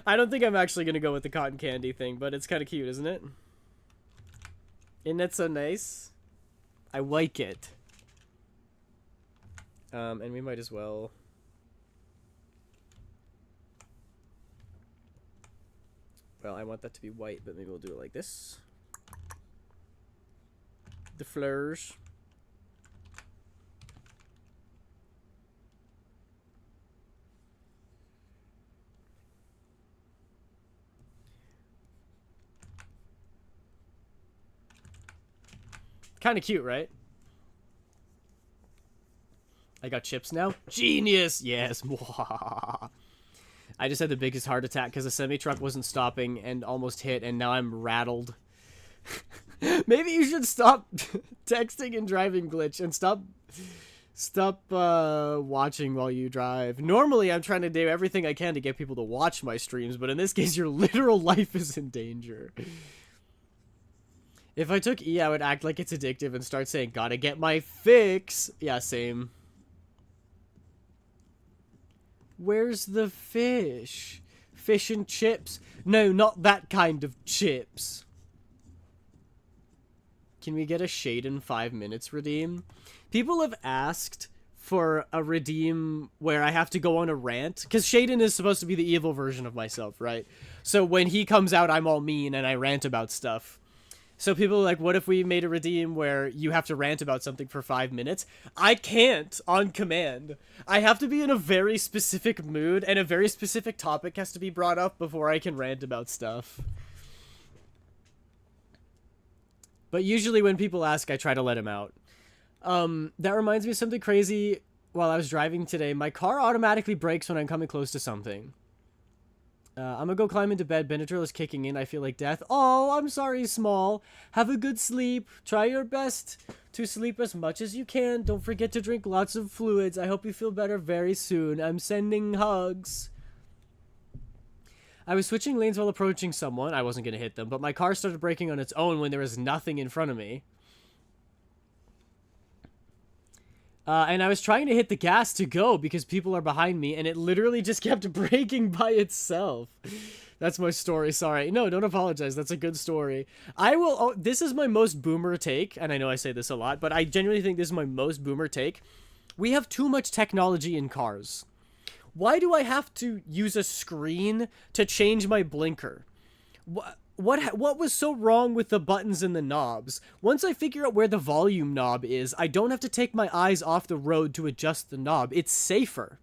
I don't think I'm actually going to go with the cotton candy thing, but it's kind of cute, isn't it? Isn't that so nice? I like it. And we might as well... Well, I want that to be white, but maybe we'll do it like this. The fleurs. Kind of cute, right? I got chips now. Genius! Yes. I just had the biggest heart attack because the semi-truck wasn't stopping and almost hit, and now I'm rattled. Maybe you should stop texting and driving, Glitch, and stop watching while you drive. Normally, I'm trying to do everything I can to get people to watch my streams, but in this case, your literal life is in danger. If I took E, I would act like it's addictive and start saying, gotta get my fix. Yeah, same. Where's the fish? Fish and chips? No, not that kind of chips. Can we get a Shaden 5 minutes redeem? People have asked for a redeem where I have to go on a rant, because Shaden is supposed to be the evil version of myself, right? So when he comes out, I'm all mean and I rant about stuff. So people are like, what if we made a redeem where you have to rant about something for 5 minutes? I can't on command. I have to be in a very specific mood, and a very specific topic has to be brought up before I can rant about stuff. But usually when people ask, I try to let them out. That reminds me of something crazy. While I was driving today, my car automatically brakes when I'm coming close to something. I'm gonna go climb into bed. Benadryl is kicking in. I feel like death. Oh, I'm sorry, Small. Have a good sleep. Try your best to sleep as much as you can. Don't forget to drink lots of fluids. I hope you feel better very soon. I'm sending hugs. I was switching lanes while approaching someone. I wasn't gonna hit them, but my car started braking on its own when there was nothing in front of me. And I was trying to hit the gas to go because people are behind me, and it literally just kept braking by itself. That's my story. Sorry. No, don't apologize. That's a good story. This is my most boomer take, and I know I say this a lot, but I genuinely think this is my most boomer take. We have too much technology in cars. Why do I have to use a screen to change my blinker? What was so wrong with the buttons and the knobs? Once I figure out where the volume knob is, I don't have to take my eyes off the road to adjust the knob. It's safer.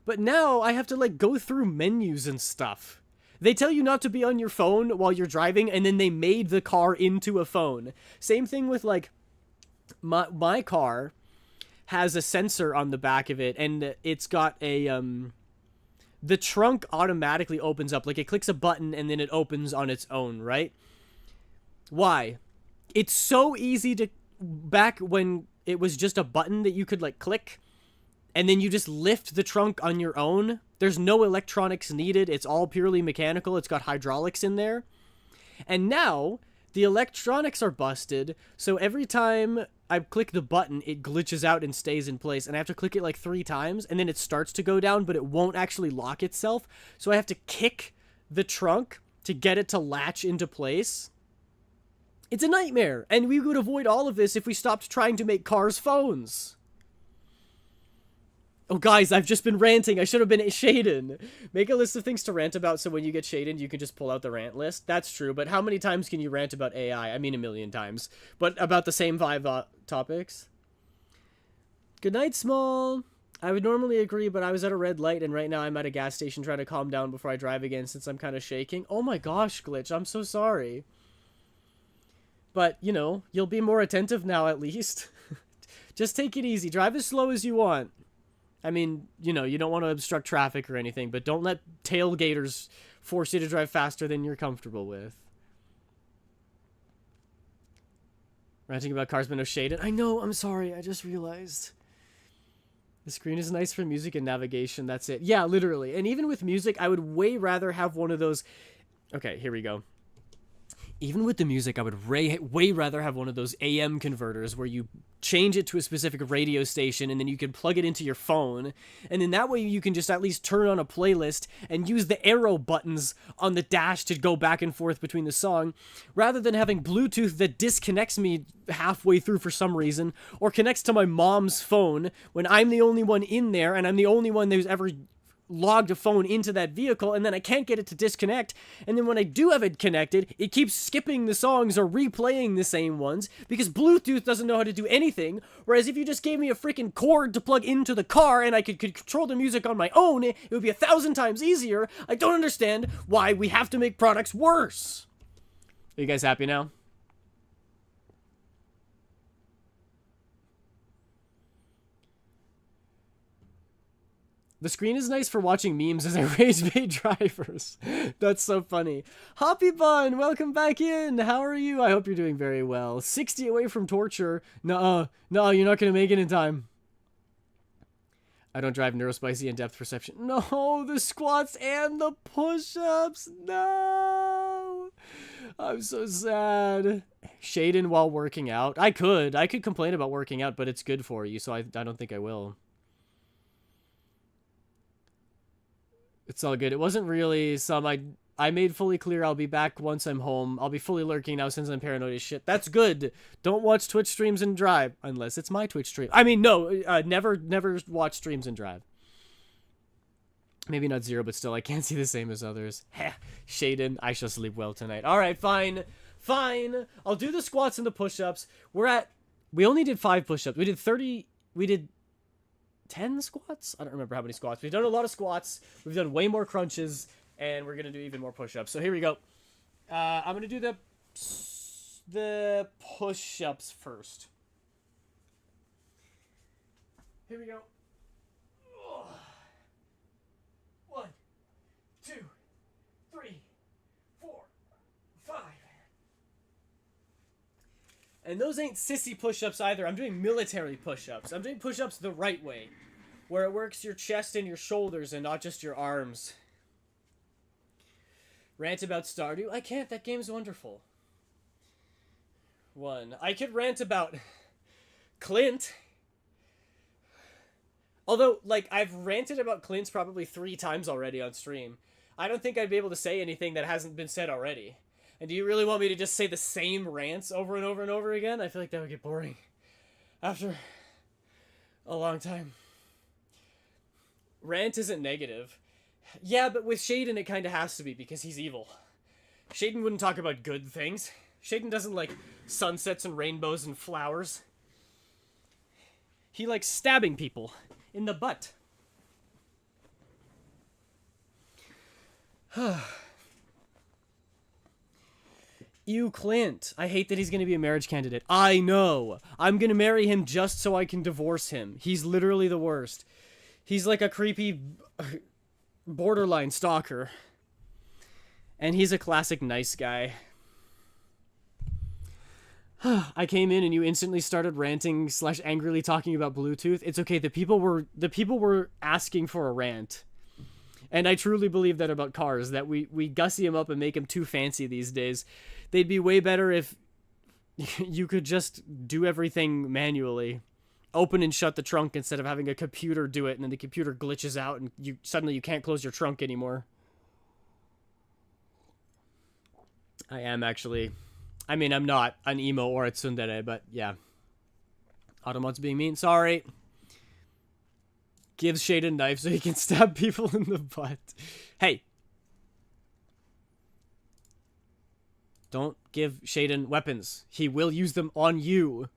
But now I have to like go through menus and stuff. They tell you not to be on your phone while you're driving, and then they made the car into a phone. Same thing with like my car has a sensor on the back of it, and it's got a the trunk automatically opens up. Like, it clicks a button and then it opens on its own, right? Why? It's so easy to... Back when it was just a button that you could, like, click, and then you just lift the trunk on your own. There's no electronics needed. It's all purely mechanical. It's got hydraulics in there. And now, the electronics are busted, so every time I click the button, it glitches out and stays in place, and I have to click it like 3 times, and then it starts to go down, but it won't actually lock itself, so I have to kick the trunk to get it to latch into place. It's a nightmare, and we would avoid all of this if we stopped trying to make cars phones. Oh, guys, I've just been ranting. I should have been Shaden. Make a list of things to rant about so when you get Shaden, you can just pull out the rant list. That's true, but how many times can you rant about AI? I mean, a million times. But about the same 5 topics. Good night, Small. I would normally agree, but I was at a red light, and right now I'm at a gas station trying to calm down before I drive again since I'm kind of shaking. Oh my gosh, Glitch. I'm so sorry. But, you know, you'll be more attentive now at least. Just take it easy. Drive as slow as you want. I mean, you know, you don't want to obstruct traffic or anything, but don't let tailgaters force you to drive faster than you're comfortable with. Ranting about cars but no shade. I know, I'm sorry, I just realized. The screen is nice for music and navigation, that's it. Yeah, literally. And even with music, I would way rather have one of those... Okay, here we go. Even with the music, I would way rather have one of those AM converters where you change it to a specific radio station and then you can plug it into your phone. And then that way you can just at least turn on a playlist and use the arrow buttons on the dash to go back and forth between the song, rather than having Bluetooth that disconnects me halfway through for some reason, or connects to my mom's phone when I'm the only one in there and I'm the only one who's ever logged a phone into that vehicle, and then I can't get it to disconnect, and then when I do have it connected, it keeps skipping the songs or replaying the same ones because Bluetooth doesn't know how to do anything. Whereas if you just gave me a freaking cord to plug into the car and I could control the music on my own, it would be 1,000 times easier. I don't understand why we have to make products worse. Are you guys happy now? The screen is nice for watching memes as I rage bait drivers. That's so funny. Hoppy Bun, welcome back in. How are you? I hope you're doing very well. 60 away from torture. No, you're not going to make it in time. I don't drive Neurospicy and depth perception. No, the squats and the push-ups. No. I'm so sad. Shaden while working out. I could complain about working out, but it's good for you, so I don't think I will. It's all good. It wasn't really some... I made fully clear I'll be back once I'm home. I'll be fully lurking now since I'm paranoid as shit. That's good. Don't watch Twitch streams and drive. Unless it's my Twitch stream. I mean, no. Never watch streams and drive. Maybe not zero, but still, I can't see the same as others. Heh. Shaden, I shall sleep well tonight. Alright, fine. Fine. I'll do the squats and the push-ups. We only did 5 push-ups. We did 10 squats? I don't remember how many squats. We've done a lot of squats. We've done way more crunches, and we're going to do even more push-ups. So here we go. I'm going to do the push-ups first. Here we go. 1, 2, 3, 4, 5. And those ain't sissy push-ups either. I'm doing military push-ups. I'm doing push-ups the right way, where it works your chest and your shoulders and not just your arms. Rant about Stardew? I can't. That game's wonderful. 1. I could rant about Clint. Although, like, I've ranted about Clint's probably 3 times already on stream. I don't think I'd be able to say anything that hasn't been said already. And do you really want me to just say the same rants over and over and over again? I feel like that would get boring after a long time. Rant isn't negative. Yeah, but with Shaden it kind of has to be because he's evil. Shaden wouldn't talk about good things. Shaden doesn't like sunsets and rainbows and flowers. He likes stabbing people in the butt. Ew, Clint. I hate that he's going to be a marriage candidate. I know. I'm going to marry him just so I can divorce him. He's literally the worst. He's like a creepy borderline stalker. And he's a classic nice guy. I came in and you instantly started ranting / angrily talking about Bluetooth. It's okay. The people were asking for a rant. And I truly believe that about cars, that we gussy them up and make them too fancy these days. They'd be way better if you could just do everything manually. Open and shut the trunk instead of having a computer do it, and then the computer glitches out and suddenly you can't close your trunk anymore. I am actually... I mean, I'm not an emo or a tsundere, but yeah. Automat's being mean. Sorry. Gives Shade a knife so he can stab people in the butt. Hey. Don't give Shaden weapons. He will use them on you.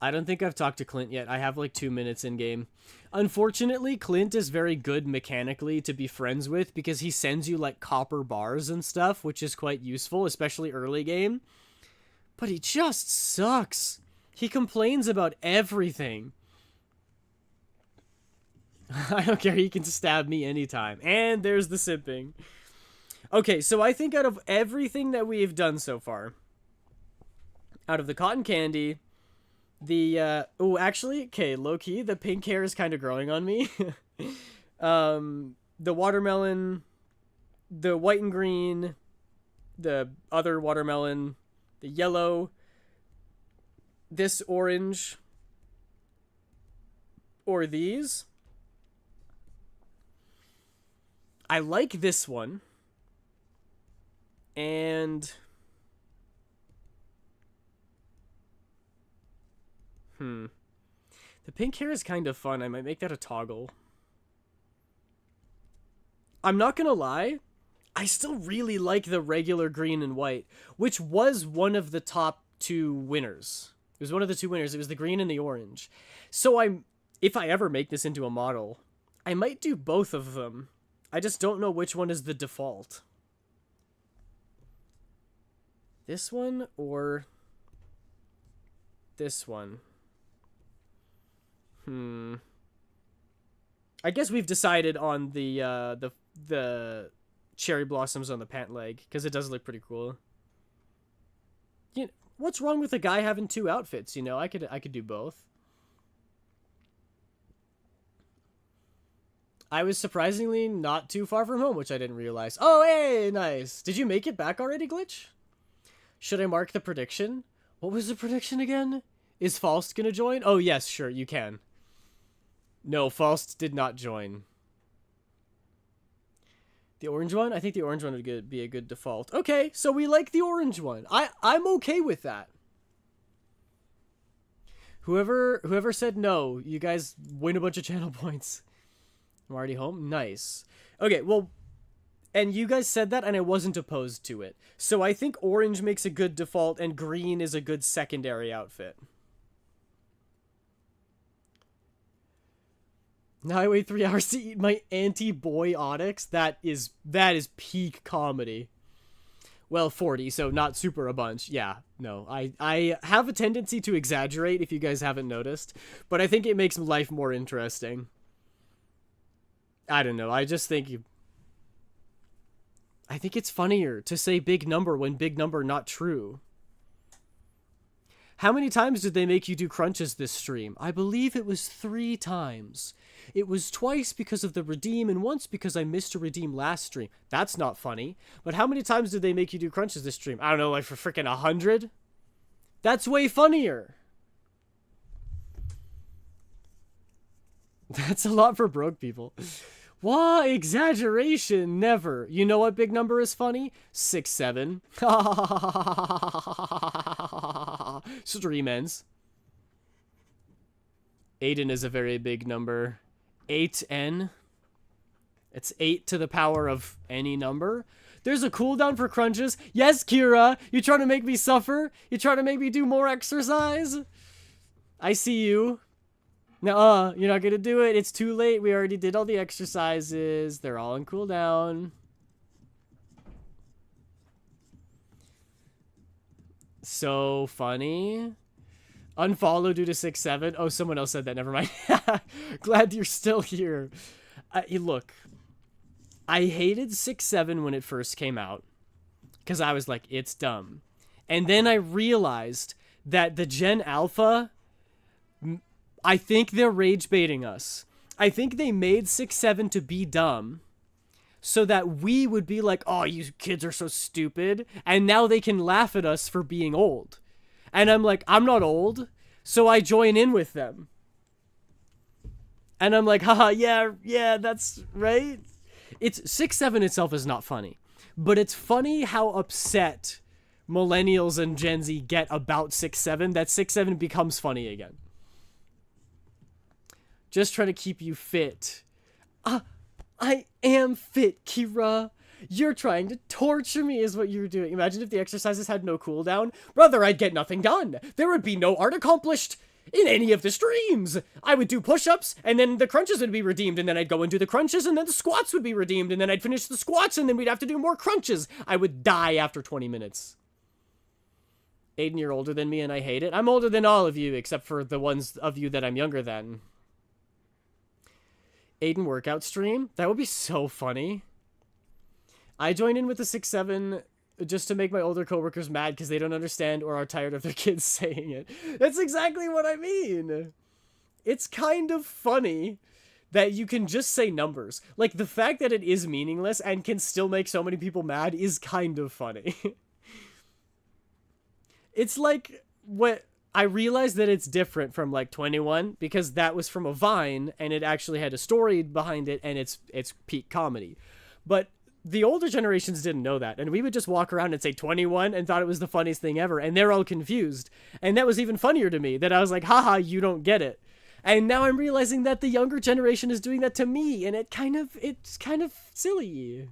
I don't think I've talked to Clint yet. I have like 2 minutes in game. Unfortunately, Clint is very good mechanically to be friends with because he sends you like copper bars and stuff, which is quite useful, especially early game. But he just sucks. He complains about everything. I don't care. He can stab me anytime. And there's the simping. Okay, so I think out of everything that we've done so far, out of the cotton candy, the, actually, okay, low-key, the pink hair is kind of growing on me. The watermelon, the white and green, the other watermelon, the yellow, this orange, or these. I like this one. And... The pink hair is kind of fun. I might make that a toggle. I'm not gonna lie. I still really like the regular green and white, which was one of the top 2 winners. It was one of the 2 winners. It was the green and the orange. So if I ever make this into a model, I might do both of them. I just don't know which one is the default. This one or this one? I guess we've decided on the cherry blossoms on the pant leg because it does look pretty cool. You know, what's wrong with a guy having 2 outfits? You know, I could do both. I was surprisingly not too far from home, which I didn't realize. Oh, hey, nice. Did you make it back already, Glitch? Should I mark the prediction? What was the prediction again? Is Faust gonna join? Oh, yes, sure, you can. No, Faust did not join. The orange one? I think the orange one would be a good default. Okay, so we like the orange one. I'm okay with that. Whoever said no, you guys win a bunch of channel points. I'm already home? Nice. Okay, well, And you guys said that, and I wasn't opposed to it. So I think orange makes a good default, and green is a good secondary outfit. Now I wait 3 hours to eat my anti-boy Onyx. That is peak comedy. Well, 40, so not super a bunch. Yeah, no. I have a tendency to exaggerate, if you guys haven't noticed. But I think it makes life more interesting. I don't know. I think it's funnier to say big number when big number not true. How many times did they make you do crunches this stream? I believe it was 3 times. It was twice because of the redeem and once because I missed a redeem last stream. That's not funny. But how many times did they make you do crunches this stream? I don't know, like for freaking 100? That's way funnier. That's a lot for broke people. Why exaggeration? Never. You know what big number is funny? 6, 7. Stream ends. Aiden is a very big number. 8n. It's 8 to the power of any number. There's a cooldown for crunches. Yes, Kira. You trying to make me suffer? You trying to make me do more exercise? I see you. Nuh-uh, you're not gonna do it. It's too late. We already did all the exercises. They're all on cooldown. So funny. Unfollow due to 6, 7. Oh, someone else said that. Never mind. Glad you're still here. Look, I hated 6, 7 when it first came out. Because I was like, it's dumb. And then I realized that the Gen Alpha... I think they're rage baiting us. I think they made 6, 7 to be dumb so that we would be like, oh, you kids are so stupid. And now they can laugh at us for being old. And I'm like, I'm not old. So I join in with them. And I'm like, haha, yeah, that's right. It's 6, 7 itself is not funny. But it's funny how upset millennials and Gen Z get about 6, 7 that 6, 7 becomes funny again. Just trying to keep you fit. I am fit, Kira. You're trying to torture me is what you're doing. Imagine if the exercises had no cooldown. Brother, I'd get nothing done. There would be no art accomplished in any of the streams. I would do push-ups, and then the crunches would be redeemed, and then I'd go and do the crunches, and then the squats would be redeemed, and then I'd finish the squats, and then we'd have to do more crunches. I would die after 20 minutes. Aiden, you're older than me, and I hate it. I'm older than all of you, except for the ones of you that I'm younger than. Aiden workout stream? That would be so funny. I join in with the 6, 7 just to make my older coworkers mad because they don't understand or are tired of their kids saying it. That's exactly what I mean. It's kind of funny that you can just say numbers. Like, the fact that it is meaningless and can still make so many people mad is kind of funny. It's like what... I realized that it's different from like 21 because that was from a Vine and it actually had a story behind it and it's peak comedy. But the older generations didn't know that, and we would just walk around and say 21 and thought it was the funniest thing ever, and they're all confused. And that was even funnier to me, that I was like, haha, you don't get it. And now I'm realizing that the younger generation is doing that to me, and it's kind of silly.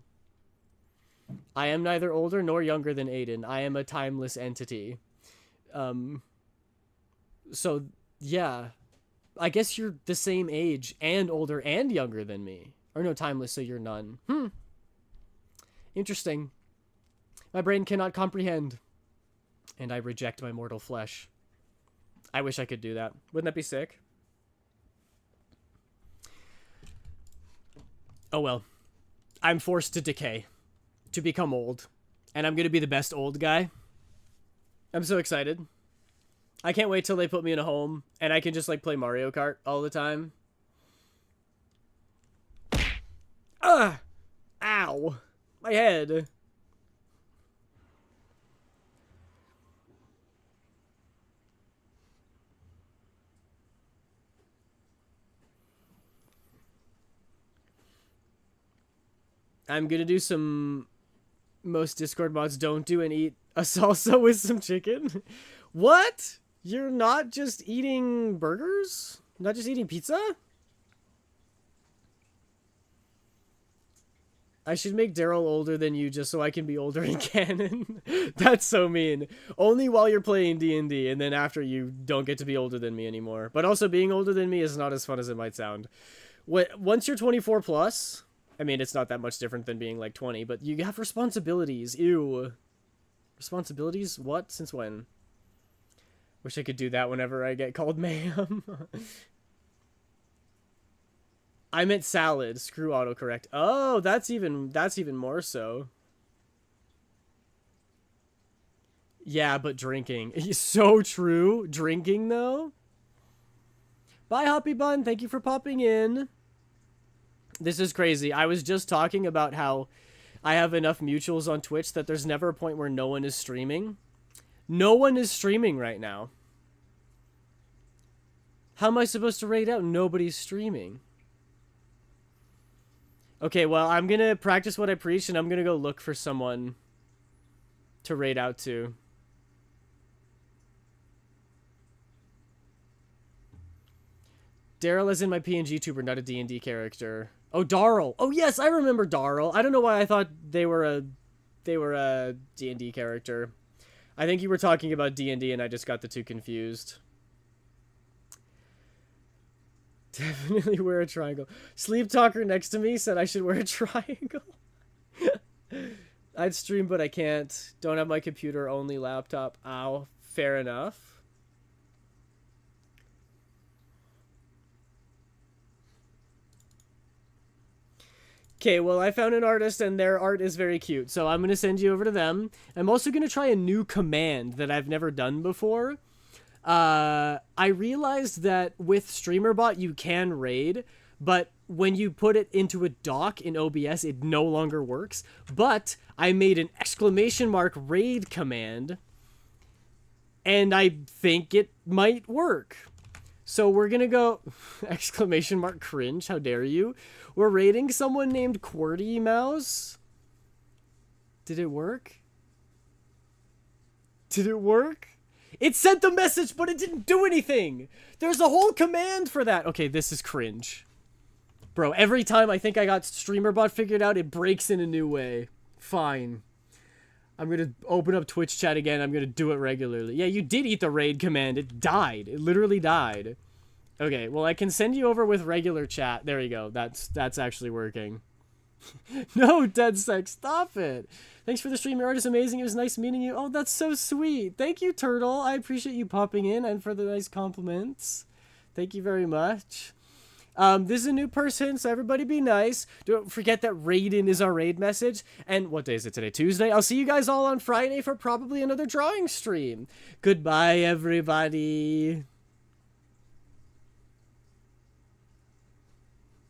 I am neither older nor younger than Aiden. I am a timeless entity. So, yeah. I guess you're the same age and older and younger than me. Or no, timeless, so you're none. Interesting. My brain cannot comprehend. And I reject my mortal flesh. I wish I could do that. Wouldn't that be sick? Oh well. I'm forced to decay. To become old. And I'm gonna be the best old guy. I'm so excited. I can't wait till they put me in a home and I can just like play Mario Kart all the time. Ugh! Ow! My head. I'm gonna do some most Discord mods don't do and eat a salsa with some chicken. What? You're not just eating burgers? Not just eating pizza? I should make Daryl older than you just so I can be older in canon. That's so mean. Only while you're playing D&D, and then after you don't get to be older than me anymore. But also being older than me is not as fun as it might sound. Once you're 24 plus, I mean, it's not that much different than being like 20, but you have responsibilities. Ew. Responsibilities? What? Since when? Wish I could do that whenever I get called ma'am. I meant salad. Screw autocorrect. Oh, that's even more so. Yeah, but drinking. So true. Drinking, though. Bye, Hoppy Bun. Thank you for popping in. This is crazy. I was just talking about how I have enough mutuals on Twitch that there's never a point where no one is streaming. No one is streaming right now. How am I supposed to raid out? Nobody's streaming. Okay, well, I'm going to practice what I preach, and I'm going to go look for someone to raid out to. Daryl is in my PNG tuber, not a D&D character. Oh, Darl. Oh, yes, I remember Darl. I don't know why I thought they were a D&D character. I think you were talking about D&D, and I just got the two confused. Definitely wear a triangle. Sleep Talker next to me said I should wear a triangle. I'd stream, but I can't. Don't have my computer, only laptop. Ow. Fair enough. Okay, well, I found an artist, and their art is very cute, so I'm going to send you over to them. I'm also going to try a new command that I've never done before. I realized that with StreamerBot you can raid, but when you put it into a dock in OBS, it no longer works. But I made an !raid command, and I think it might work. So we're gonna go !cringe, how dare you? We're raiding someone named QWERTY Mouse. Did it work? Did it work? It sent the message, but it didn't do anything. There's a whole command for that. Okay, this is cringe. Bro, every time I think I got StreamerBot figured out, it breaks in a new way. Fine. I'm going to open up Twitch chat again. I'm going to do it regularly. Yeah, you did eat the raid command. It died. It literally died. Okay, well, I can send you over with regular chat. There you go. That's actually working. No, Dead Sex, stop it. Thanks for the stream. Your art is amazing. It was nice meeting you. Oh, that's so sweet. Thank you, Turtle. I appreciate you popping in and for the nice compliments. Thank you very much. This is a new person, so everybody be nice. Don't forget that Raiden is our raid message. And what day is it today? Tuesday? I'll see you guys all on Friday for probably another drawing stream. Goodbye, everybody.